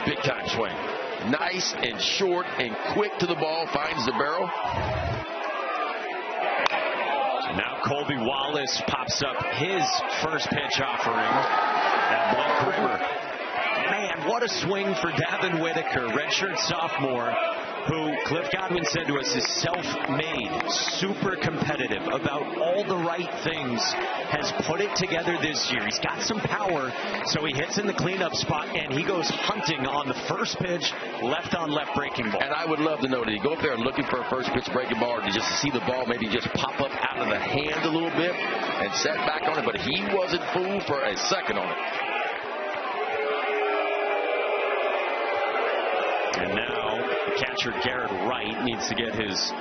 Big time swing. Nice and short and quick to the ball. Finds the barrel. Now Colby Wallace pops up his first pitch offering at Blunt River. Man, what a swing for Davin Whitaker, redshirt sophomore, who Cliff Godwin said to us is self-made, super competitive, about all the right things, has put it together this year. He's got some power, so he hits in the cleanup spot, and he goes hunting on the first pitch, left on left breaking ball. And I would love to know, did he go up there looking for a first pitch breaking ball, or did you just see the ball maybe just pop up out of the hand a little bit and set back on it? But he wasn't fooled for a second on it. And now catcher Garrett Wright needs to get his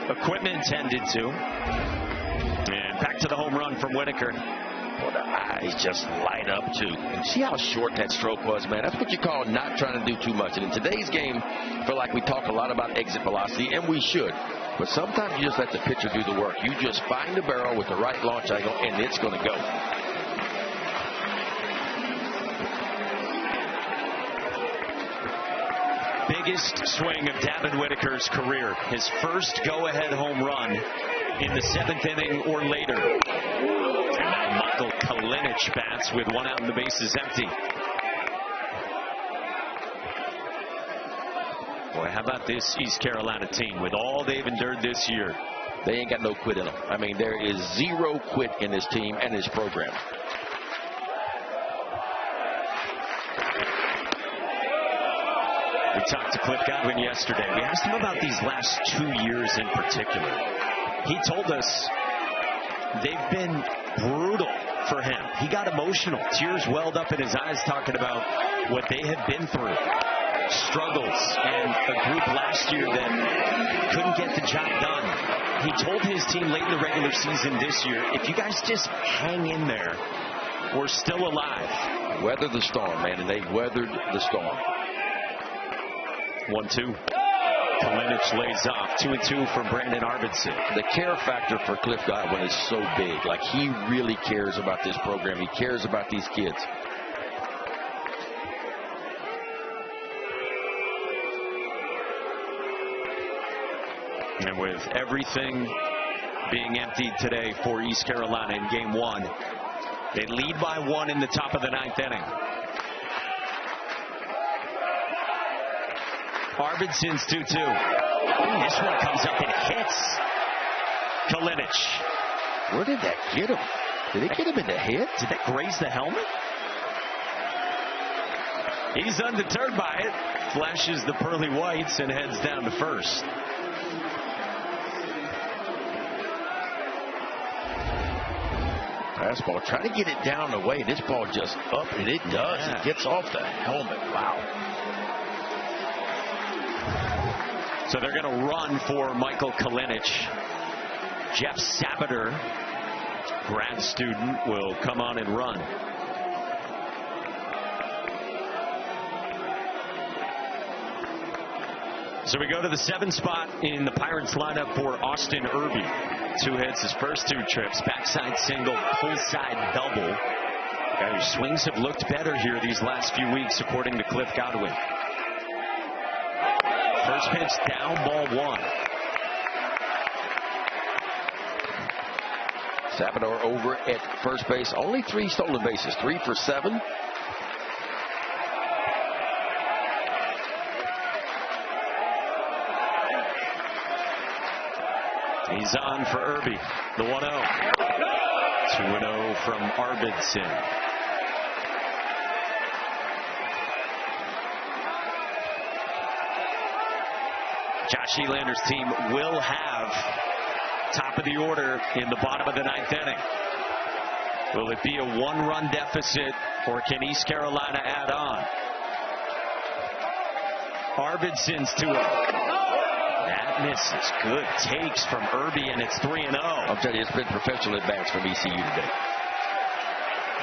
equipment tended to. And back to the home run from Whitaker. Well, the eyes just light up, too. And see how short that stroke was, man? That's what you call not trying to do too much. And in today's game, I feel like we talk a lot about exit velocity, and we should. But sometimes you just let the pitcher do the work. You just find the barrel with the right launch angle, and it's going to go. Biggest swing of Davin Whitaker's career. His first go-ahead home run in the 7th inning or later. And now Michael Kalinic bats with 1 out and the bases empty. Boy, how about this East Carolina team with all they've endured this year? They ain't got no quit in them. I mean, there is zero quit in this team and this program. We talked to Cliff Godwin yesterday. We asked him about these last 2 years in particular. He told us they've been brutal for him. He got emotional. Tears welled up in his eyes talking about what they have been through. Struggles and a group last year that couldn't get the job done. He told his team late in the regular season this year, if you guys just hang in there, we're still alive. Weather the storm, man, and they weathered the storm. 1-2. Kalinic lays off. 2-2 for Brandon Arvidsson. The care factor for Cliff Godwin is so big. Like, he really cares about this program. He cares about these kids. And with everything being emptied today for East Carolina in game 1, they lead by 1 in the top of the 9th inning. Arvidsson's 2-2. This one comes up and hits Kalinic. Where did that get him? Did it get him in the head? Did that graze the helmet? He's undeterred by it. Flashes the pearly whites and heads down to first. Fastball, trying to get it down the way. This ball just up, and it does. Yeah. It gets off the helmet. Wow. So they're going to run for Michael Kalinic. Jeff Sabater, grad student, will come on and run. So we go to the 7th spot in the Pirates lineup for Austin Irby. 2 hits his first 2 trips. Backside single, pull side double. Guy whose swings have looked better here these last few weeks, according to Cliff Godwin. First pitch down, ball 1. Sabater over at first base. Only 3 stolen bases. 3 for 7. He's on for Irby. The 1-0. 2-0 from Arvidsson. Josh Elander's team will have top of the order in the bottom of the 9th inning. Will it be a 1-run deficit, or can East Carolina add on? Arvidsson's 2-0. That misses. Good takes from Irby, and it's 3-0. I'll tell you, it's been professional at bats from ECU today.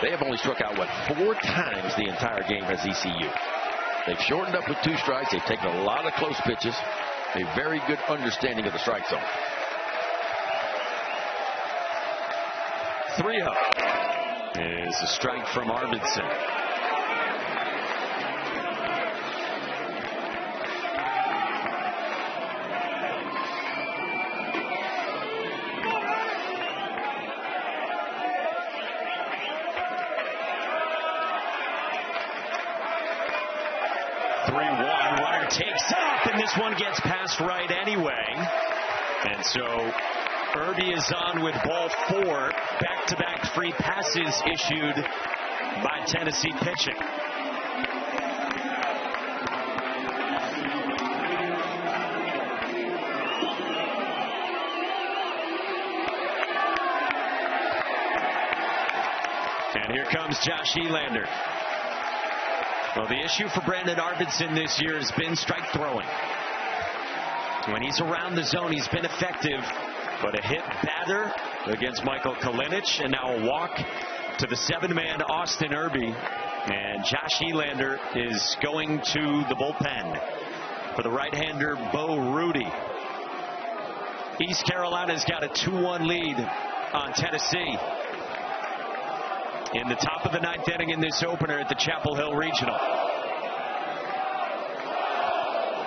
They have only struck out, 4 times the entire game as ECU. They've shortened up with 2 strikes. They've taken a lot of close pitches. A very good understanding of the strike zone. 3-0 is a strike from Arvidsson. Takes up, and this one gets past right anyway. And so Irby is on with ball 4. Back-to-back free passes issued by Tennessee pitching. And here comes Josh Elander. Well, the issue for Brandon Arvidsson this year has been strike throwing. When he's around the zone, he's been effective, but a hit batter against Michael Kalinic, and now a walk to the 7-man Austin Irby. And Josh Elander is going to the bullpen for the right-hander Bo Rudy. East Carolina's got a 2-1 lead on Tennessee in the top of the 9th inning in this opener at the Chapel Hill Regional.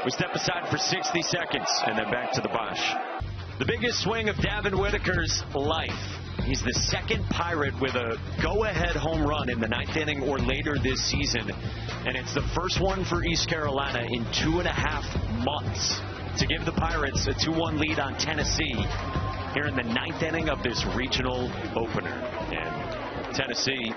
We step aside for 60 seconds and then back to the Bosch. The biggest swing of Davin Whitaker's life. He's the 2nd Pirate with a go-ahead home run in the 9th inning or later this season. And it's the first one for East Carolina in 2.5 months to give the Pirates a 2-1 lead on Tennessee here in the 9th inning of this regional opener. And Tennessee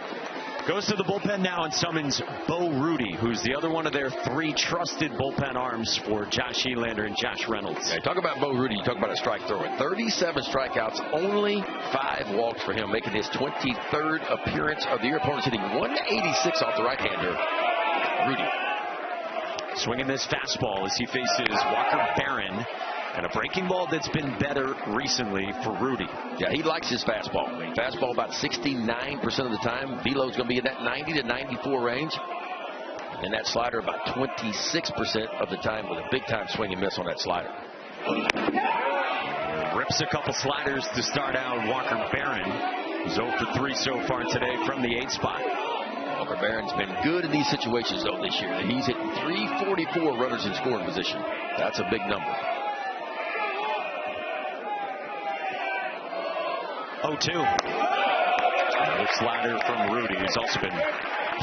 goes to the bullpen now and summons Bo Rudy, who's the other one of their 3 trusted bullpen arms for Josh Elander and Josh Reynolds. Yeah, talk about Bo Rudy. You talk about a strike thrower. 37 strikeouts, only 5 walks for him, making his 23rd appearance of the year. Opponents hitting 186 off the right-hander, Rudy. Swinging this fastball as he faces Walker Barron. And a breaking ball that's been better recently for Rudy. Yeah, he likes his fastball. Fastball about 69% of the time. Velo's going to be in that 90 to 94 range. And that slider about 26% of the time with a big-time swing and miss on that slider. Rips a couple sliders to start out Walker Barron, who's 0 for 3 so far today from the 8th spot. Walker Barron's been good in these situations, though, this year. He's hitting 344 runners in scoring position. That's a big number. 0-2. Another slider from Rudy, who's also been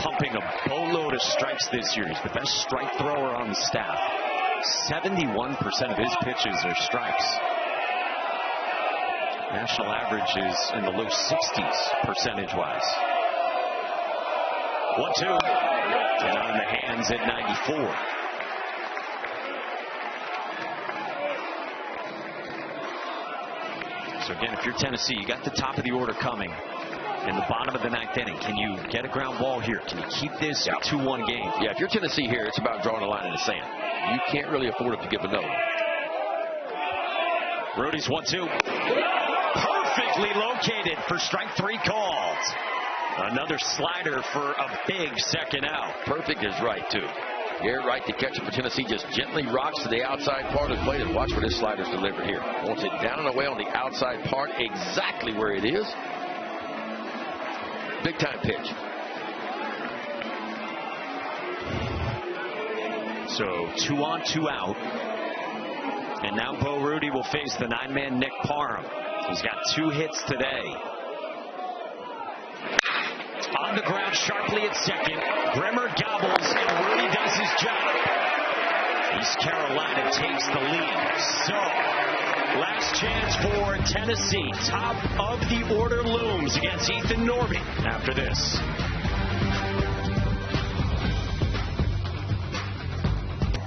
pumping a boatload of strikes this year. He's the best strike thrower on the staff. 71% of his pitches are strikes. National average is in the low 60s percentage-wise. 1-2. Down in the hands at 94. So again, if you're Tennessee, you got the top of the order coming. in the bottom of the 9th inning. Can you get a ground ball here? Can you keep this a 2-1 game? Yeah, if you're Tennessee here, it's about drawing a line in the sand. You can't really afford to give another one. Rudy's 1-2. Perfectly located for strike 3 called. Another slider for a big second out. Perfect is right, too. Garrett Wright, the catcher for Tennessee, just gently rocks to the outside part of the plate, and watch where this slider's delivered here. Wants it down and away on the outside part, exactly where it is. Big time pitch. So 2 on, 2 out. And now Bo Rudy will face the 9-man Nick Parham. He's got 2 hits today. On the ground sharply at second. Grimmer gobbles, and Rudy does his job. East Carolina takes the lead. So, last chance for Tennessee. Top of the order looms against Ethan Norby after this.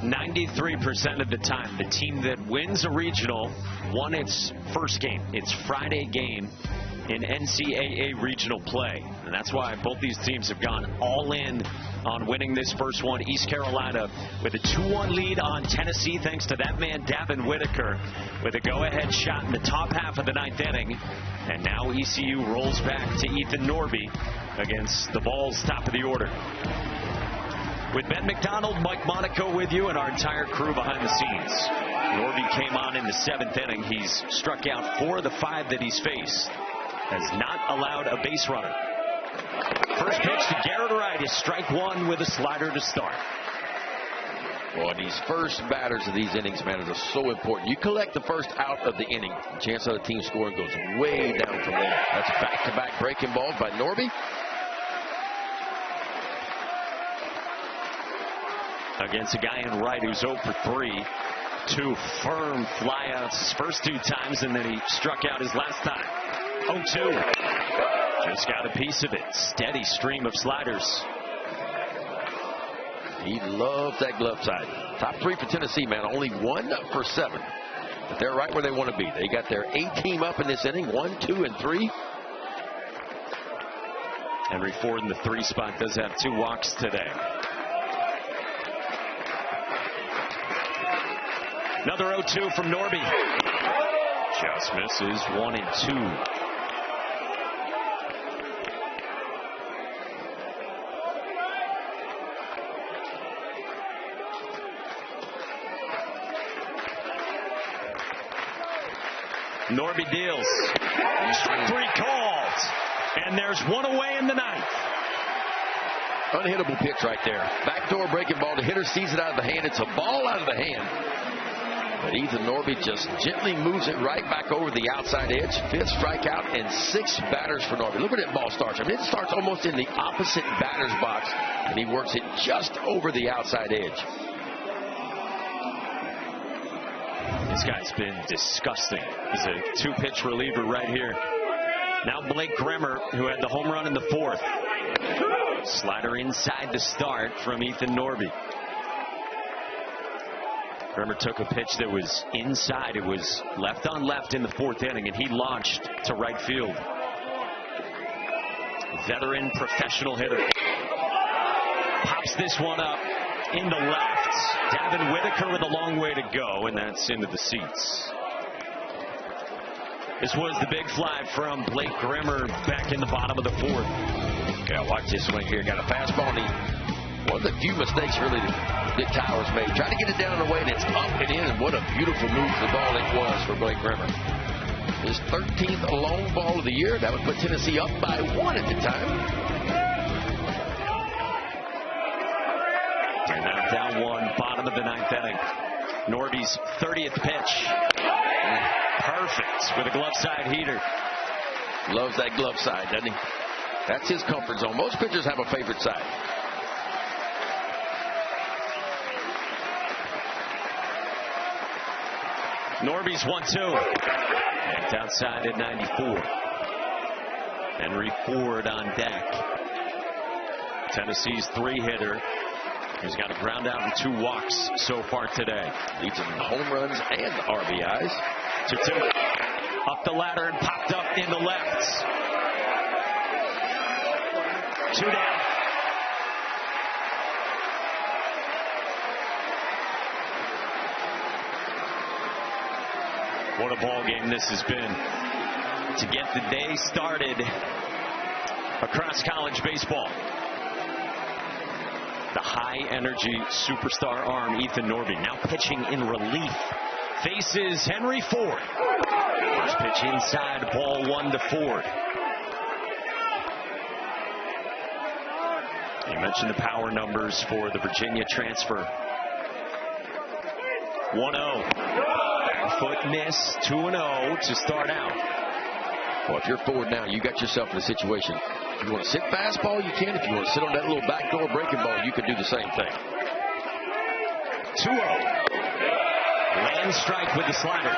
"93% of the time, the team that wins a regional won its first game, its Friday game in NCAA regional play. And that's why both these teams have gone all in on winning this first one. East Carolina with a 2-1 lead on Tennessee thanks to that man Davin Whitaker with a go-ahead shot in the top half of the 9th inning. And now ECU rolls back to Ethan Norby against the Vols' top of the order. With Ben McDonald, Mike Monaco with you, and our entire crew behind the scenes. Norby came on in the 7th inning. He's struck out 4 of the 5 that he's faced. Has not allowed a base runner. First pitch to Garrett Wright is strike 1 with a slider to start. Boy, these first batters of these innings, man, are so important. You collect the first out of the inning, the chance of the team scoring goes way down from there. That's back-to-back breaking balls by Norby. Against a guy in right who's 0 for 3. 2 firm flyouts his first 2 times, and then he struck out his last time. 0-2. Just got a piece of it. Steady stream of sliders. He loves that glove side. Top 3 for Tennessee, man. Only 1 for 7. But they're right where they want to be. They got their A team up in this inning. 1, 2, and 3. Henry Ford in the 3 spot does have 2 walks today. Another 0-2 from Norby. Just misses. 1 and 2. Norby deals. Strike 3 called. And there's 1 away in the 9th. Unhittable pitch right there. Backdoor breaking ball. The hitter sees it out of the hand. It's a ball out of the hand. But Ethan Norby just gently moves it right back over the outside edge. 5th strikeout and 6 batters for Norby. Look where that ball starts. I mean, it starts almost in the opposite batter's box, and he works it just over the outside edge. This guy's been disgusting. He's a 2-pitch reliever right here. Now Blake Grimmer, who had the home run in the 4th. Slider inside to start from Ethan Norby. Grimmer took a pitch that was inside. It was left on left in the 4th inning, and he launched to right field. Veteran professional hitter. Pops this one up into left. Davin Whitaker with a long way to go, and that's into the seats. This was the big fly from Blake Grimmer back in the bottom of the 4th. Yeah, watch this swing here. Got a fastball. One of the few mistakes really that Towers made. Trying to get it down the way, and it's up and in, and what a beautiful move the ball it was for Blake Grimmer. His 13th long ball of the year. That would put Tennessee up by 1 at the time. And now down 1, bottom of the 9th inning. Norby's 30th pitch. Perfect with a glove side heater. Loves that glove side, doesn't he? That's his comfort zone. Most pitchers have a favorite side. Norby's 1-2. Backed outside at 94. Henry Ford on deck. Tennessee's 3-hitter. He's got a ground out and 2 walks so far today. Leads in home runs and RBIs. 2-2. Up the ladder and popped up in the left. 2 down. What a ball game this has been to get the day started across college baseball. The high-energy superstar arm, Ethan Norby, now pitching in relief, faces Henry Ford. First pitch inside, ball 1 to Ford. You mentioned the power numbers for the Virginia transfer. 1-0. Back foot miss, 2-0 to start out. Well, if you're Ford now, you got yourself in a situation. If you want to sit fastball, you can. If you want to sit on that little backdoor breaking ball, you can do the same thing. 2-0. Land strike with the slider.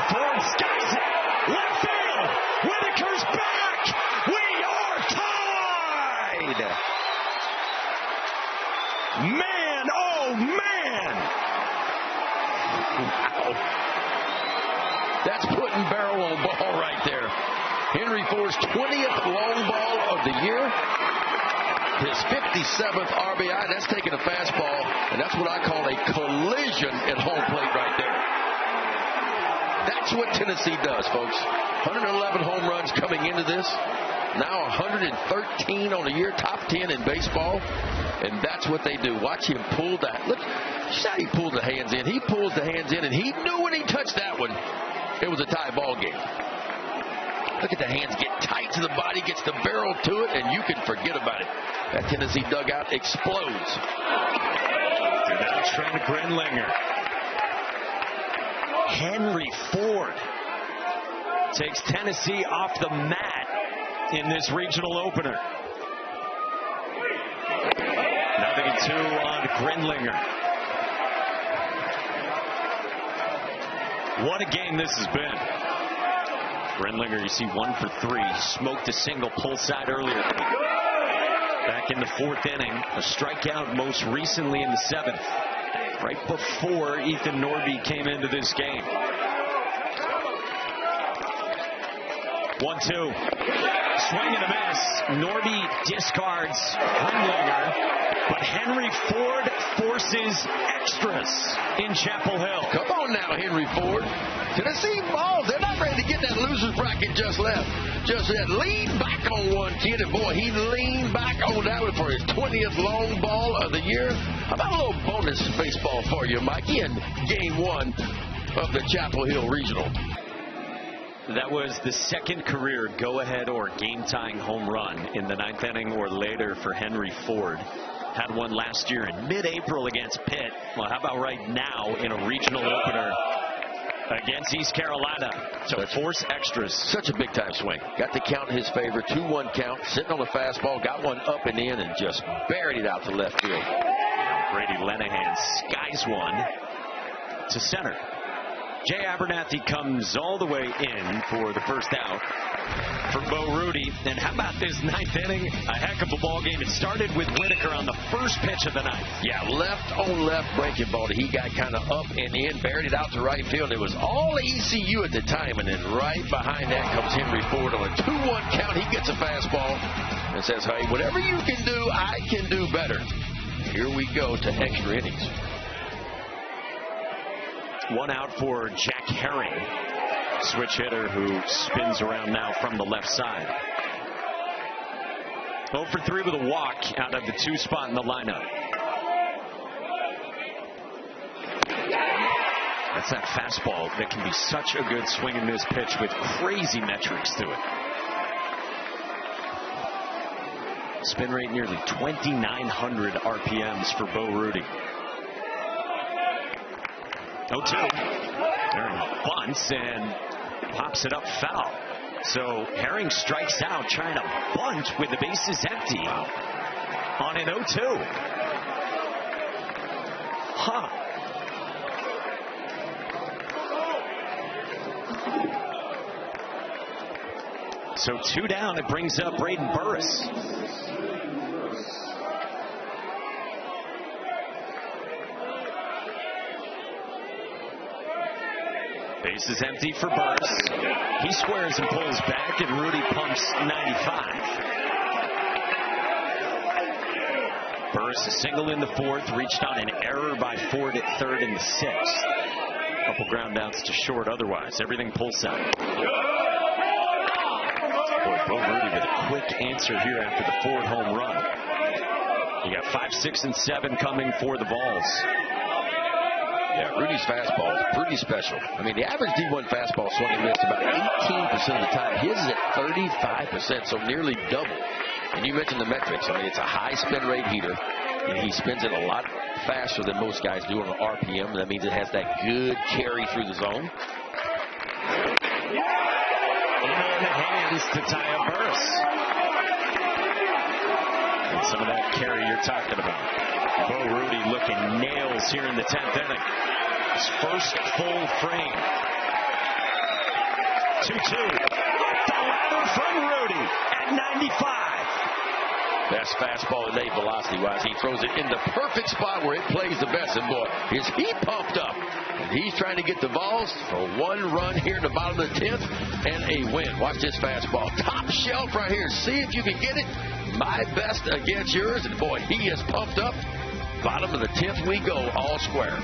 Ford skies it. Left field. Whitaker's back. We are tied. Man, oh man. Wow. That's putting barrel on ball right there. Henry Ford's 20th long ball of the year. His 57th RBI. That's taking a fastball, and that's what I call a collision at home plate right there. That's what Tennessee does, folks. 111 home runs coming into this. Now 113 on the year, top 10 in baseball. And that's what they do. Watch him pull that. Look, see how he pulled the hands in. He pulls the hands in, and he knew when he touched that one, it was a tie ball game. Look at the hands get tight to the body, gets the barrel to it, and you can forget about it. That Tennessee dugout explodes. Trent Grenlinger. Henry Ford takes Tennessee off the mat in this regional opener. 0-2 on Grenlinger. What a game this has been. Grenlinger, you see 1 for 3. Smoked a single pull side earlier. Back in the 4th inning. A strikeout most recently in the 7th. Right before Ethan Norby came into this game. 1-2. Swing and a miss. Norby discards Grenlinger, but Henry Ford forces extras in Chapel Hill. Come on now, Henry Ford. Tennessee balls. They're not ready to get that loser's bracket just left. Just that lean back on one kid, and boy, he leaned back on that one for his 20th long ball of the year. How about a little bonus baseball for you, Mikey, in game 1 of the Chapel Hill Regional? That was the second career go-ahead or game-tying home run in the 9th inning or later for Henry Ford. Had one last year in mid-April against Pitt. Well, how about right now in a regional opener against East Carolina to force extras? Such a big-time swing. Got the count in his favor. 2-1 count. Sitting on the fastball. Got one up and in and just buried it out to left field. Brady Lenahan skies one to center. Jay Abernathy comes all the way in for the first out for Bo Rudy. And how about this 9th inning? A heck of a ball game. It started with Whitaker on the first pitch of the night. Yeah, left on left breaking ball. He got kind of up and in, buried it out to right field. It was all ECU at the time, and then right behind that comes Henry Ford on a 2-1 count. He gets a fastball and says, hey, whatever you can do, I can do better. Here we go to extra innings. 1 out for Jack Herring, switch hitter who spins around now from the left side. 0 for 3 with a walk out of the 2 spot in the lineup. That's that fastball that can be such a good swing and miss pitch with crazy metrics to it. Spin rate nearly 2,900 RPMs for Bo Rudy. 0-2. Herring bunts and pops it up foul. So Herring strikes out trying to bunt with the bases empty on an 0-2. Huh. So 2 down. It brings up Braden Burris. Base is empty for Burris. He squares and pulls back, and Rudy pumps 95. Burris a single in the fourth, reached on an error by Ford at third in the sixth. Couple ground outs to short otherwise. Everything pulls out. Boy, Bo Rudy with a quick answer here after the Ford home run. You got 5, 6, and 7 coming for the balls. Yeah, Rudy's fastball is pretty special. I mean, the average D1 fastball swing and miss about 18% of the time. His is at 35%, so nearly double. And you mentioned the metrics. I mean, it's a high spin rate heater, and he spins it a lot faster than most guys do on an RPM. That means it has that good carry through the zone. In the hands to tie up Burris. And some of that carry you're talking about. Bo Rudy looking nails here in the 10th inning. His first full frame. 2-2. Foul from Rudy at 95. Best fastball today, velocity-wise. He throws it in the perfect spot where it plays the best. And boy, is he pumped up. And he's trying to get the balls for one run here in the bottom of the 10th and a win. Watch this fastball. Top shelf right here. See if you can get it. My best against yours. And boy, he is pumped up. Bottom of the 10th we go, all square.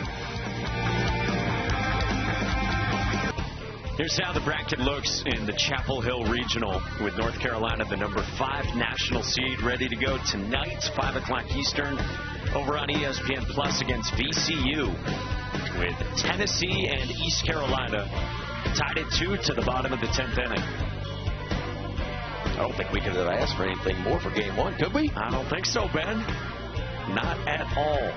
Here's how the bracket looks in the Chapel Hill Regional, with North Carolina, the number 5 national seed, ready to go tonight, 5 o'clock Eastern, over on ESPN Plus against VCU, with Tennessee and East Carolina tied at 2 to the bottom of the 10th inning. I don't think we could have asked for anything more for game 1, could we? I don't think so, Ben. Not at all.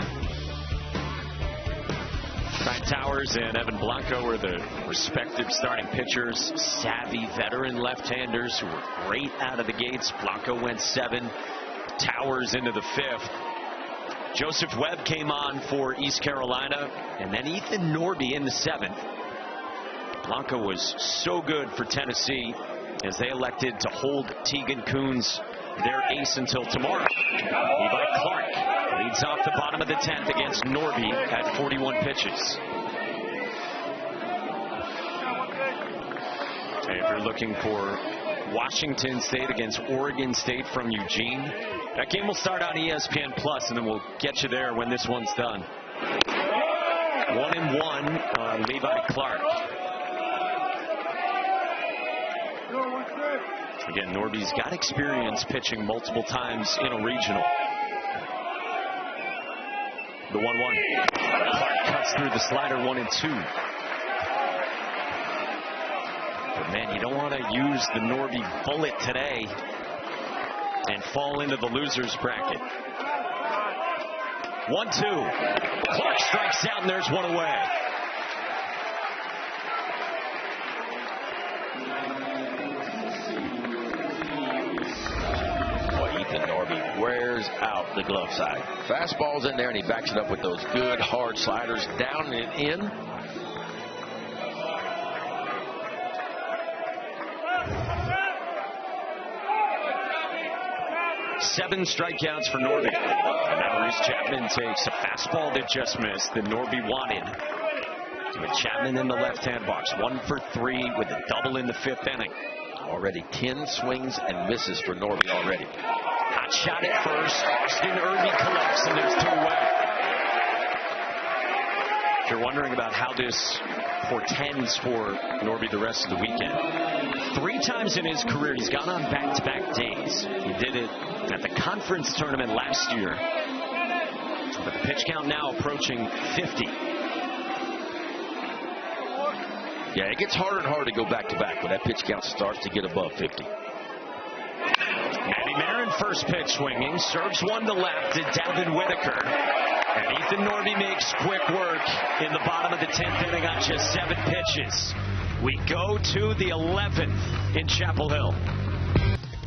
Frank Towers and Evan Blanco are the respective starting pitchers. Savvy veteran left-handers who were great out of the gates. Blanco went 7. Towers into the 5th. Joseph Webb came on for East Carolina. And then Ethan Norby in the 7th. Blanco was so good for Tennessee as they elected to hold Tegan Coons, their ace, until tomorrow. Levi Clark leads off the bottom of the 10th against Norby at 41 pitches. And if you're looking for Washington State against Oregon State from Eugene, that game will start on ESPN Plus, and then we'll get you there when this one's done. 1-1 on Levi Clark. Again, Norby's got experience pitching multiple times in a regional. The 1-1. Clark cuts through the slider, 1-2. But man, you don't want to use the Norby bullet today and fall into the loser's bracket. 1-2. Clark strikes out, and there's one away. Norby wears out the glove side. Fastball's in there, and he backs it up with those good hard sliders down and in. Seven strikeouts for Norby. And now Reese Chapman takes a fastball that just missed that Norby wanted. With Chapman in the left-hand box, 1 for 3 with a double in the 5th inning. Already 10 swings and misses for Norby already. Hot shot at first. Austin Irby collects, and there's 2 away. If you're wondering about how this portends for Norby the rest of the weekend, 3 times in his career he's gone on back-to-back days. He did it at the conference tournament last year. But the pitch count now approaching 50. Yeah, it gets harder and harder to go back-to-back when that pitch count starts to get above 50. Manny Marin, first pitch swinging, serves one to left to Devin Whitaker. And Ethan Norby makes quick work in the bottom of the 10th inning on just 7 pitches. We go to the 11th in Chapel Hill.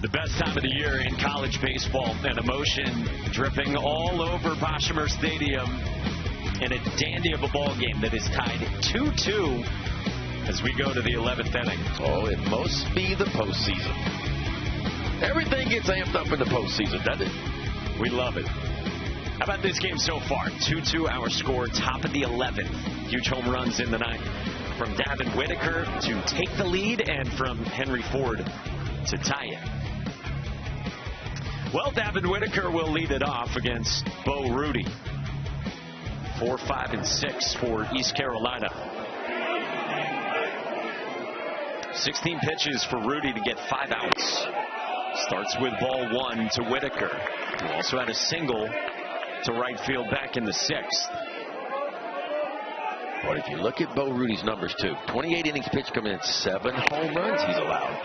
The best time of the year in college baseball, and emotion dripping all over Boshemer Stadium in a dandy of a ball game that is tied 2-2 as we go to the 11th inning. Oh, it must be the postseason. Everything gets amped up in the postseason, doesn't it? We love it. How about this game so far? 2-2 our score, top of the 11th. Huge home runs in the 9th. from Davin Whitaker to take the lead and from Henry Ford to tie it. Well, Davin Whitaker will lead it off against Bo Rudy. 4, 5, and 6 for East Carolina. 16 pitches for Rudy to get 5 outs. Starts with ball 1 to Whitaker, who also had a single to right field back in the 6th. But if you look at Bo Rudy's numbers too, 28 innings pitched, coming in 7 home runs he's allowed.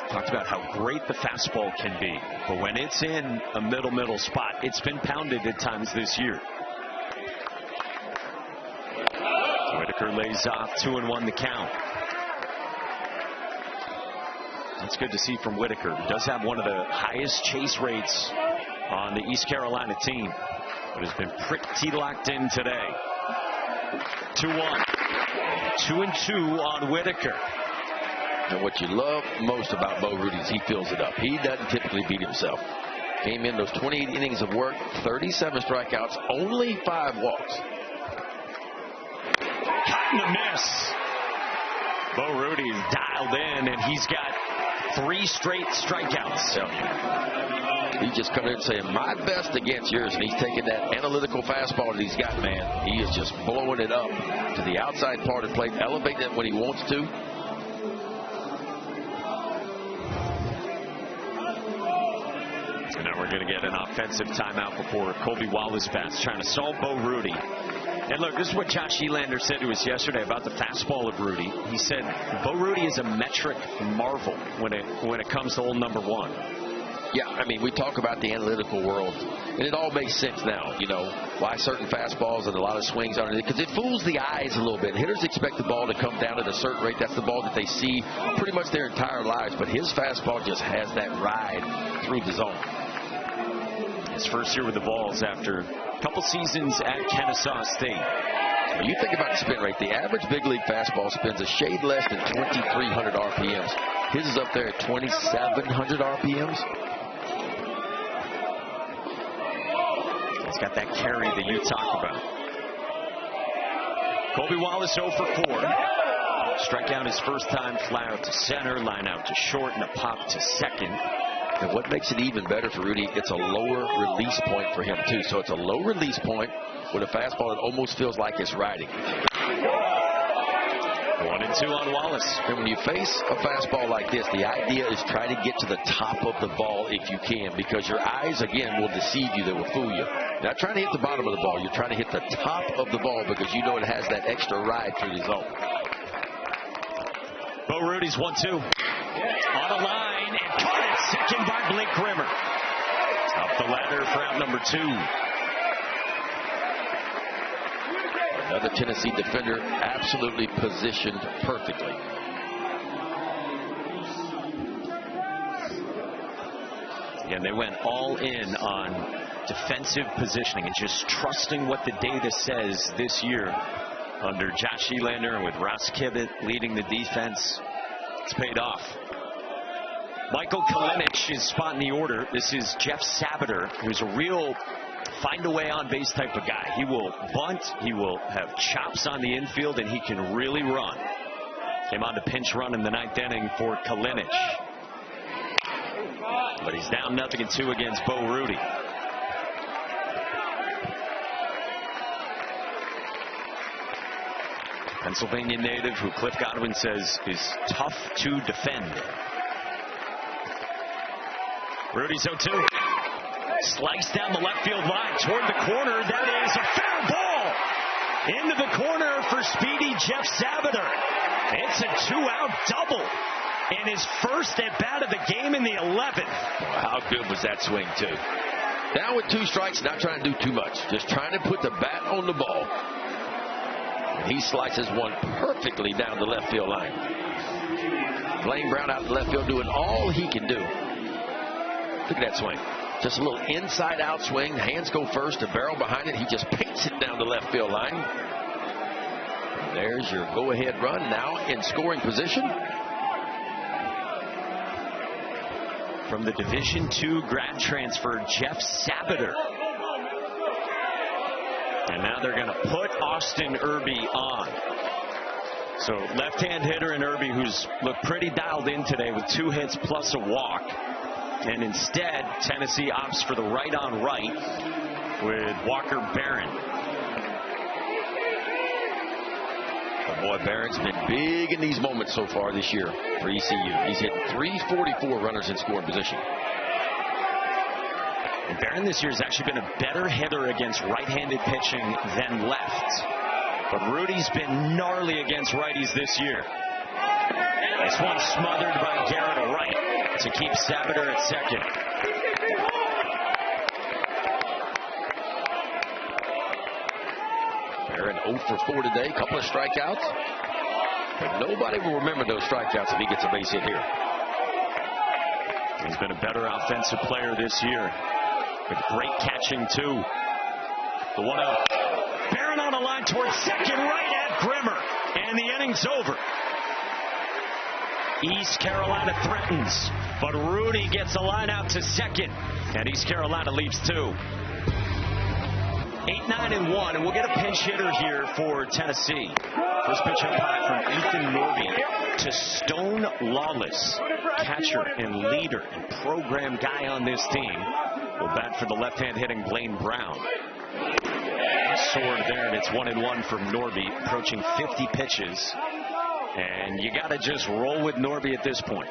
Talked about how great the fastball can be, but when it's in a middle spot, it's been pounded at times this year. Whitaker lays off, 2-1 the count. That's good to see from Whitaker. He does have one of the highest chase rates on the East Carolina team, but has been pretty locked in today. 2-1. 2-2 on Whitaker. And what you love most about Bo Rudy is he fills it up. He doesn't typically beat himself. Came in those 28 innings of work, 37 strikeouts, only 5 walks. Caught in the miss. Bo Rudy is dialed in, and he's got 3 straight strikeouts. So he's just coming in and saying, my best against yours, and he's taking that analytical fastball that he's got, man. He is just blowing it up to the outside part of the plate, elevating it when he wants to. And now we're going to get an offensive timeout before Colby Wallace bats, trying to solve Bo Rudy. And look, this is what Josh Elander said to us yesterday about the fastball of Rudy. He said Bo Rudy is a metric marvel when it comes to old number 1. Yeah, I mean, we talk about the analytical world, and it all makes sense now, you know, why certain fastballs and a lot of swings on it, because it fools the eyes a little bit. Hitters expect the ball to come down at a certain rate. That's the ball that they see pretty much their entire lives, but his fastball just has that ride through the zone. His first year with the Vols after a couple seasons at Kennesaw State. When you think about the spin rate, the average big league fastball spins a shade less than 2,300 RPMs. His is up there at 2,700 RPMs. He's got that carry that you talk about. Colby Wallace 0 for 4. Struck out his first time, fly out to center, line out to short, and a pop to second. And what makes it even better for Rudy, it's a lower release point for him, too. So it's a low release point with a fastball that almost feels like it's riding. 1-2 on Wallace. And when you face a fastball like this, the idea is try to get to the top of the ball if you can, because your eyes, again, will deceive you. They will fool you. Not trying to hit the bottom of the ball. You're trying to hit the top of the ball because you know it has that extra ride through the zone. Bo Rudy's 1-2. On a line and caught it second by Blake Grimmer. Up the ladder for out number 2. Another Tennessee defender absolutely positioned perfectly. Again, they went all in on defensive positioning and just trusting what the data says this year under Josh Elander and with Ross Kibbitt leading the defense. It's paid off. Michael Kalinic is spotting the order. This is Jeff Sabater, who's a real find-a-way on-base type of guy. He will bunt, he will have chops on the infield, and he can really run. Came on to pinch run in the 9th inning for Kalinic. But he's down 0-2 against Bo Rudy. Pennsylvania native who Cliff Godwin says is tough to defend. Rudy's 0-2. Sliced down the left field line toward the corner. That is a fair ball. Into the corner for speedy Jeff Sabater. It's a 2-out double. And his first at bat of the game in the 11th. How good was that swing, too? Down with 2 strikes, not trying to do too much. Just trying to put the bat on the ball. And he slices one perfectly down the left field line. Blaine Brown out in the left field doing all he can do. Look at that swing. Just a little inside-out swing. Hands go first, the barrel behind it. He just paints it down the left field line. There's your go-ahead run. Now in scoring position. From the Division II grad transfer, Jeff Sabater. And now they're going to put Austin Irby on. So left-hand hitter in Irby, who's looked pretty dialed in today with 2 hits plus a walk. And instead, Tennessee opts for the right-on-right with Walker Barron. Oh boy, Barron's been big in these moments so far this year for ECU. He's hit 344 runners in scoring position. And Barron this year has actually been a better hitter against right-handed pitching than left. But Rudy's been gnarly against righties this year. This one smothered by Garrett Wright to keep Sabater at second. Barron 0 for 4 today, couple of strikeouts. But nobody will remember those strikeouts if he gets a base hit here. He's been a better offensive player this year. With great catching, too. The 1-0. Barron on a line towards second, right at Grimmer. And the inning's over. East Carolina threatens, but Rudy gets a line out to second. And East Carolina leaves 2. 8-9-1, and we'll get a pinch hitter here for Tennessee. First pitch up high from Ethan Norby to Stone Lawless, catcher and leader and program guy on this team. Will bat for the left-hand hitting Blaine Brown. Sword there, and it's 1-1 from Norby, approaching 50 pitches. And you got to just roll with Norby at this point.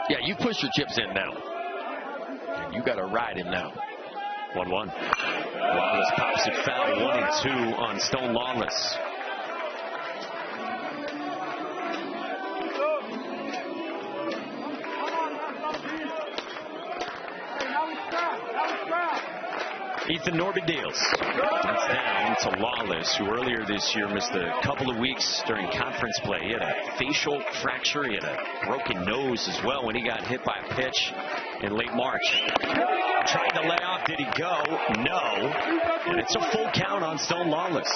Yeah, you push your chips in now. And you got to ride him now. 1-1. Lawless pops it foul. 1-2 on Stone Lawless. Ethan Norby deals. That's down to Lawless, who earlier this year missed a couple of weeks during conference play. He had a facial fracture. He had a broken nose as well when he got hit by a pitch in late March. Trying to lay off. Did he go? No. And it's a full count on Stone Lawless.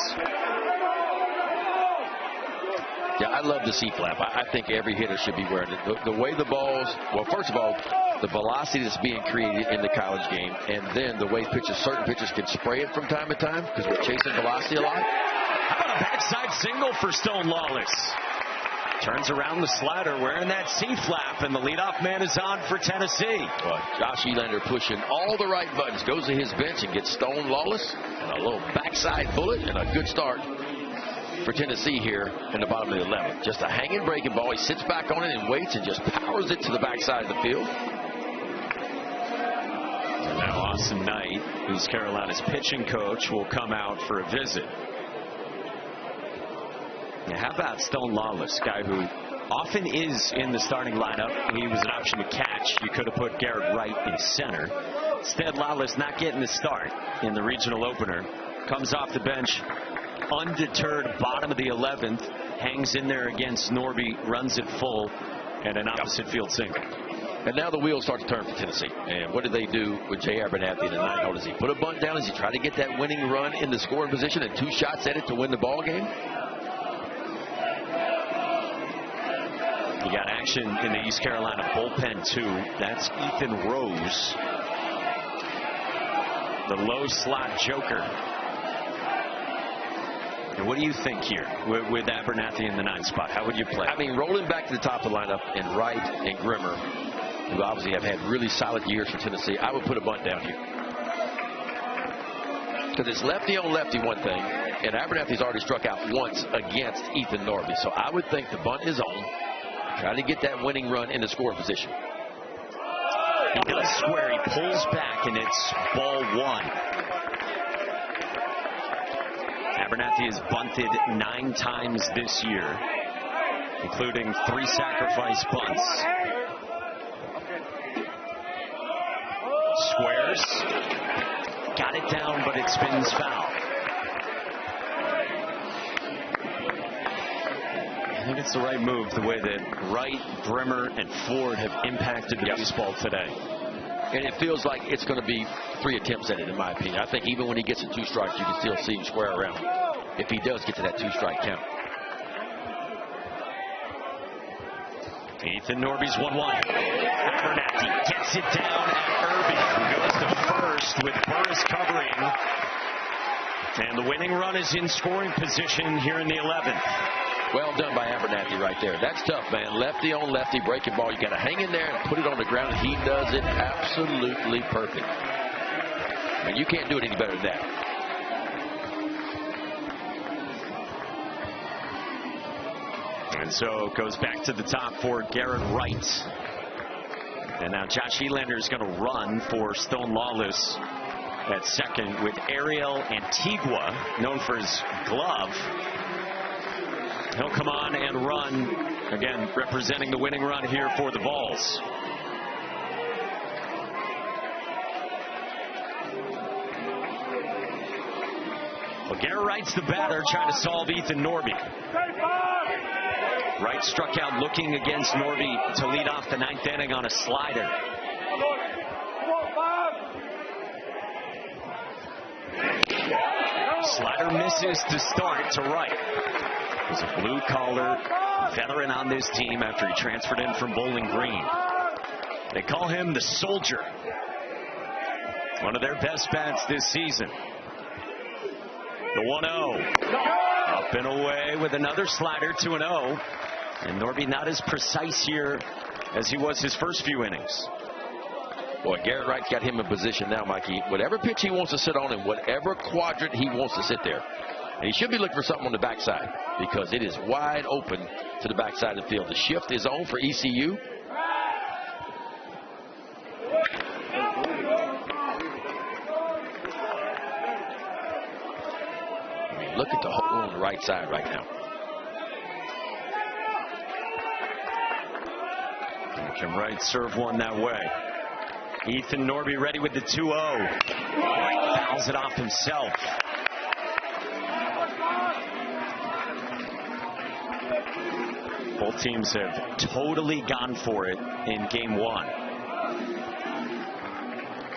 Yeah, I love the C-flap. I think every hitter should be wearing it. The way the balls, well, first of all, the velocity that's being created in the college game, and then the way certain pitchers can spray it from time to time because we're chasing velocity a lot. How about a backside single for Stone Lawless? Turns around the slider wearing that C-flap, and the leadoff man is on for Tennessee. Well, Josh Elander pushing all the right buttons, goes to his bench and gets Stone Lawless, and a little backside bullet, and a good start for Tennessee here in the bottom of the 11th. Just a hanging breaking ball. He sits back on it and waits and just powers it to the backside of the field. And now Austin Knight, who's Carolina's pitching coach, will come out for a visit. Now, how about Stone Lawless, guy who often is in the starting lineup? He was an option to catch. You could have put Garrett Wright in center. Instead, Lawless not getting the start in the regional opener. Comes off the bench, undeterred, bottom of the 11th, hangs in there against Norby, runs it full, and an opposite field single. And now the wheels start to turn for Tennessee. And what did they do with Jay Abernathy in the 9th hole? Does he put a bunt down? Does he try to get that winning run in the scoring position and 2 shots at it to win the ball game? You got action in the East Carolina bullpen, too. That's Ethan Rose, the low slot joker. And what do you think here with Abernathy in the 9th spot? How would you play? I mean, rolling back to the top of the lineup and Wright and Grimmer, who obviously have had really solid years for Tennessee, I would put a bunt down here. Because it's lefty on lefty one thing, and Abernathy's already struck out once against Ethan Norby. So I would think the bunt is on. Try to get that winning run in the scoring position. He does square. He pulls back, and it's ball 1. Abernathy has bunted 9 times this year, including 3 sacrifice bunts. Squares. Got it down, but it spins foul. I think it's the right move, the way that Wright, Grimmer, and Ford have impacted the baseball today. And it feels like it's going to be 3 attempts at it, in my opinion. I think even when he gets in 2 strikes, you can still see him square around if he does get to that 2-strike count. Ethan Norby's 1-1. Abernathy gets it down at Irby, who goes to first with Burris covering And the winning run is in scoring position here in the 11th. Well done by Abernathy right there. That's tough, man. Lefty on lefty breaking ball. You got to hang in there and put it on the ground. He does it absolutely perfect. I mean, you can't do it any better than that. And so it goes back to the top for Garrett Wright. And now Josh Elander is going to run for Stone Lawless at second with Ariel Antigua, known for his glove. He'll come on and run, again, representing the winning run here for the Vols. Well, Garrett Wright's the batter trying to solve Ethan Norby. Wright struck out looking against Norby to lead off the 9th inning on a slider. Slider misses to start to Wright. He's a blue-collar veteran on this team after he transferred in from Bowling Green. They call him the Soldier. One of their best bats this season. The 1-0. Up and away with another slider, 2-0. And Norby not as precise here as he was his first few innings. Boy, Garrett Wright got him in position now, Mikey. Whatever pitch he wants to sit on and whatever quadrant he wants to sit there. And he should be looking for something on the backside because it is wide open to the backside of the field. The shift is on for ECU. I mean, look at the hole on the right side right now. Can Wright serve one that way? Ethan Norby ready with the 2-0. Wright fouls it off himself. Both teams have totally gone for it in game one.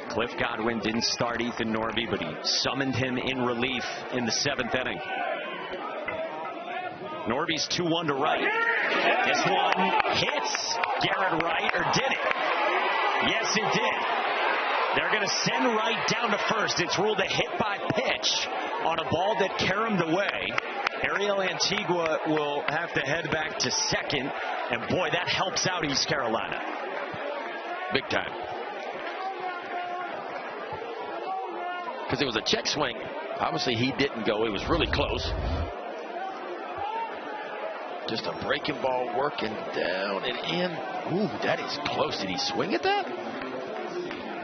Cliff Godwin didn't start Ethan Norby, but he summoned him in relief in the 7th inning. Norby's 2-1 to Wright. This one hits Garrett Wright, or did it? Yes, it did. They're going to send Wright down to first. It's ruled a hit by pitch on a ball that caromed away. Ariel Antigua will have to head back to second. And boy, that helps out East Carolina. Big time. Because it was a check swing. Obviously, he didn't go. It was really close. Just a breaking ball working down and in. Ooh, that is close. Did he swing at that?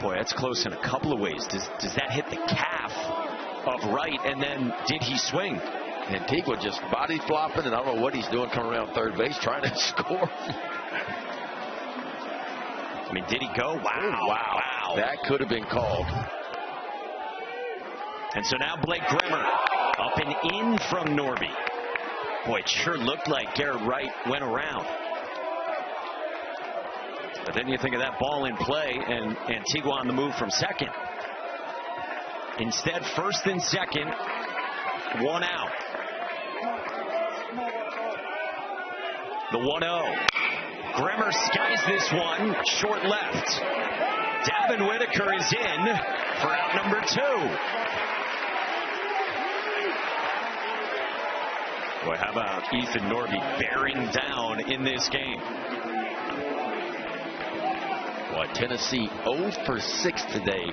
Boy, that's close in a couple of ways. Does that hit the calf of Wright? And then did he swing? Antigua just body flopping, and I don't know what he's doing coming around third base trying to score. I mean, did he go? Wow. That could have been called. And so now Blake Grimmer up and in from Norby. Boy, it sure looked like Garrett Wright went around. But then you think of that ball in play and Antigua on the move from second. Instead, first and second, one out. The 1-0. Grimmer skies this one, short left. Davin Whitaker is in for out number 2. Boy, how about Ethan Norby bearing down in this game? Boy, Tennessee 0 for 6 today.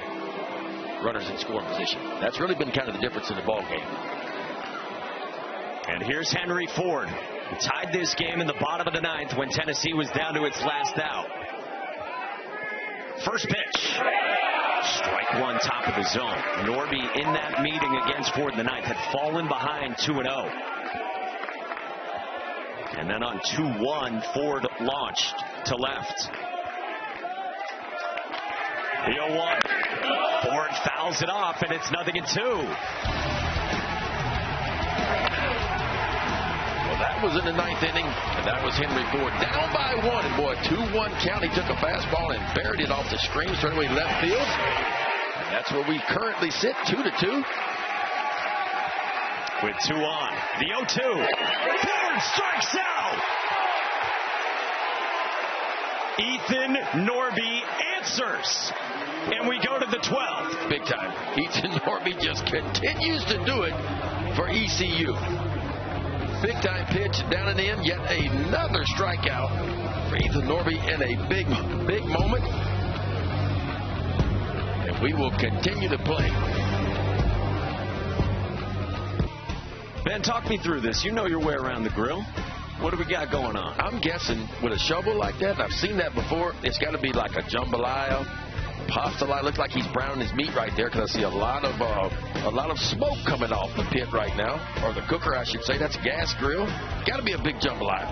Runners in scoring position. That's really been kind of the difference in the ball game. And here's Henry Ford, who tied this game in the bottom of the 9th when Tennessee was down to its last out. First pitch. Strike one, top of the zone. Norby in that meeting against Ford in the 9th had fallen behind 2-0. And then on 2-1, Ford launched to left. The 0-1. Ford fouls it off, and it's 0-2. Well, that was in the 9th inning, and that was Henry Ford down by 1. And boy, 2-1 count. He took a fastball and buried it off the screen straight away left field. And that's where we currently sit, 2-2. With 2 on. The 0-2. Ford strikes out. Ethan Norby answers. And we go to the 12th. Big time. Ethan Norby just continues to do it for ECU. Big time pitch down and in. Yet another strikeout for Ethan Norby in a big moment. And we will continue to play. Ben, talk me through this. You know your way around the grill. What do we got going on? I'm guessing with a shovel like that, and I've seen that before, it's got to be like a jambalaya, pasta. Looks like he's browning his meat right there because I see a lot of smoke coming off the pit right now, or the cooker, I should say. That's a gas grill. Got to be a big jambalaya.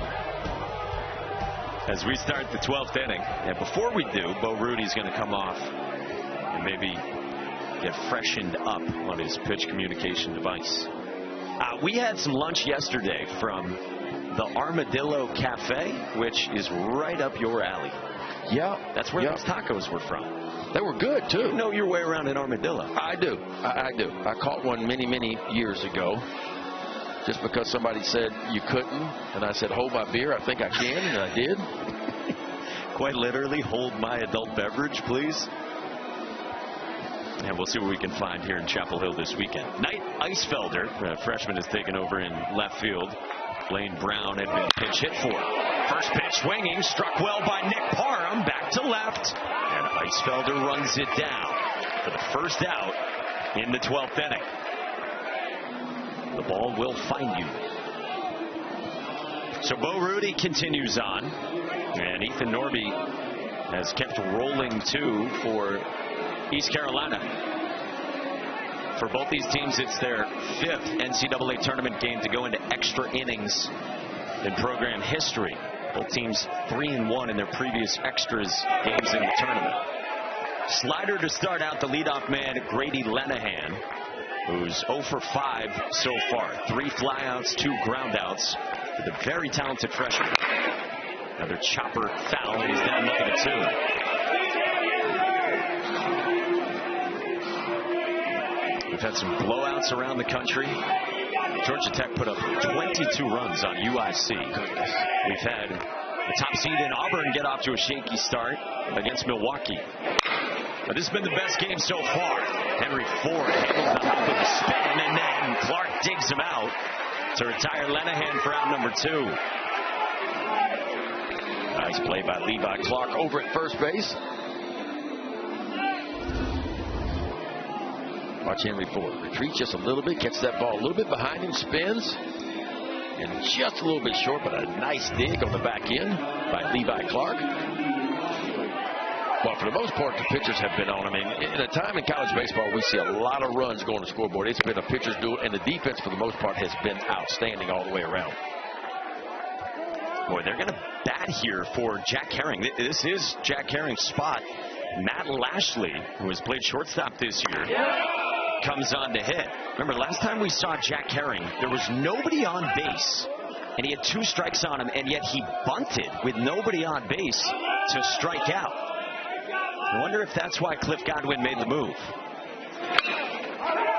As we start the 12th inning, and before we do, Bo Rudy's going to come off and maybe get freshened up on his pitch communication device. We had some lunch yesterday from the Armadillo Cafe, which is right up your alley. Yeah. That's where those tacos were from. They were good, too. You know your way around an armadillo. I do. I do. I caught one many years ago just because somebody said you couldn't. And I said, hold my beer. I think I can. And I did. Quite literally, hold my adult beverage, please. And we'll see what we can find here in Chapel Hill this weekend. Knight Eisfelder, a freshman, has taken over in left field. Blaine Brown had been pinch hit for. First pitch swinging, struck well by Nick Parham, back to left. And Eisfelder runs it down for the first out in the 12th inning. The ball will find you. So Bo Rudy continues on. And Ethan Norby has kept rolling too for East Carolina. For both these teams, it's their 5th NCAA tournament game to go into extra innings in program history. Both teams 3-1 in their previous extras games in the tournament. Slider to start out the leadoff man, Grady Lenahan, who's 0 for 5 so far. 3 flyouts, 2 groundouts for the very talented freshman. Another chopper foul, and he's down looking at 2. We've had some blowouts around the country. Georgia Tech put up 22 runs on UIC. We've had the top seed in Auburn get off to a shaky start against Milwaukee. But this has been the best game so far. Henry Ford handled the hop with a spin, and then Clark digs him out to retire Lenahan for out number 2. Nice play by Levi Clark over at first base. Watch Henry Ford retreat just a little bit, gets that ball a little bit behind him, spins, and just a little bit short, but a nice dig on the back end by Levi Clark. Well, for the most part, the pitchers have been on. I mean, in a time in college baseball, we see a lot of runs go on the scoreboard. It's been a pitcher's duel, and the defense, for the most part, has been outstanding all the way around. Boy, they're going to bat here for Jack Herring. This is Jack Herring's spot. Matt Lashley, who has played shortstop this year, comes on to hit. Remember, last time we saw Jack Herring, there was nobody on base, and he had 2 strikes on him, and yet he bunted with nobody on base to strike out. I wonder if that's why Cliff Godwin made the move.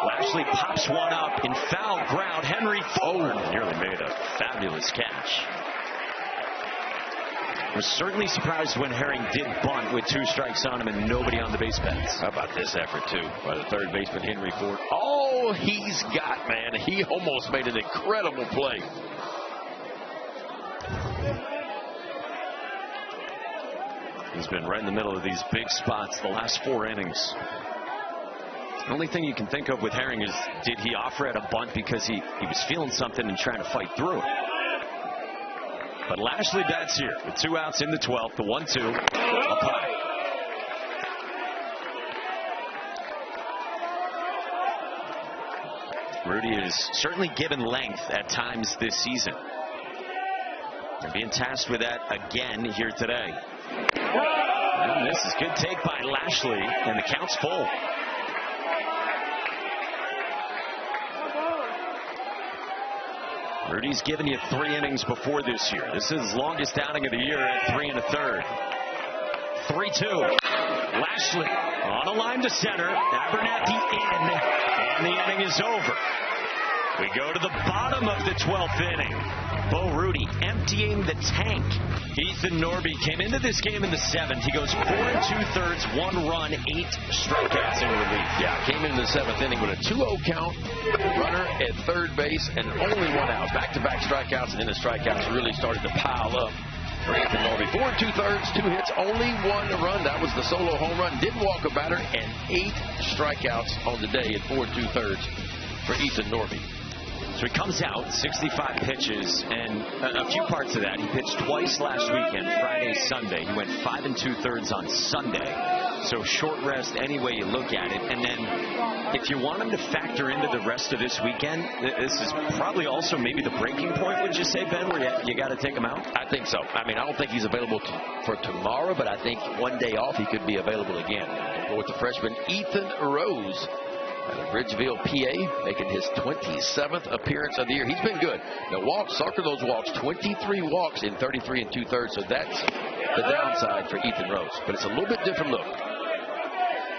Lashley pops one up in foul ground. Henry Ford nearly made a fabulous catch. Was certainly surprised when Herring did bunt with 2 strikes on him and nobody on the base paths. How about this effort, too, by the third baseman, Henry Ford? All he's got, man. He almost made an incredible play. He's been right in the middle of these big spots the last 4 innings. The only thing you can think of with Herring is, did he offer at a bunt because he was feeling something and trying to fight through it? But Lashley bats here with 2 outs in the 12th, the 1-2 up high. Rudy is certainly given length at times this season. They're being tasked with that again here today. And this is good take by Lashley, and the count's full. Rudy's given you 3 innings before this year. This is his longest outing of the year at 3 1/3. 3-2. Lashley on a line to center. Abernathy in, and the inning is over. We go to the bottom of the 12th inning. Bo Rudy emptying the tank. Ethan Norby came into this game in the 7th. He goes 4 2/3, 1 run, 8 strikeouts in relief. Yeah, came into the 7th inning with a 2-0 count, runner at third base, and only 1 out. Back-to-back strikeouts, and then the strikeouts really started to pile up for Ethan Norby. 4 2/3, 2 hits, only 1 run. That was the solo home run. Didn't walk a batter, and 8 strikeouts on the day at 4 2/3 for Ethan Norby. So he comes out, 65 pitches, and a few parts of that. He pitched twice last weekend, Friday, Sunday. He went 5 2/3 on Sunday. So short rest any way you look at it. And then if you want him to factor into the rest of this weekend, this is probably also maybe the breaking point, would you say, Ben, where you got to take him out? I think so. I mean, I don't think he's available for tomorrow, but I think one day off he could be available again. We'll go with the freshman Ethan Rose out of Bridgeville, PA, making his 27th appearance of the year. He's been good. The walks, circle those walks, 23 walks in 33 2/3, so that's the downside for Ethan Rose. But it's a little bit different look.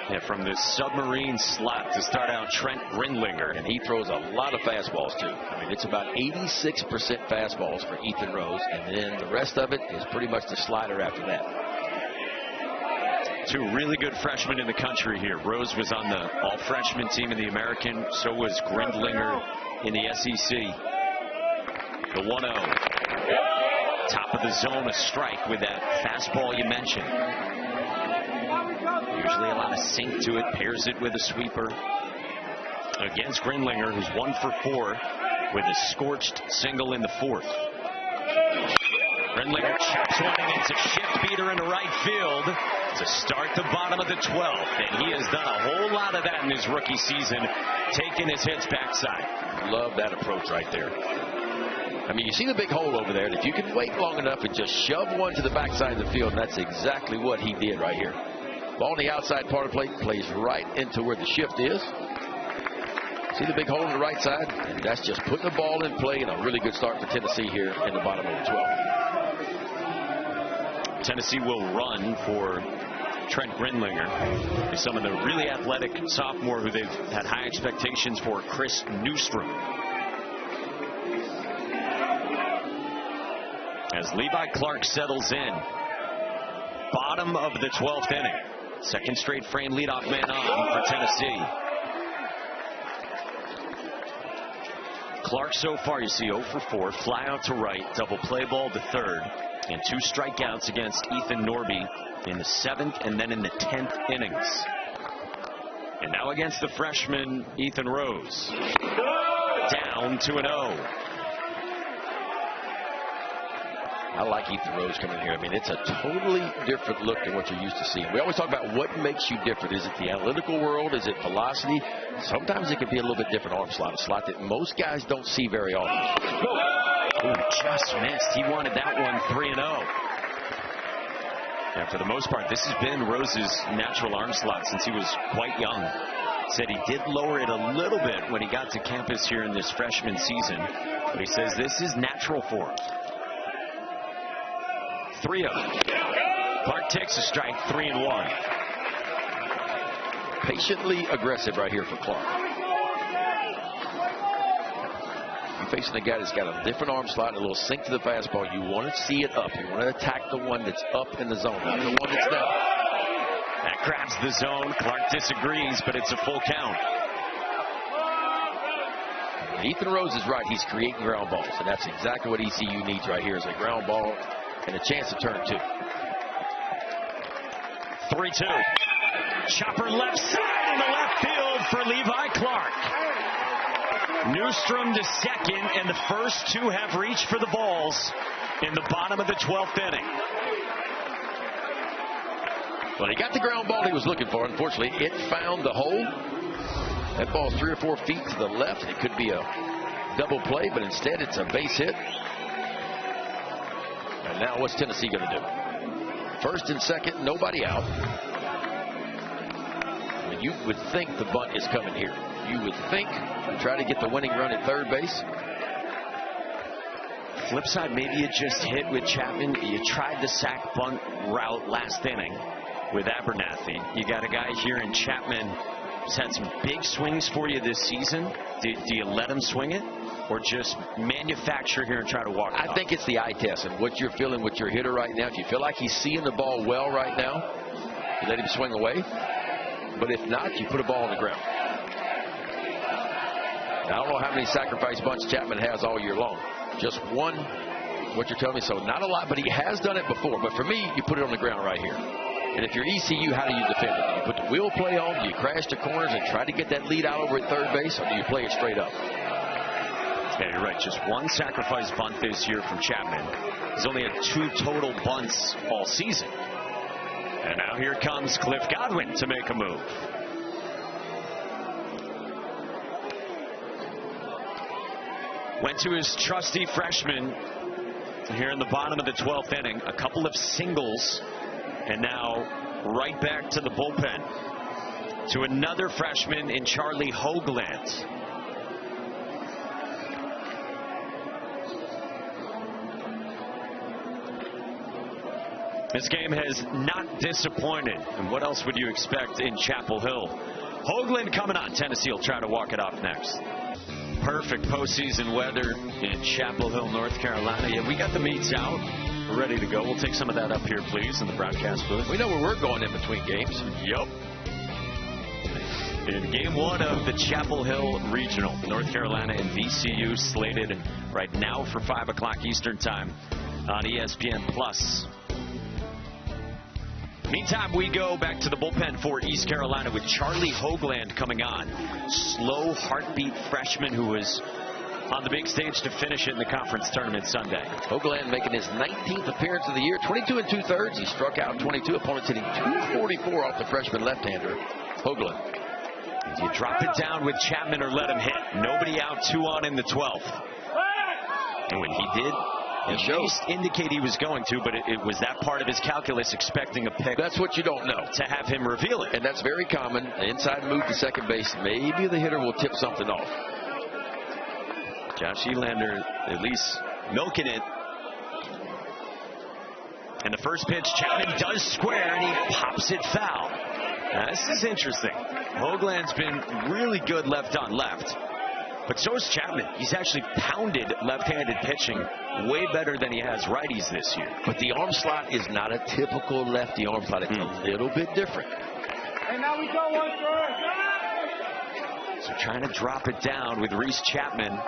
Yeah, from this submarine slot to start out Trent Grindlinger. And he throws a lot of fastballs, too. I mean, it's about 86% fastballs for Ethan Rose, and then the rest of it is pretty much the slider after that. 2 really good freshmen in the country here. Rose was on the all-freshman team in the American. So was Grindlinger in the SEC. The 1-0. Top of the zone, a strike with that fastball you mentioned. Usually a lot of sink to it. Pairs it with a sweeper. Against Grindlinger, who's 1 for 4 with a scorched single in the 4th. Grindlinger chops one, and it's a shift beater into right field to start the bottom of the 12th. And he has done a whole lot of that in his rookie season, taking his hits backside. Love that approach right there. I mean, you see the big hole over there, and if you can wait long enough and just shove one to the backside of the field, and that's exactly what he did right here. Ball on the outside part of the plate, plays right into where the shift is. See the big hole on the right side? And that's just putting the ball in play, and a really good start for Tennessee here in the bottom of the 12th. Tennessee will run for Trent Grindlinger. He's some of the really athletic sophomore who they've had high expectations for, Chris Newstrom. As Levi Clark settles in, bottom of the 12th inning. Second straight frame leadoff man on for Tennessee. Clark so far, you see 0 for 4, fly out to right, double play ball to third, and 2 strikeouts against Ethan Norby in the 7th and then in the 10th innings. And now against the freshman Ethan Rose. Down 2-0. I like Ethan Rose coming here. I mean, it's a totally different look than what you're used to seeing. We always talk about what makes you different. Is it the analytical world? Is it velocity? Sometimes it can be a little bit different arm slot, a slot that most guys don't see very often. Ooh, just missed. He wanted that one 3-0. And for the most part, this has been Rose's natural arm slot since he was quite young. Said he did lower it a little bit when he got to campus here in this freshman season, but he says this is natural for him. 3-0. Clark takes a strike, 3-1. Patiently aggressive right here for Clark. You're facing a guy that's got a different arm slot and a little sink to the fastball. You want to see it up. You want to attack the one that's up in the zone, not the one that's down. That grabs the zone. Clark disagrees, but it's a full count. Ethan Rose is right. He's creating ground balls, and that's exactly what ECU needs right here is a ground ball and a chance to turn 2. 3-2. Chopper left side in the left field for Levi Clark. Newstrom to second, and the first 2 have reached for the balls in the bottom of the 12th inning. Well, he got the ground ball he was looking for. Unfortunately, it found the hole. That ball's 3 or 4 feet to the left. It could be a double play, but instead it's a base hit. And now what's Tennessee going to do? First and second, nobody out. And you would think the bunt is coming here. You would think to try to get the winning run at third base. Flip side, maybe you just hit with Chapman. You tried the sack bunt route last inning with Abernathy. You got a guy here in Chapman He's had some big swings for you this season. Do you let him swing it, or just manufacture here and try to walk it I think it's the eye test and what you're feeling with your hitter right now. If you feel like he's seeing the ball well right now, you let him swing away. But if not, you put a ball on the ground. Now, I don't know how many sacrifice bunts Chapman has all year long. Just one, what you're telling me. So not a lot, but he has done it before. But for me, you put it on the ground right here. And if you're ECU, how do you defend it? Do you put the wheel play on? Do you crash the corners and try to get that lead out over at third base? Or do you play it straight up? Yeah, you're right. Just one sacrifice bunt this year from Chapman. He's only had 2 total bunts all season. And now here comes Cliff Godwin to make a move. Went to his trusty freshman here in the bottom of the 12th inning. A couple of singles. And now right back to the bullpen. To another freshman in Charlie Hoagland. This game has not disappointed. And what else would you expect in Chapel Hill? Hoagland coming on. Tennessee will try to walk it off next. Perfect postseason weather in Chapel Hill, North Carolina. Yeah, we got the meets out. We're ready to go. We'll take some of that up here, please, in the broadcast booth. We know where we're going in between games. Yup. In game 1 of the Chapel Hill Regional, North Carolina and VCU slated right now for 5 o'clock Eastern time on ESPN+. Meantime, we go back to the bullpen for East Carolina with Charlie Hoagland coming on. Slow heartbeat freshman who was on the big stage to finish it in the conference tournament Sunday. Hoagland making his 19th appearance of the year, 22 2/3. He struck out 22 opponents, hitting .244 off the freshman left-hander, Hoagland. Do you drop it down with Chapman or let him hit? Nobody out, 2 on in the 12th. And when he did, at least indicate he was going to, but it was that part of his calculus expecting a pick. That's what you don't know. To have him reveal it. And that's very common. Inside move to second base. Maybe the hitter will tip something off. Josh Elander at least milking it. And the first pitch, Chapman does square, and he pops it foul. Now, this is interesting. Hoagland's been really good left on left. But so is Chapman. He's actually pounded left-handed pitching way better than he has righties this year. But the arm slot is not a typical lefty arm slot. It's a little bit different. And now we go one third. So trying to drop it down with Reese Chapman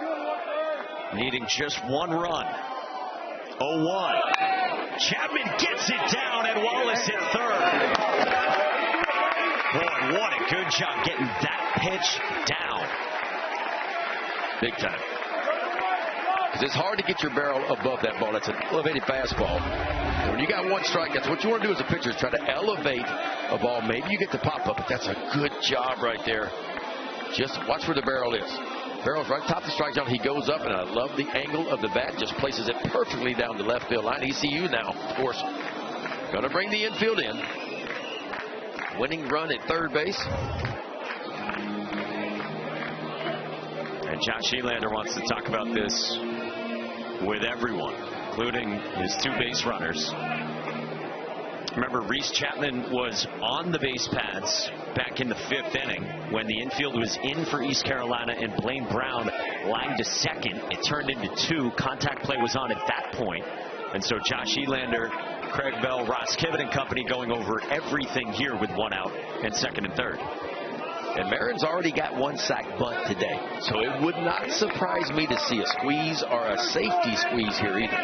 needing just 1 run. 0-1. Chapman gets it down and Wallace at third. Boy, what a good job getting that pitch down. Big time. Because it's hard to get your barrel above that ball. That's an elevated fastball. And when you got 1 strike, that's what you want to do as a pitcher, is try to elevate a ball. Maybe you get the pop up, but that's a good job right there. Just watch where the barrel is. Barrel's right top of the strike zone. He goes up, and I love the angle of the bat. Just places it perfectly down the left field line. ECU now, of course, going to bring the infield in. Winning run at third base. And Josh Elander wants to talk about this with everyone, including his 2 base runners. Remember, Reese Chapman was on the base paths back in the 5th inning when the infield was in for East Carolina and Blaine Brown lined to second. It turned into 2. Contact play was on at that point. And so Josh Elander, Craig Bell, Ross Kivett and company going over everything here with 1 out and 2nd and 3rd. And Marin's already got 1 sack bunt today. So it would not surprise me to see a squeeze or a safety squeeze here either.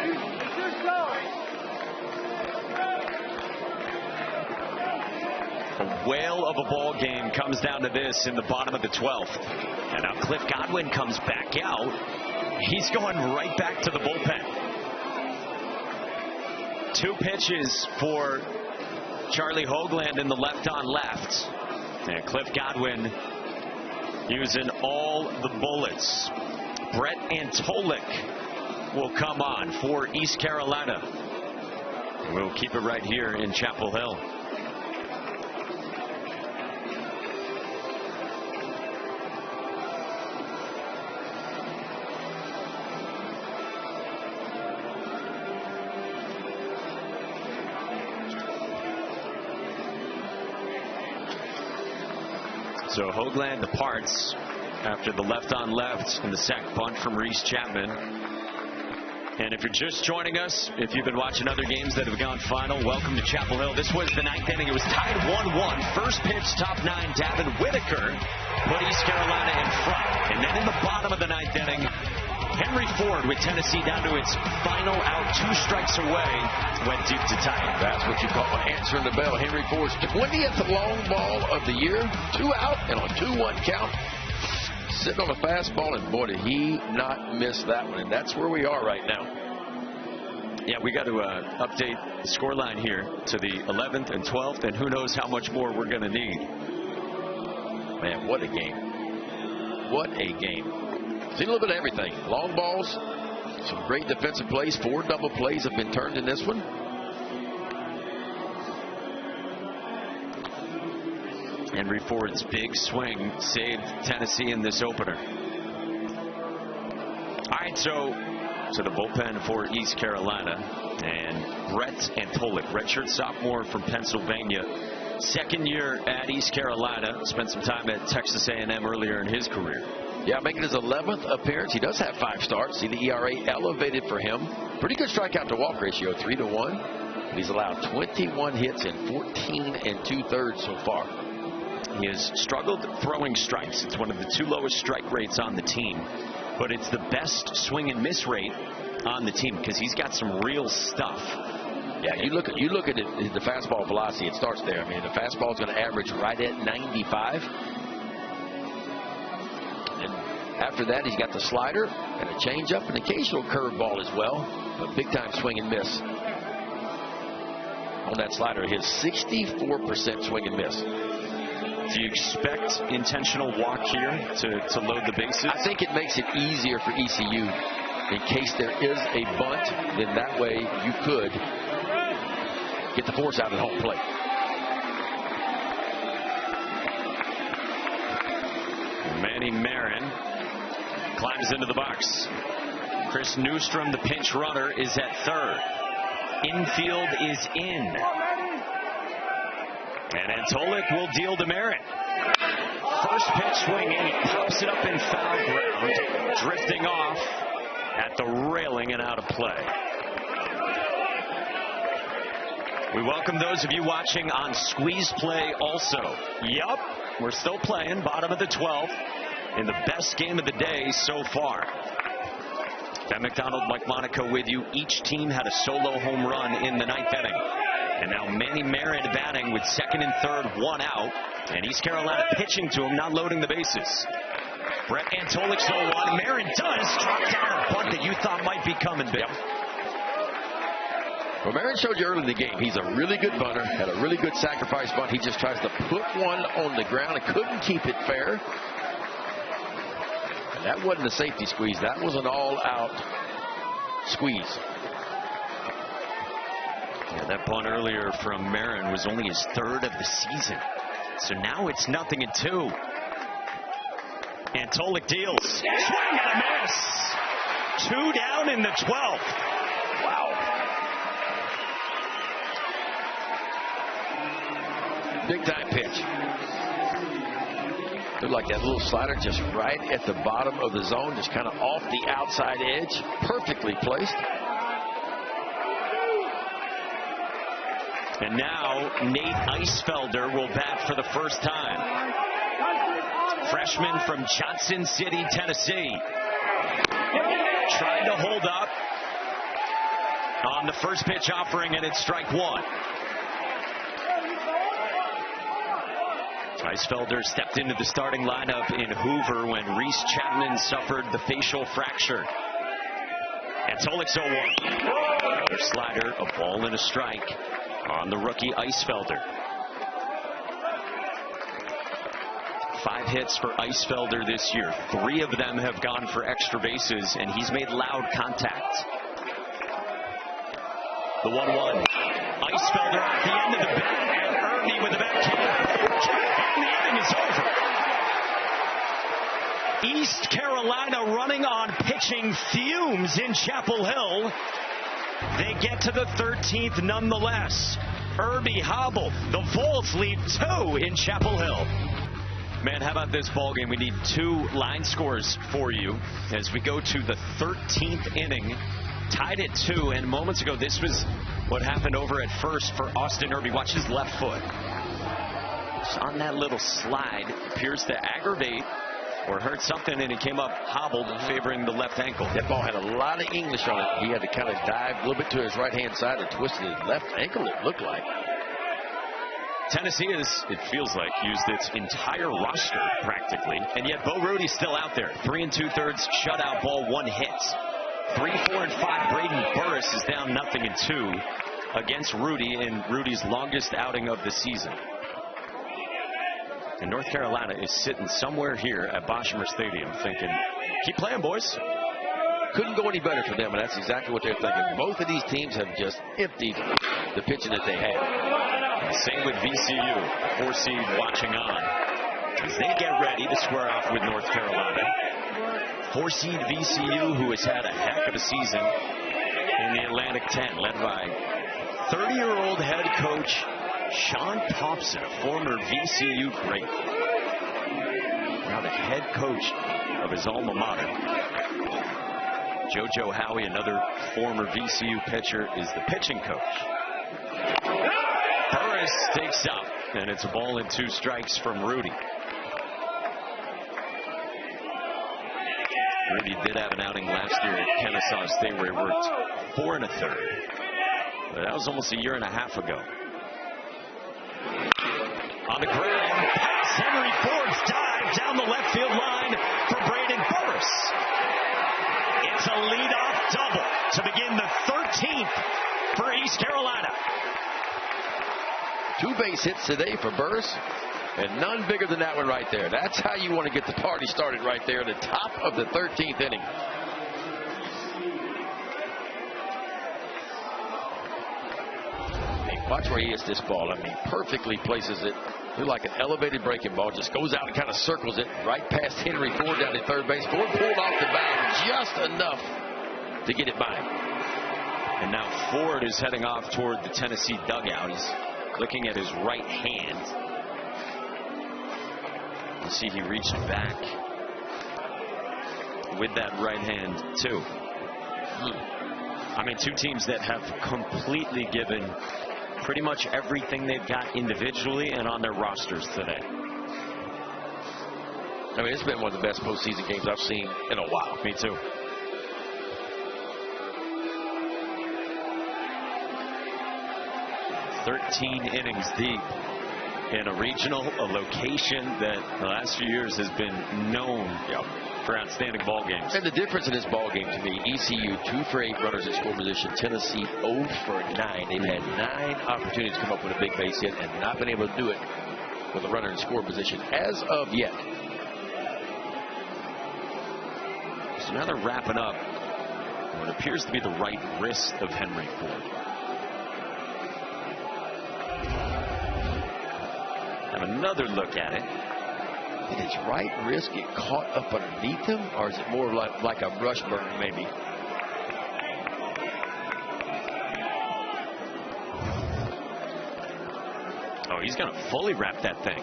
A whale of a ball game comes down to this in the bottom of the 12th. And now Cliff Godwin comes back out. He's going right back to the bullpen. 2 pitches for Charlie Hoagland in the left on left. And Cliff Godwin using all the bullets. Brett Antolik will come on for East Carolina. We'll keep it right here in Chapel Hill. So Hoagland departs after the left-on-left and the sac bunt from Reese Chapman. And if you're just joining us, if you've been watching other games that have gone final, welcome to Chapel Hill. This was the ninth inning. It was tied 1-1. First pitch, top nine, Davin Whitaker put East Carolina in front. And then in the bottom of the ninth inning, Henry Ford with Tennessee down to its final out, 2 strikes away, went deep to tie it. That's what you call answering the bell. Henry Ford's 20th long ball of the year, 2 out and on 2-1 count. Sitting on a fastball, and boy, did he not miss that one. And that's where we are right now. Yeah, we got to update the scoreline here to the 11th and 12th, and who knows how much more we're going to need. Man, what a game. What a game. Seen a little bit of everything. Long balls, some great defensive plays. 4 double plays have been turned in this one. Henry Ford's big swing saved Tennessee in this opener. All right, so the bullpen for East Carolina, and Brett Antolik, redshirt sophomore from Pennsylvania, second year at East Carolina, spent some time at Texas A&M earlier in his career. Yeah, making his 11th appearance. He does have 5 starts. See the ERA elevated for him. Pretty good strikeout to walk ratio, 3-1. He's allowed 21 hits and 14 2/3 so far. He has struggled throwing strikes. It's one of the 2 lowest strike rates on the team, but it's the best swing and miss rate on the team because he's got some real stuff. Yeah, you look at it, the fastball velocity. It starts there. I mean, the fastball is going to average right at 95. And after that, he's got the slider and a changeup, and occasional curveball as well, but big time swing and miss. On that slider, his 64% swing and miss. Do you expect intentional walk here to load the bases? I think it makes it easier for ECU in case there is a bunt. Then that way you could get the force out at home plate. Manny Marin climbs into the box. Chris Newstrom, the pinch runner, is at third. Infield is in. And Antolik will deal to Marin. First pitch swing, and he pops it up in foul ground, drifting off at the railing and out of play. We welcome those of you watching on Squeeze Play also. Yup, we're still playing, bottom of the 12th, in the best game of the day so far. Ben McDonald, Mike Monaco with you. Each team had a solo home run in the ninth inning. And now Manny Marin batting with second and third, 1 out. And East Carolina pitching to him, not loading the bases. Brett Antolik 0-1. Marin does drop down a bunt that you thought might be coming, Bill. Well, Marin showed you early in the game. He's a really good bunter, had a really good sacrifice bunt. He just tries to put one on the ground and couldn't keep it fair. And that wasn't a safety squeeze. That was an all-out squeeze. Yeah, that bunt earlier from Marin was only his 3rd of the season. So now it's 0-2. Antolik deals. Swing and a miss. 2 down in the 12th. Wow. Big time pitch. Looked like that little slider just right at the bottom of the zone, just kind of off the outside edge. Perfectly placed. And now Nate Eisfelder will bat for the first time. Freshman from Johnson City, Tennessee. Trying to hold up on the first pitch offering, and it's strike 1. Eisfelder stepped into the starting lineup in Hoover when Reese Chapman suffered the facial fracture. Antolik 0-1. Slider, a ball and a strike on the rookie Eisfelder. 5 hits for Eisfelder this year. 3 of them have gone for extra bases, and he's made loud contact. The 1-1. Eisfelder at the end of the bat, and Ernie with the back kick. And the inning is over. East Carolina running on pitching fumes in Chapel Hill. They get to the 13th nonetheless. Irby hobbled. The Vols lead 2 in Chapel Hill. Man, how about this ball game? We need 2 line scores for you as we go to the 13th inning. Tied at 2, and moments ago, this was what happened over at first for Austin Irby. Watch his left foot. Just on that little slide, appears to aggravate or hurt something, and he came up hobbled, favoring the left ankle. That ball had a lot of English on it. He had to kind of dive a little bit to his right-hand side and twisted his left ankle, it looked like. Tennessee has, it feels like, used its entire roster practically, and yet Bo Rudy's still out there. 3 2/3 shutout ball, 1 hit. 3, 4, and 5. Braden Burris is down 0-2 against Rudy in Rudy's longest outing of the season. And North Carolina is sitting somewhere here at Boshemer Stadium thinking, keep playing, boys. Couldn't go any better for them, and that's exactly what they're thinking. Both of these teams have just emptied the pitching that they had. Same with VCU, 4 seed watching on as they get ready to square off with North Carolina. 4 seed VCU, who has had a heck of a season in the Atlantic 10, led by 30-year-old head coach Sean Thompson, a former VCU great. Now the head coach of his alma mater. JoJo Howie, another former VCU pitcher, is the pitching coach. Burris takes up, and it's a ball and 2 strikes from Rudy. Rudy did have an outing last year at Kennesaw State where he worked 4 1/3. But that was almost a year and a half ago. On the ground, pass Henry Ford's dive down the left field line for Braden Burris. It's a leadoff double to begin the 13th for East Carolina. 2 base hits today for Burris, and none bigger than that one right there. That's how you want to get the party started right there at the top of the 13th inning. Watch where he hits this ball. I mean, perfectly places it. It's like an elevated breaking ball. Just goes out and kind of circles it right past Henry Ford down at third base. Ford pulled off the bound just enough to get it by him. And now Ford is heading off toward the Tennessee dugout. He's looking at his right hand. You see he reached back with that right hand, too. I mean, 2 teams that have completely given pretty much everything they've got individually and on their rosters today. I mean, it's been one of the best postseason games I've seen in a while. Me too. "13 innings deep in a regional, a location that the last few years has been known for outstanding ball games. And the difference in this ball game to me, ECU 2 for 8 runners in score position, Tennessee 0 for 9. They've had 9 opportunities to come up with a big base hit and not been able to do it with a runner in score position as of yet. So now they're wrapping up what appears to be the right wrist of Henry Ford. Have another look at it. Did his right wrist get caught up underneath him, or is it more like a brush burn maybe? Oh, he's going to fully wrap that thing.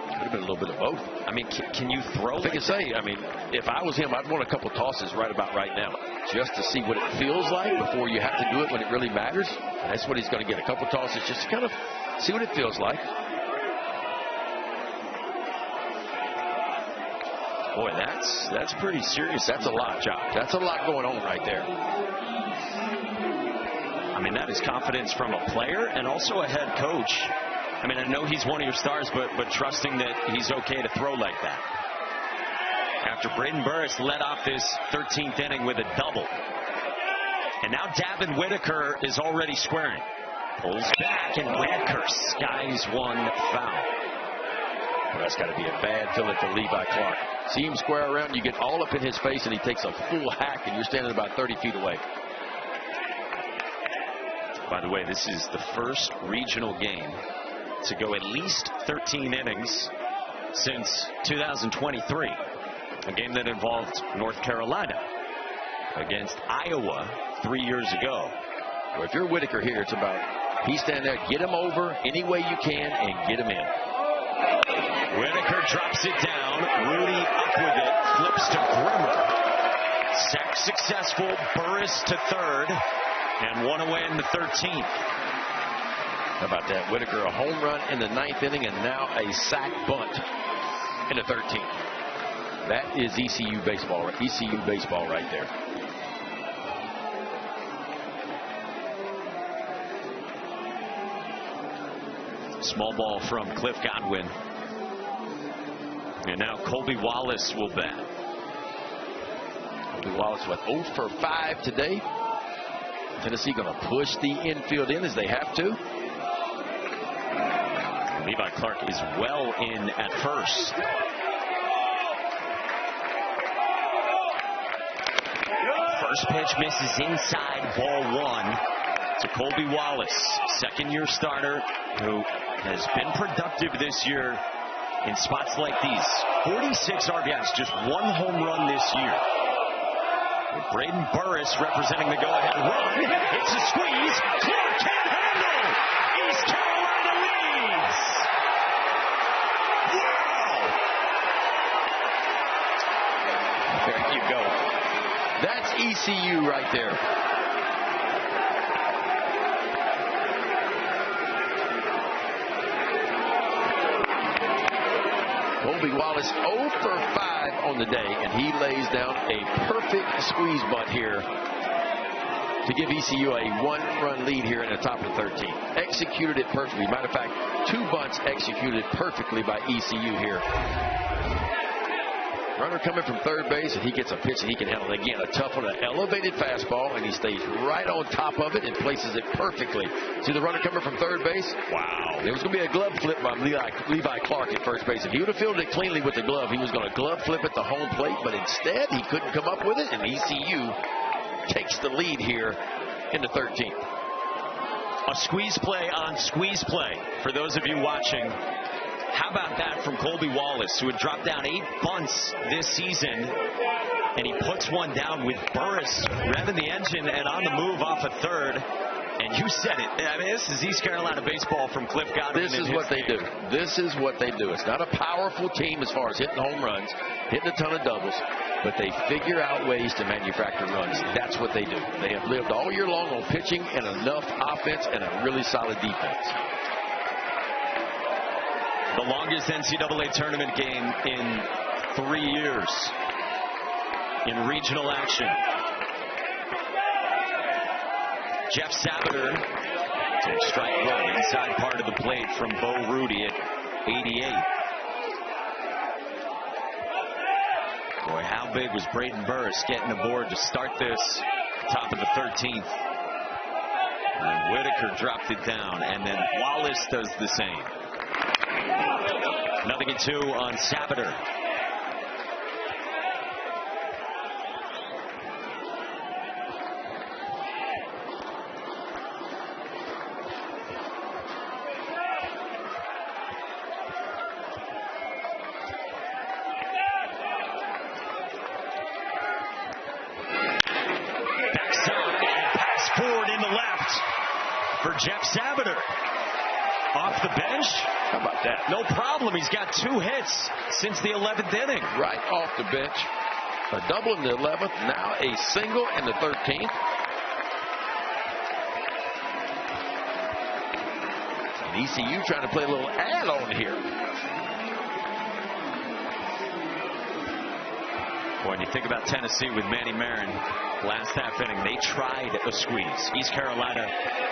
Could have been a little bit of both. I mean, can you throw? I think it's say. I mean, if I was him, I'd want a couple tosses right about right now, just to see what it feels like before you have to do it when it really matters. And that's what he's going to get, a couple tosses just to kind of see what it feels like. Boy, that's pretty serious. That's a lot, Jock. That's a lot going on right there. I mean, that is confidence from a player and also a head coach. I mean, I know he's one of your stars, but trusting that he's okay to throw like that. After Braden Burris led off this 13th inning with a double. And now Davin Whitaker is already squaring. Pulls back, and Whitaker skies one foul. Well, that's got to be a bad feeling for Levi Clark. See him square around, you get all up in his face, and he takes a full hack, and you're standing about 30 feet away. By the way, this is the first regional game to go at least 13 innings since 2023. A game that involved North Carolina against Iowa 3 years ago. Well, if you're Whitaker here, it's about he's standing there, get him over any way you can and get him in. Whitaker drops it down. Rudy up with it. Flips to Grimmer. Sack successful. Burris to third. And one away in the 13th. How about that? Whitaker, a home run in the 9th inning, and now a sack bunt in the 13th. That is ECU baseball right there. Small ball from Cliff Godwin. And now Colby Wallace will bat. Colby Wallace went 0 for 5 today. Tennessee going to push the infield in as they have to. Levi Clark is well in at first. First pitch misses inside, ball 1 to Colby Wallace, second-year starter who has been productive this year in spots like these. 46 RBIs, just 1 home run this year. With Braden Burris representing the go-ahead run. It's a squeeze. Clark can't handle. East Carolina leads. Wow. There you go. That's ECU right there. Colby Wallace 0 for 5 on the day, and he lays down a perfect squeeze bunt here to give ECU a 1-run lead here in the top of the 13th. Executed it perfectly. Matter of fact, 2 bunts executed perfectly by ECU here. Runner coming from third base, and he gets a pitch that he can handle. Again, a tough one, an elevated fastball, and he stays right on top of it and places it perfectly. See the runner coming from third base? Wow. There was going to be a glove flip by Levi Clark at first base. If he would have fielded it cleanly with the glove, he was going to glove flip at the home plate, but instead he couldn't come up with it, and ECU takes the lead here in the 13th. A squeeze play on squeeze play for those of you watching. How about that from Colby Wallace, who had dropped down 8 bunts this season, and he puts one down with Burris revving the engine and on the move off a third. And you said it. I mean, this is East Carolina baseball from Cliff Godwin. This is what they do. This is what they do. It's not a powerful team as far as hitting home runs, hitting a ton of doubles, but they figure out ways to manufacture runs. That's what they do. They have lived all year long on pitching and enough offense and a really solid defense. The longest NCAA tournament game in 3 years in regional action. Jeff Sabater takes strike one inside part of the plate from Bo Rudy at 88. Boy, how big was Braden Burris getting aboard to start this top of the 13th. And Whitaker dropped it down, and then Wallace does the same. 0-2 on Sabater. Backside and pass forward in the left for Jeff Sabater. Off the bench. How about that? No problem. He's got 2 hits since the 11th inning. Right off the bench. A double in the 11th. Now a single in the 13th. And ECU trying to play a little add-on here. Boy, when you think about Tennessee with Manny Marin, last half inning, they tried a squeeze. East Carolina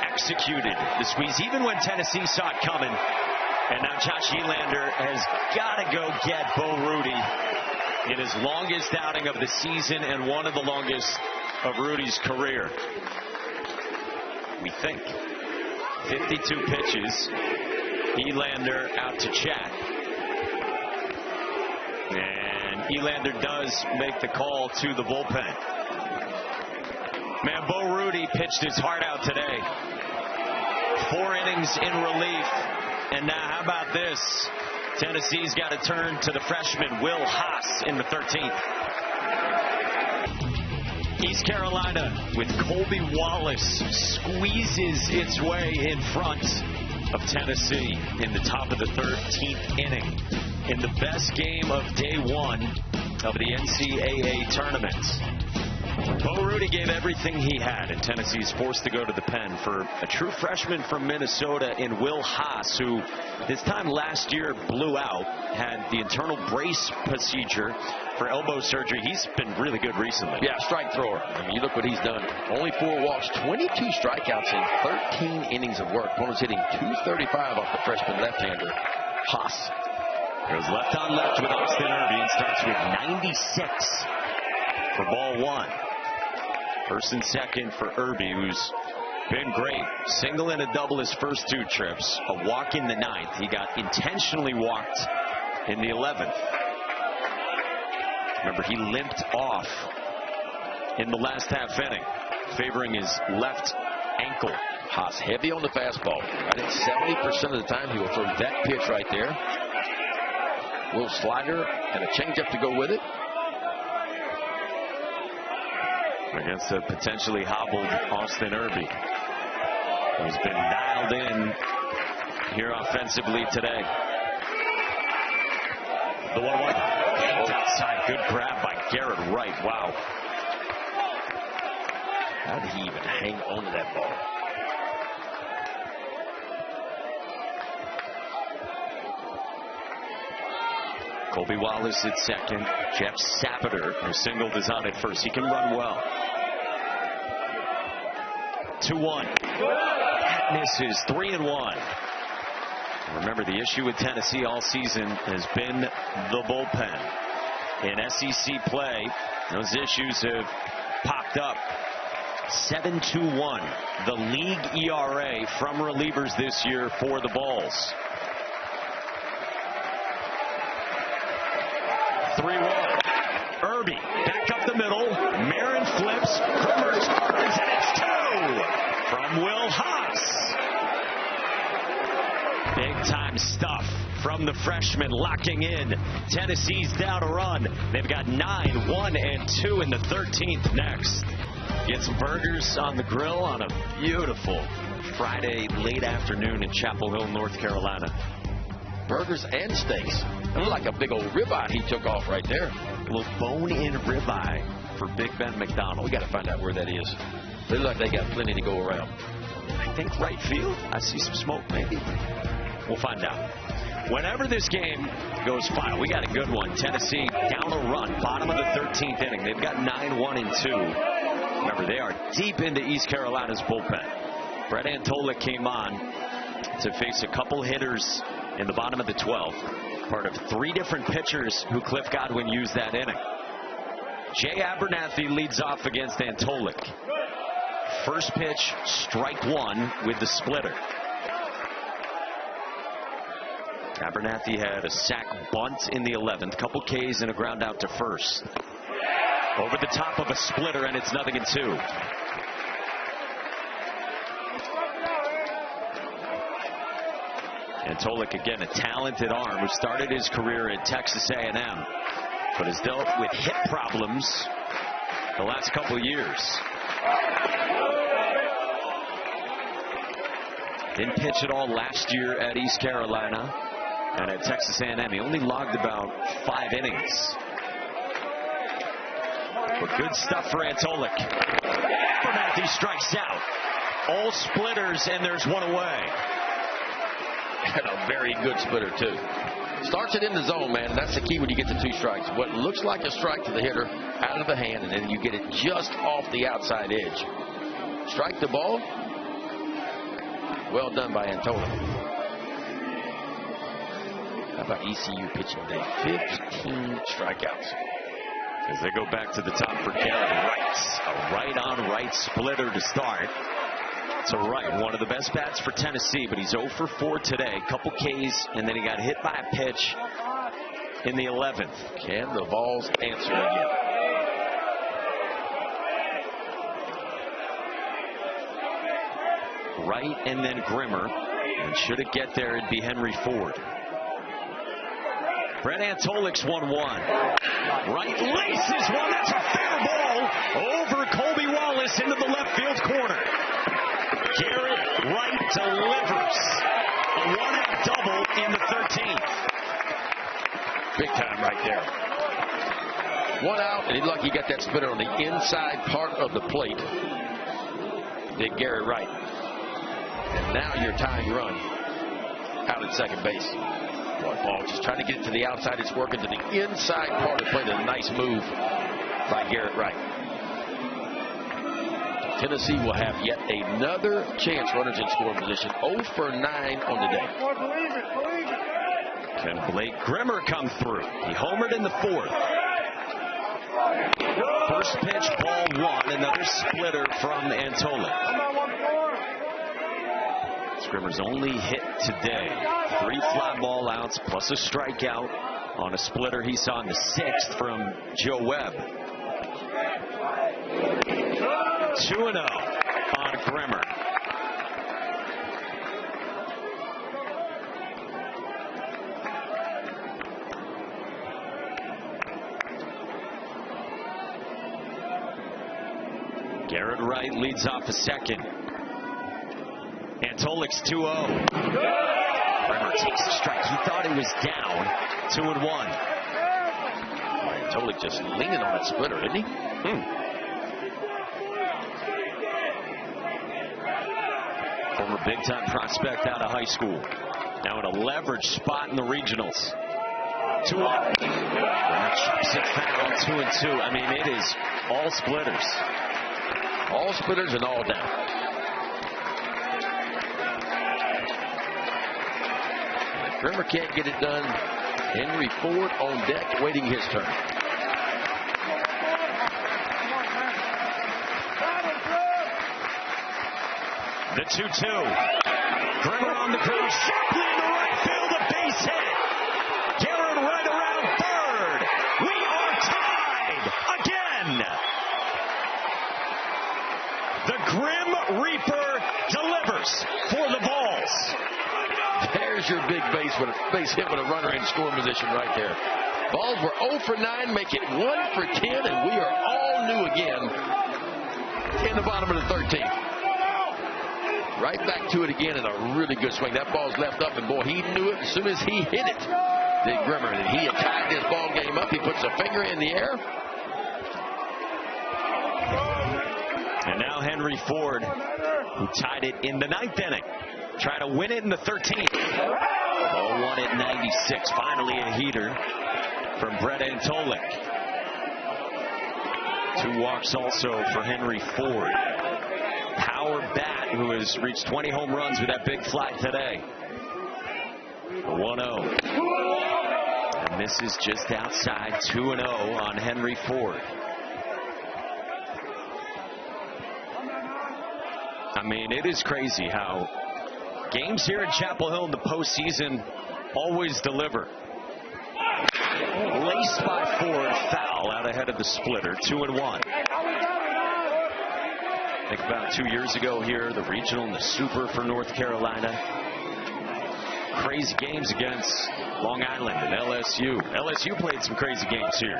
executed the squeeze, even when Tennessee saw it coming. And now Josh Elander has got to go get Bo Rudy in his longest outing of the season and one of the longest of Rudy's career. We think 52 pitches. Elander out to chat. And Elander does make the call to the bullpen. Man, Bo Rudy pitched his heart out today. 4 innings in relief. And now how about this? Tennessee's got to turn to the freshman Will Haas in the 13th. East Carolina with Colby Wallace squeezes its way in front of Tennessee in the top of the 13th inning. in the best game of day one of the NCAA tournament. Bo Rudy gave everything he had, and Tennessee's forced to go to the pen for a true freshman from Minnesota in Will Haas, who this time last year blew out, had the internal brace procedure for elbow surgery. He's been really good recently. Yeah, strike thrower. I mean, you look what he's done. Only 4 walks, 22 strikeouts in 13 innings of work. Opponent's hitting .235 off the freshman left-hander, Haas. Goes left on left with Austin Irby and starts with 96 for ball 1. First and second for Irby, who's been great. Single and a double his first 2 trips. A walk in the 9th. He got intentionally walked in the 11th. Remember, he limped off in the last half inning, favoring his left ankle. Haas heavy on the fastball. I think 70% of the time he will throw that pitch right there. A little slider and a changeup to go with it. Against a potentially hobbled Austin Irby, who's been dialed in here offensively today. The 1-1. Outside. Good grab by Garrett Wright. Wow. How did he even hang on to that ball? Colby Wallace at second. Jeff Sabater, who singled, is on at first. He can run well. 2-1. That misses. 3-1. Remember, the issue with Tennessee all season has been the bullpen. In SEC play, those issues have popped up. 7.21, the league ERA from relievers this year for the Bulls. 3-1. Irby back up the middle. Marin flips. Grimmer scores, and it's 2 from Will Haas. Big time stuff from the freshman, locking in. Tennessee's down a run. They've got 9, 1, and 2 in the 13th next. Get some burgers on the grill on a beautiful Friday late afternoon in Chapel Hill, North Carolina. Burgers and steaks. That looked like a big old ribeye he took off right there. A little bone-in ribeye for Big Ben McDonald. We got to find out where that is. They look like they got plenty to go around. I think right field. I see some smoke, maybe. We'll find out. Whenever this game goes final, we got a good one. Tennessee down a run, bottom of the 13th inning. They've got 9, 1, and 2. Remember, they are deep into East Carolina's bullpen. Brett Antolik came on to face a couple hitters in the bottom of the 12th. Part of 3 different pitchers who Cliff Godwin used that inning. Jay Abernathy leads off against Antolik. First pitch, strike 1 with the splitter. Abernathy had a sac bunt in the 11th, couple Ks and a ground out to first. Over the top of a splitter, and it's 0-2. Antolik, again, a talented arm who started his career at Texas A&M, but has dealt with hip problems the last couple years. Didn't pitch at all last year at East Carolina, and at Texas A&M he only logged about 5 innings. But good stuff for Antolik. Abernathy strikes out. All splitters, and there's one away. And a very good splitter, too. Starts it in the zone, man. That's the key when you get the 2 strikes. What looks like a strike to the hitter out of the hand, and then you get it just off the outside edge. Strike the ball. Well done by Antolik. How about ECU pitching day? 15 strikeouts. As they go back to the top for Garrett Wright. A right-on-right splitter to start. To Wright, one of the best bats for Tennessee, but he's 0 for 4 today. Couple Ks, and then he got hit by a pitch in the 11th. Can the balls answer again? Wright and then Grimmer. And should it get there, it'd be Henry Ford. Brett Antolik's 1-1. Wright laces one. That's a fair ball over Colby Wallace into the left field corner. Garrett Wright delivers a 1-out double in the 13th. there. One out, and he's lucky he got that splitter on the inside part of the plate. Did Garrett Wright. And now your tying run out at second base. Ball just trying to get it to the outside. It's working to the inside part of the plate. A nice move by Garrett Wright. Tennessee will have yet another chance. Runners in scoring position. 0 for 9 on the day. Can Blake Grimmer come through? He homered in the 4th. First pitch, ball 1. Another splitter from Antolik. Grimmer's only hit today. 3 fly ball outs plus a strikeout on a splitter he saw in the 6th from Joe Webb. 2-0 on Grimmer. Garrett Wright leads off the second. Antolik's 2-0. Grimmer takes a strike. He thought he was down. 2-1. Antolik just leaning on that splitter, isn't he? Former big-time prospect out of high school. Now in a leverage spot in the regionals. 2-1. Grimmer chops it foul. 2-2. I mean, it is all splitters. All splitters and all down. Grimmer can't get it done. Henry Ford on deck, waiting his turn. The 2-2. Grimmer on the ground, sharply in the right field, a base hit. Garrett right around third. We are tied again. The Grim Reaper delivers for the Vols. There's your big base hit with a runner in scoring position right there. Vols were 0 for 9, make it 1 for 10, and we are all new again in the bottom of the 13th. Right back to it again in a really good swing. That ball's left up, and boy, he knew it as soon as he hit it. Did Grimmer, and he had tied this ball game up. He puts a finger in the air. And now Henry Ford, who tied it in the 9th inning. Try to win it in the 13th. Ball 1 at 96. Finally a heater from Brett Antolik. 2 walks also for Henry Ford. Power bat who has reached 20 home runs with that big fly today. 1-0. And this is just outside. 2-0 on Henry Ford. I mean, it is crazy how games here in Chapel Hill in the postseason always deliver. Laced by Ford, foul out ahead of the splitter. 2-1. Think about 2 years ago here, the regional and the super for North Carolina. Crazy games against Long Island and LSU. LSU played some crazy games here.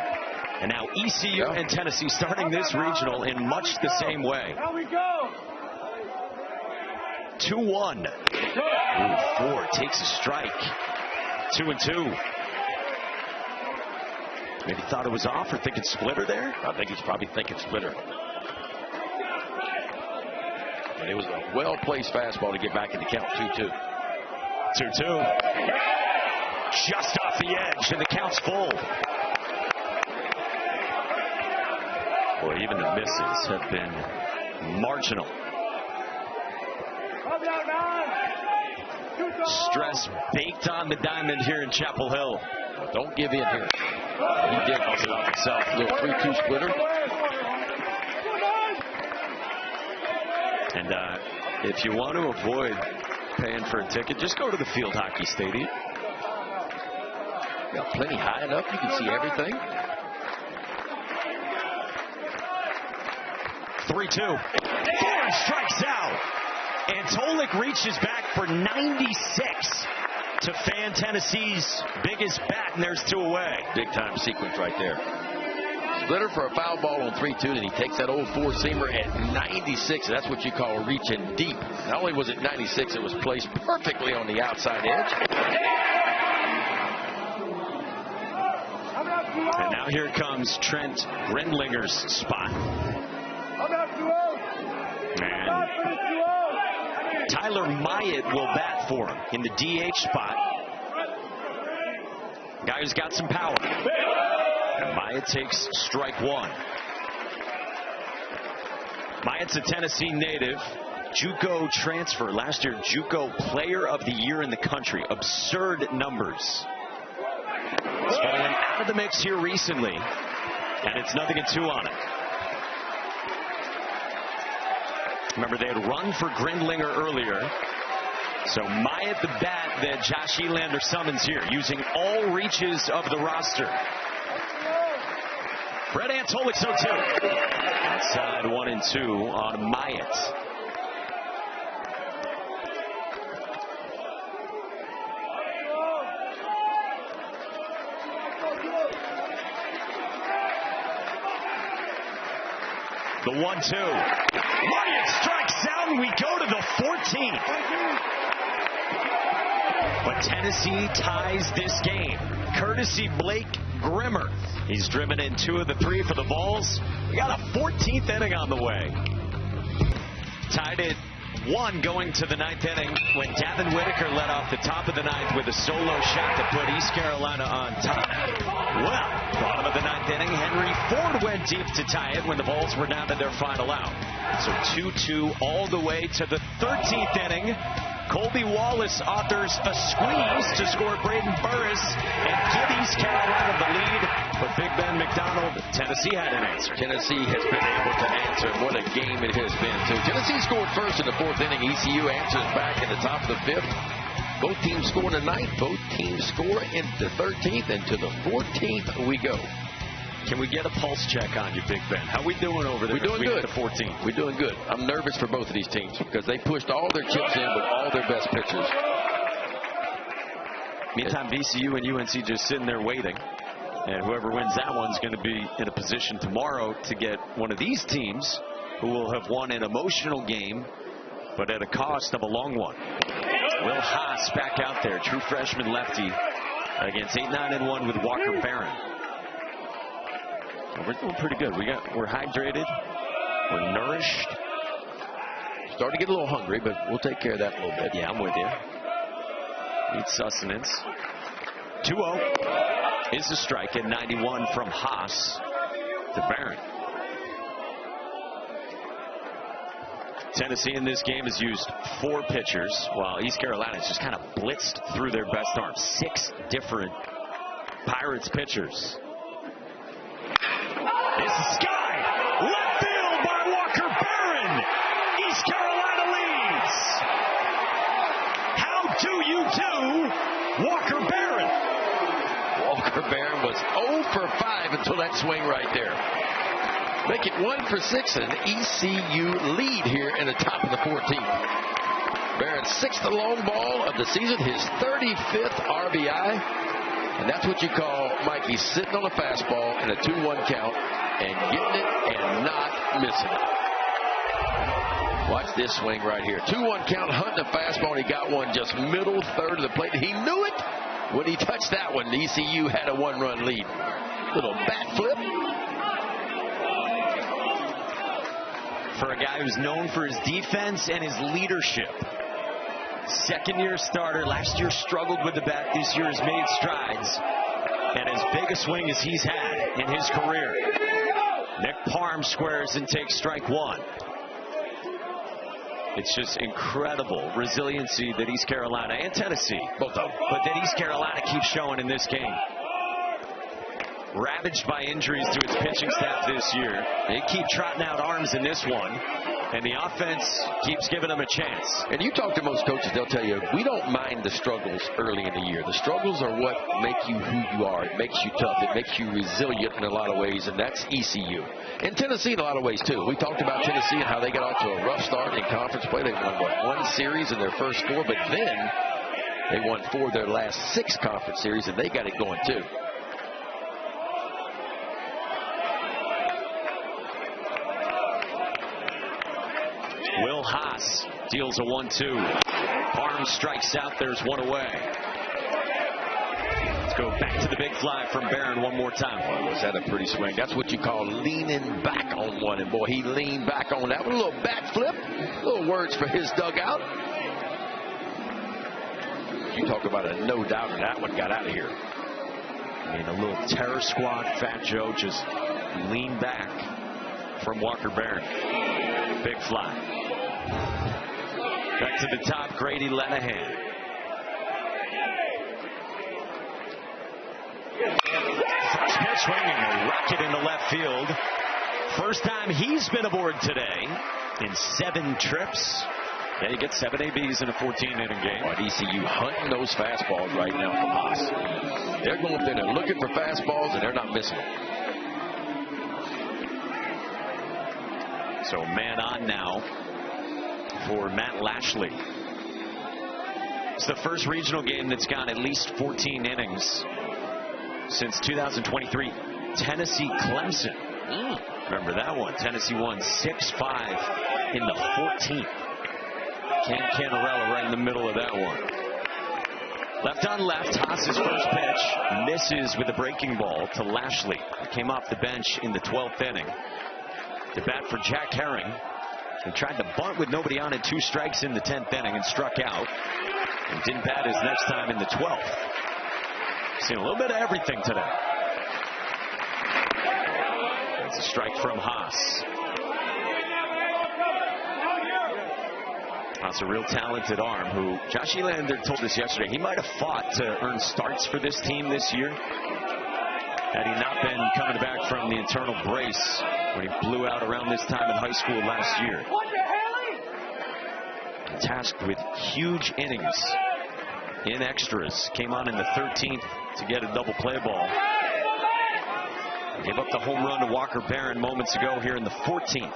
And now ECU and Tennessee starting this regional in much the same way. 2-1. Ford takes a strike. 2-2. Maybe thought it was off or thinking splitter there. I think he's probably thinking splitter. And it was a well-placed fastball to get back in the count. 2-2. 2-2. Just off the edge, and the count's full. Boy, even the misses have been marginal. Stress baked on the diamond here in Chapel Hill. Well, don't give in here. He did also himself. A little 3-2 splitter. And if you want to avoid paying for a ticket, just go to the field hockey stadium. Got plenty high enough. You can see everything. 3-2. Ford strikes out. Antolik reaches back for 96 to fan Tennessee's biggest bat, and there's 2 away. Big time sequence right there. Splitter for a foul ball on 3-2, and he takes that old 4-seamer at 96. That's what you call reaching deep. Not only was it 96, it was placed perfectly on the outside edge. And now here comes Trent Rendlinger's spot. And Tyler Myatt will bat for him in the DH spot. Guy who's got some power. And Myatt takes strike one. Myatt's a Tennessee native. JUCO transfer. Last year, JUCO Player of the Year in the country. Absurd numbers. He's fallen out of the mix here recently, and it's 0-2 on it. Remember, they had run for Grindlinger earlier. So Myatt the bat that Josh Elander summons here, using all reaches of the roster. Brett Antolik's 0-2. Outside 1-2 on Myatt. The 1-2. Myatt strikes out, and we go to the 14th. But Tennessee ties this game. Courtesy Blake Grimmer. He's driven in 2 of the 3 for the Vols. We got a 14th inning on the way. Tied at 1 going to the 9th inning when Davin Whitaker led off the top of the 9th with a solo shot to put East Carolina on top. Well, bottom of the 9th inning, Henry Ford went deep to tie it when the Vols were down to their final out. So 2-2 all the way to the 13th inning. Colby Wallace authors a squeeze to score Braden Burris and give East Carolina the lead. But Big Ben McDonald, Tennessee had an answer. Tennessee has been able to answer. What a game it has been, too. Tennessee scored first in the 4th inning. ECU answers back in the top of the 5th. Both teams score in the 9th. Both teams score in the 13th. And to the 14th we go. Can we get a pulse check on you, Big Ben? How we doing over there? We're doing good. The 14th. We're doing good. I'm nervous for both of these teams because they pushed all their chips in with all their best pitchers. Meantime, VCU and UNC just sitting there waiting. And whoever wins that one's going to be in a position tomorrow to get one of these teams who will have won an emotional game, but at a cost of a long one. Will Haas back out there, true freshman lefty, against 8-9-1 with Walker Barron. We're doing pretty good. We're hydrated. We're nourished. Starting to get a little hungry, but we'll take care of that a little bit. Yeah, I'm with you. Need sustenance. 2-0 is the strike at 91 from Haas to Barron. Tennessee in this game has used 4 pitchers, while East Carolina has just kind of blitzed through their best arms. 6 different Pirates pitchers. This is Sky. Left field by Walker Barron. East Carolina leads. How do you do, Walker Barron? Walker Barron was 0 for 5 until that swing right there. Make it 1 for 6 and an ECU lead here in the top of the 14th. Barron's 6th long ball of the season, his 35th RBI. And that's what you call Mikey sitting on a fastball in a 2-1 count and getting it and not missing it. Watch this swing right here. 2-1 count, hunting a fastball, and he got one just middle third of the plate. He knew it when he touched that one. The ECU had a 1-run lead. Little bat flip. For a guy who's known for his defense and his leadership. Second-year starter. Last year struggled with the bat. This year has made strides. And as big a swing as he's had in his career. Nick Parham squares and takes strike 1. It's just incredible resiliency that East Carolina and Tennessee, both of them, but that East Carolina keeps showing in this game. Ravaged by injuries to its pitching staff this year. They keep trotting out arms in this one, and the offense keeps giving them a chance. And you talk to most coaches, they'll tell you, we don't mind the struggles early in the year. The struggles are what make you who you are. It makes you tough. It makes you resilient in a lot of ways, and that's ECU. And Tennessee in a lot of ways, too. We talked about Tennessee and how they got off to a rough start in conference play. They won, one series in their first 4, but then they won 4 of their last 6 conference series, and they got it going, too. Will Haas deals a 1-2. Parham strikes out. There's one away. go back to the big fly from Barron one more time. Boy, was that a pretty swing. That's what you call leaning back on one. And, boy, he leaned back on that one. A little bat flip. Little words for his dugout. You talk about a no doubt, and that one got out of here. I mean, a little terror squad. Fat Joe just leaned back from Walker Barron. Big fly. Back to the top, Grady Lenahan. First pitch swinging a rocket into left field. First time he's been aboard today in 7 trips. Yeah, you get 7 ABs in a 14-inning game. Boy, ECU hunting those fastballs right now from Haas. They're going up there, they're looking for fastballs, and they're not missing them. So man on now for Matt Lashley. It's the first regional game that's gone at least 14 innings since 2023. Tennessee Clemson. Remember that one? Tennessee won 6-5 in the 14th. Cam Canarella right in the middle of that one. Left on left, Haas's first pitch misses with a breaking ball to Lashley. Came off the bench in the 12th inning. The bat for Jack Herring. He tried to bunt with nobody on and 2 strikes in the 10th inning and struck out. And didn't bat his next time in the 12th. Seen a little bit of everything today. That's a strike from Haas. That's a real talented arm who Josh Elander told us yesterday he might have fought to earn starts for this team this year had he not been coming back from the internal brace when he blew out around this time in high school last year. Tasked with huge innings in extras. Came on in the 13th to get a double play ball. Gave up the home run to Walker Barron moments ago here in the 14th.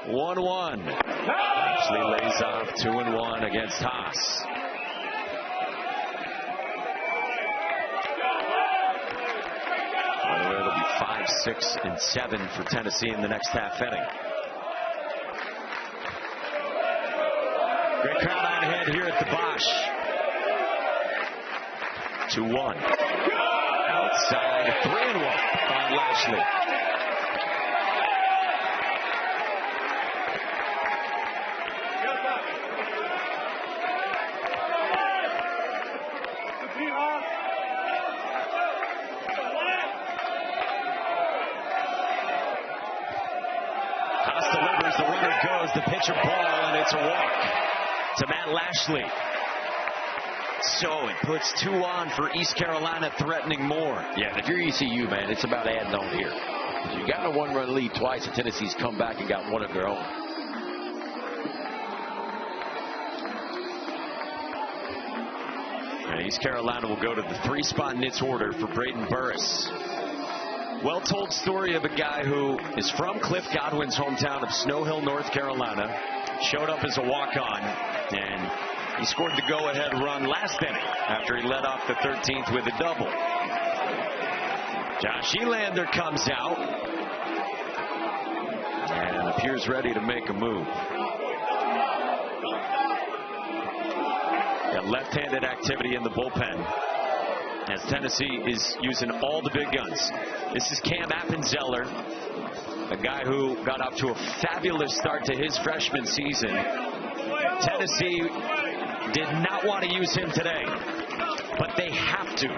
1-1. Ashley lays off 2-1 against Haas. Well, it'll be 5, 6, and 7 for Tennessee in the next half inning. Great crowd on hand here at the Bosch. 2-1. Outside 3-1 on Lashley. Haas delivers, the runner goes, the pitcher ball, and it's a walk to Matt Lashley. So it puts 2 on for East Carolina, threatening more. Yeah, and if you're ECU, man, it's about adding on here. You got a 1-run lead twice, and Tennessee's come back and got one of their own. And East Carolina will go to the 3-spot in its order for Braden Burris. Well-told story of a guy who is from Cliff Godwin's hometown of Snow Hill, North Carolina. Showed up as a walk-on, and he scored the go-ahead run last inning after he led off the 13th with a double. Josh Elander comes out and appears ready to make a move. Got left-handed activity in the bullpen as Tennessee is using all the big guns. This is Cam Appenzeller, a guy who got off to a fabulous start to his freshman season. Tennessee did not want to use him today, but they have to.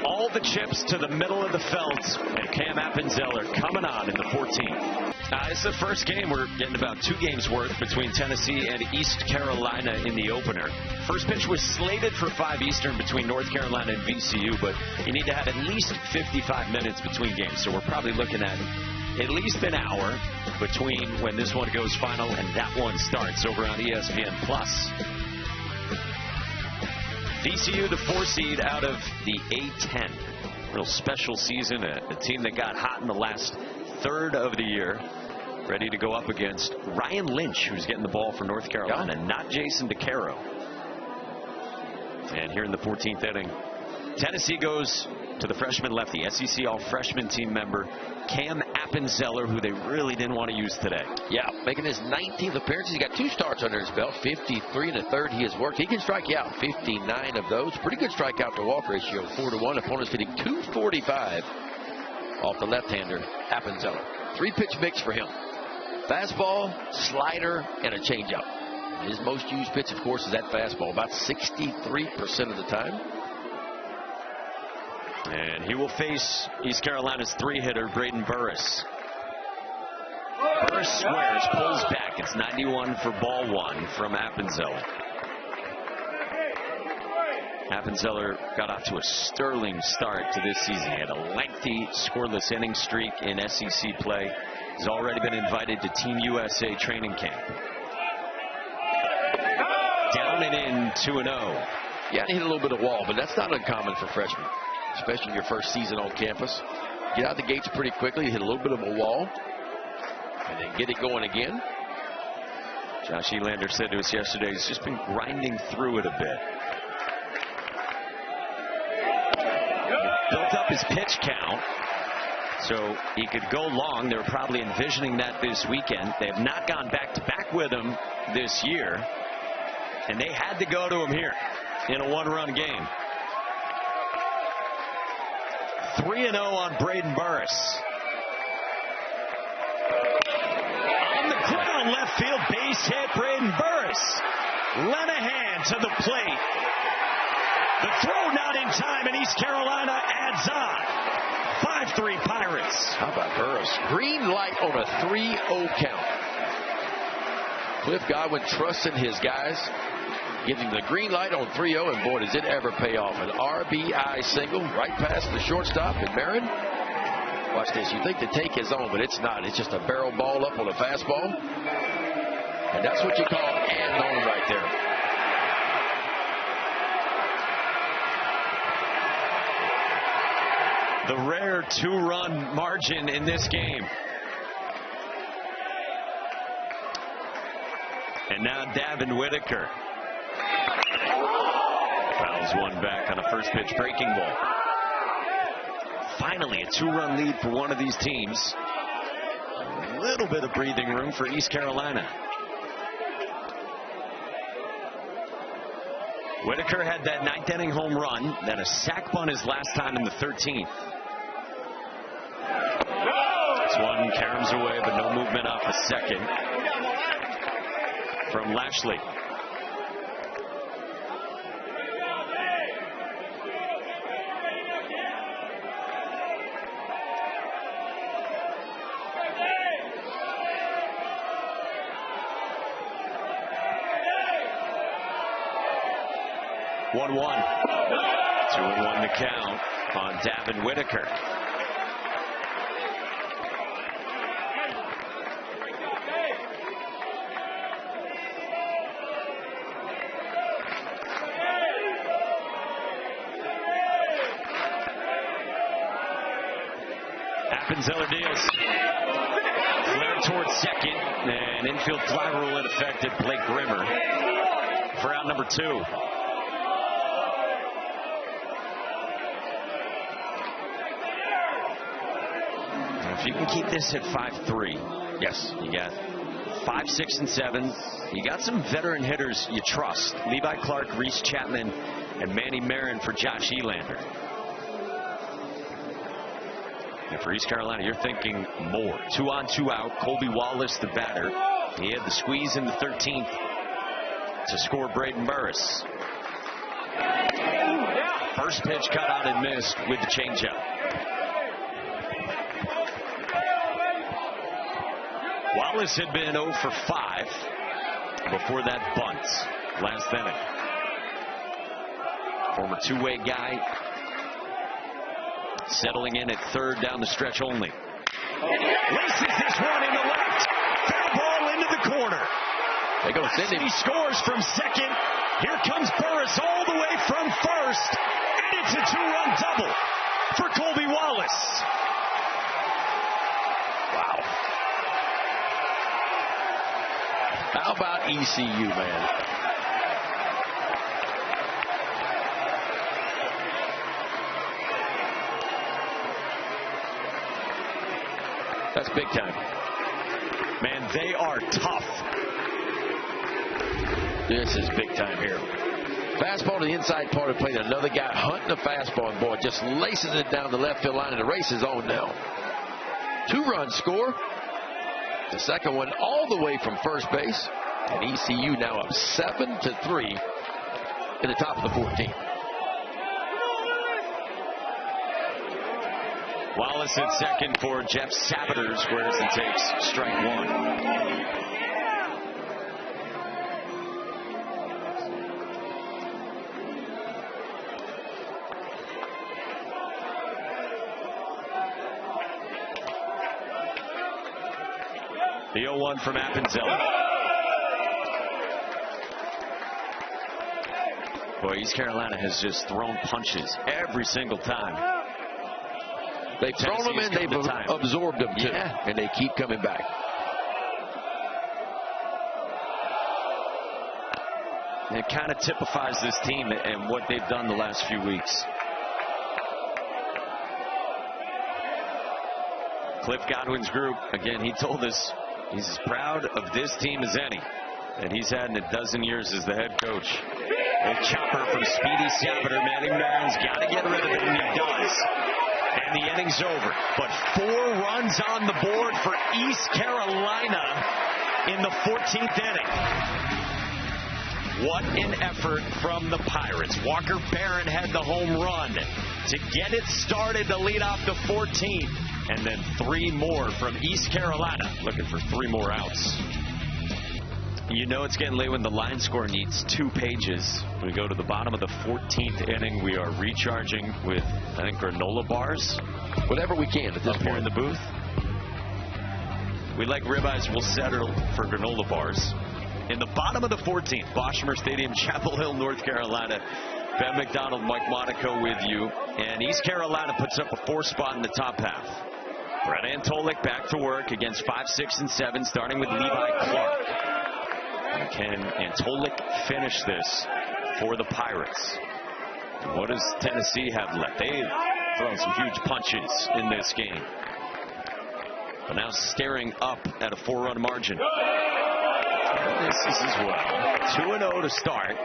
All the chips to the middle of the felt, and Cam Appenzeller coming on in the 14th. It's the first game. We're getting about 2 games worth between Tennessee and East Carolina in the opener. First pitch was slated for 5 Eastern between North Carolina and VCU, but you need to have at least 55 minutes between games. So we're probably looking at least an hour between when this one goes final and that one starts over on ESPN+. VCU, the 4 seed out of the A-10. Real special season, a team that got hot in the last third of the year. Ready to go up against Ryan Lynch, who's getting the ball for North Carolina, not Jason DeCaro. And here in the 14th inning, Tennessee goes to the freshman lefty, SEC all-freshman team member Cam Appenzeller, who they really didn't want to use today. Yeah, making his 19th appearance. He's got 2 starts under his belt. 53 1/3 he has worked. He can strike you out 59 of those. Pretty good strikeout to walk ratio, 4-1. Opponents hitting .245 off the left-hander, Appenzeller. 3-pitch mix for him. Fastball, slider, and a changeup. His most used pitch, of course, is that fastball, about 63% of the time. And he will face East Carolina's 3-hitter, Braden Burris. Burris squares, pulls back. It's 91 for ball 1 from Appenzeller. Appenzeller got off to a sterling start to this season. He had a lengthy scoreless inning streak in SEC play. He's already been invited to Team USA training camp. Down and in, 2-0. Yeah, he hit a little bit of wall, but that's not uncommon for freshmen, especially in your first season on campus. Get out the gates pretty quickly, hit a little bit of a wall, and then get it going again. Josh Elander said to us yesterday he's just been grinding through it a bit. Built up his pitch count so he could go long. They were probably envisioning that this weekend. They have not gone back-to-back with him this year, and they had to go to him here in a 1-run game. 3-0 on Braden Burris. On the ground, left field, base hit, Braden Burris. Lenahan to the plate. The throw not in time, and East Carolina adds on. 5-3 Pirates. How about Burris? Green light on a 3-0 count. Cliff Godwin trusting his guys, giving the green light on 3-0, and boy, does it ever pay off. An RBI single right past the shortstop, and Marin, watch this. You think the take is on, but it's not. It's just a barrel ball up on a fastball, and that's what you call and on right there. The rare 2-run margin in this game. And now Davin Whitaker fouls one back on a first pitch breaking ball. Finally, a 2-run lead for one of these teams. A little bit of breathing room for East Carolina. Whitaker had that 9th inning home run, then a sac bunt his last time in the 13th. This one caroms away, but no movement off a second from Lashley. One, 2-1 the count on Davin Whitaker. Appenzeller deals. Flare towards second, and infield fly rule in effect at Blake Grimmer for out number 2. If you can keep this at 5-3, yes, you got 5, 6, and 7. You got some veteran hitters you trust. Levi Clark, Reese Chapman, and Manny Marin for Josh Elander. And for East Carolina, you're thinking more. 2 on, 2 out. Colby Wallace, the batter. He had the squeeze in the 13th to score Braden Burris. First pitch cut out and missed with the changeup. Wallace had been 0 for 5 before that bunt last inning. Former two-way guy settling in at third down the stretch only. Laces this one in the left. Foul ball into the corner. They go send him. He scores from second. Here comes Burris all the way from first. And it's a 2-run double for Colby Wallace. Wow. How about ECU, man? That's big time. Man, they are tough. This is big time here. Fastball to the inside part of the plate. Another guy hunting a fastball, and boy, just laces it down the left field line, and the race is on now. 2-run score. The second one all the way from first base. And ECU now up 7-3 in the top of the 14th. Wallace at second for Jeff Sabater, squares and takes strike one. The 0-1 from Appenzell. Boy, East Carolina has just thrown punches every single time. They've thrown them and they've absorbed them too. Yeah. And they keep coming back. It kind of typifies this team and what they've done the last few weeks. Cliff Godwin's group, again, he told us he's as proud of this team as any that he's had in a dozen years as the head coach. A chopper from Speedy Sabater. Manny Marin's got to get rid of it, and he does. And the inning's over. But 4 runs on the board for East Carolina in the 14th inning. What an effort from the Pirates. Walker Barron had the home run to get it started to lead off the 14th. And then 3 more from East Carolina, looking for 3 more outs. You know it's getting late when the line score needs 2 pages. We go to the bottom of the 14th inning. We are recharging with, I think, granola bars. Whatever we can at this point. Here in the booth. We like ribeyes. We'll settle for granola bars. In the bottom of the 14th, Boschmer Stadium, Chapel Hill, North Carolina. Ben McDonald, Mike Monaco with you. And East Carolina puts up a 4 spot in the top half. Brett Antolik back to work against 5, 6, and 7, starting with Levi Clark. Can Antolik finish this for the Pirates? What does Tennessee have left? They've thrown some huge punches in this game. But now staring up at a 4-run margin. And this is as well. 2-0 to start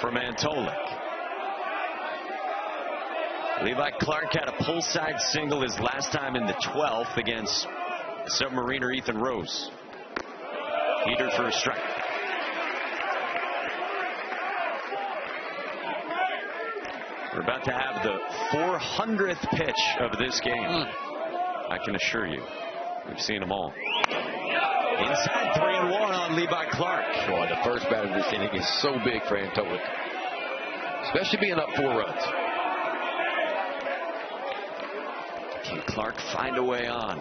from Antolik. Levi Clark had a pull side single his last time in the 12th against Submariner Ethan Rose. Heater for a strike. We're about to have the 400th pitch of this game. I can assure you. We've seen them all. Inside 3-1 on Levi Clark. Boy, the first bat of this inning is so big for Antolik. Especially being up 4 runs. Can Clark find a way on?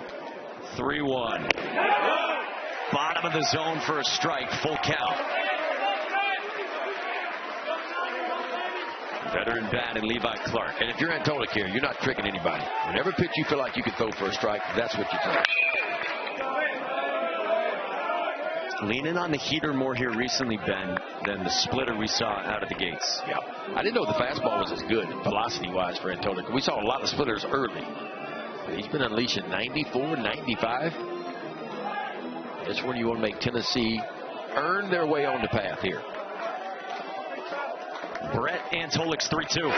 3-1. Bottom of the zone for a strike. Full count. Veteran bat in Levi Clark. And if you're Antolik here, you're not tricking anybody. Whenever pitch you feel like you can throw for a strike, that's what you throw. Leaning on the heater more here recently, Ben, than the splitter we saw out of the gates. Yeah. I didn't know the fastball was as good velocity-wise for Antolik. We saw a lot of splitters early. He's been unleashing 94, 95. That's when you want to make Tennessee earn their way on the path here. Brett Antolik's 3-2.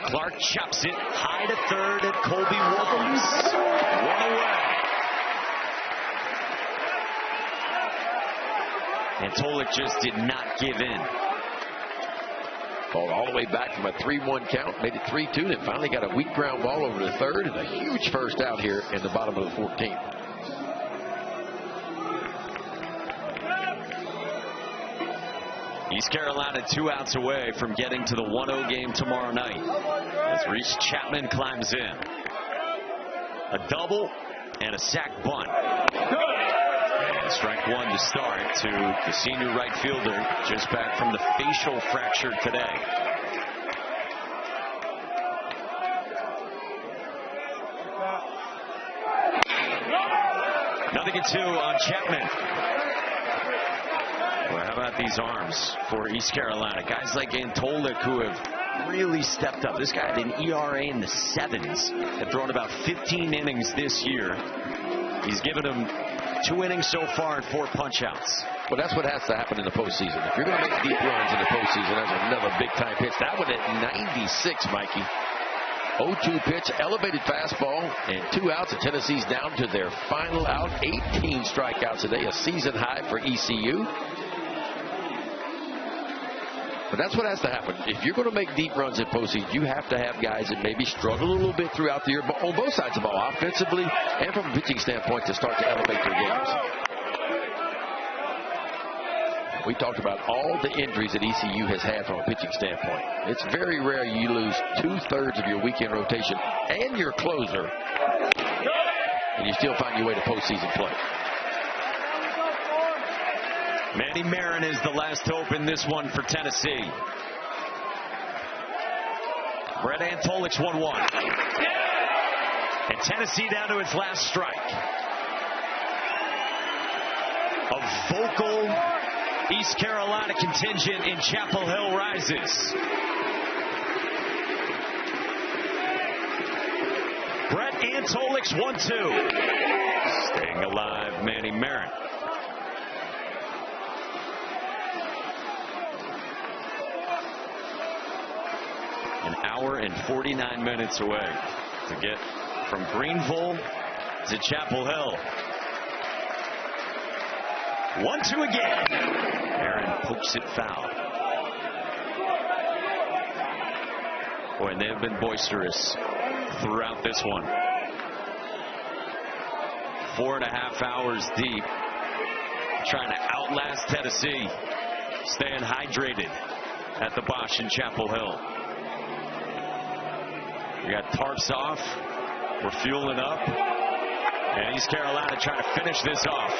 Clark chops it high to third at Colby Williams. 1 away. Antolik just did not give in. Ball all the way back from a 3-1 count, made it 3-2, then finally got a weak ground ball over to third, and a huge first out here in the bottom of the 14th. East Carolina 2 outs away from getting to the 1-0 game tomorrow night as Reese Chapman climbs in. A double and a sac bunt. And strike 1 to start to the senior right fielder, just back from the facial fracture today. Nothing at 2 on Chapman. Well, how about these arms for East Carolina? Guys like Antolik who have really stepped up. This guy had an ERA in the 7s, had thrown about 15 innings this year. He's given them 2 innings so far and 4 punch-outs. Well, that's what has to happen in the postseason. If you're going to make deep runs in the postseason, that's another big-time pitch. That one at 96, Mikey. 0-2 pitch, elevated fastball, and 2 outs. And Tennessee's down to their final out. 18 strikeouts today, a season high for ECU. But that's what has to happen. If you're going to make deep runs in postseason, you have to have guys that maybe struggle a little bit throughout the year, but on both sides of the ball, offensively and from a pitching standpoint, to start to elevate their games. We talked about all the injuries that ECU has had from a pitching standpoint. It's very rare you lose 2/3 of your weekend rotation and your closer, and you still find your way to postseason play. Manny Marin is the last hope in this one for Tennessee. Brett Antolik's 1-1. And Tennessee down to its last strike. A vocal East Carolina contingent in Chapel Hill rises. Brett Antolik's 1-2. Staying alive, Manny Marin. An hour and 49 minutes away to get from Greenville to Chapel Hill. 1-2 again. Aaron pokes it foul. Boy, and they have been boisterous throughout this one. 4.5 hours deep, trying to outlast Tennessee, staying hydrated at the Bosch in Chapel Hill. We got tarps off. We're fueling up. And East Carolina trying to finish this off.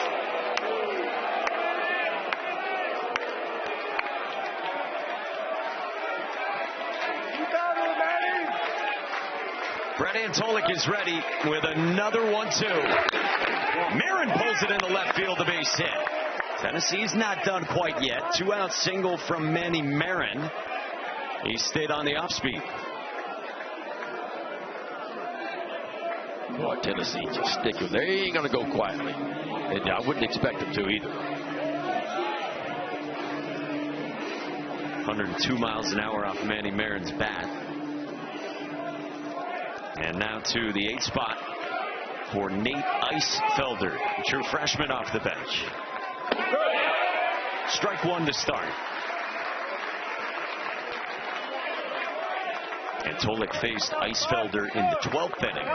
Brett Antolik is ready with another 1-2. Marin pulls it in the left field, the base hit. Tennessee's not done quite yet. 2-out single from Manny Marin. He stayed on the off speed. Boy, Tennessee just sticking. They ain't going to go quietly. And I wouldn't expect them to either. 102 miles an hour off Manny Marin's bat. And now to the 8th spot for Nate Eisfelder, true freshman off the bench. Strike 1 to start. Antolik faced Eisfelder in the 12th inning.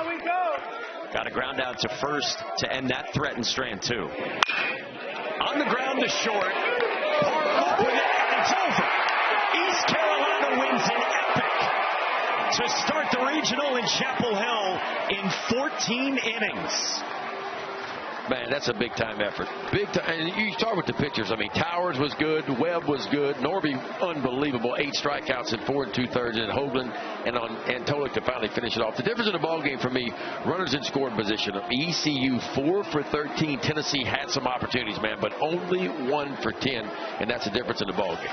Got a ground out to first to end that threat in strand 2. On the ground to short. Park up with it, and it's over. East Carolina wins an epic to start the regional in Chapel Hill in 14 innings. Man, that's a big-time effort. Big time. And you start with the pitchers. I mean, Towers was good. Webb was good. Norby, unbelievable. 8 strikeouts in 4 2/3. And Hoagland and on Antolik to finally finish it off. The difference in the ball game for me, runners in scoring position. ECU 4 for 13. Tennessee had some opportunities, man, but only 1 for 10. And that's the difference in the ball game.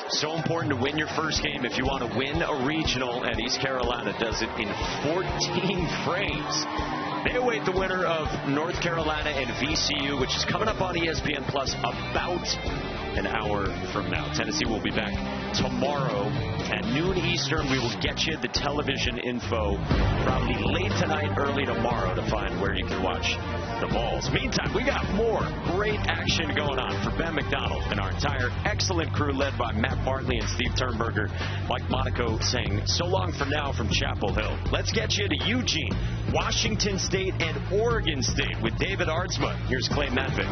So important to win your first game if you want to win a regional, and East Carolina does it in 14 frames. They await the winner of North Carolina and VCU, which is coming up on ESPN Plus about an hour from now. Tennessee will be back tomorrow at noon Eastern. We will get you the television info probably late tonight, early tomorrow to find where you can watch the balls. Meantime, we got more great action going on for Ben McDonald and our entire excellent crew led by Matt Bartley and Steve Turnberger. Mike Monaco saying so long for now from Chapel Hill. Let's get you to Eugene, Washington State, and Oregon State with David Ardsma. Here's Clay Matvick.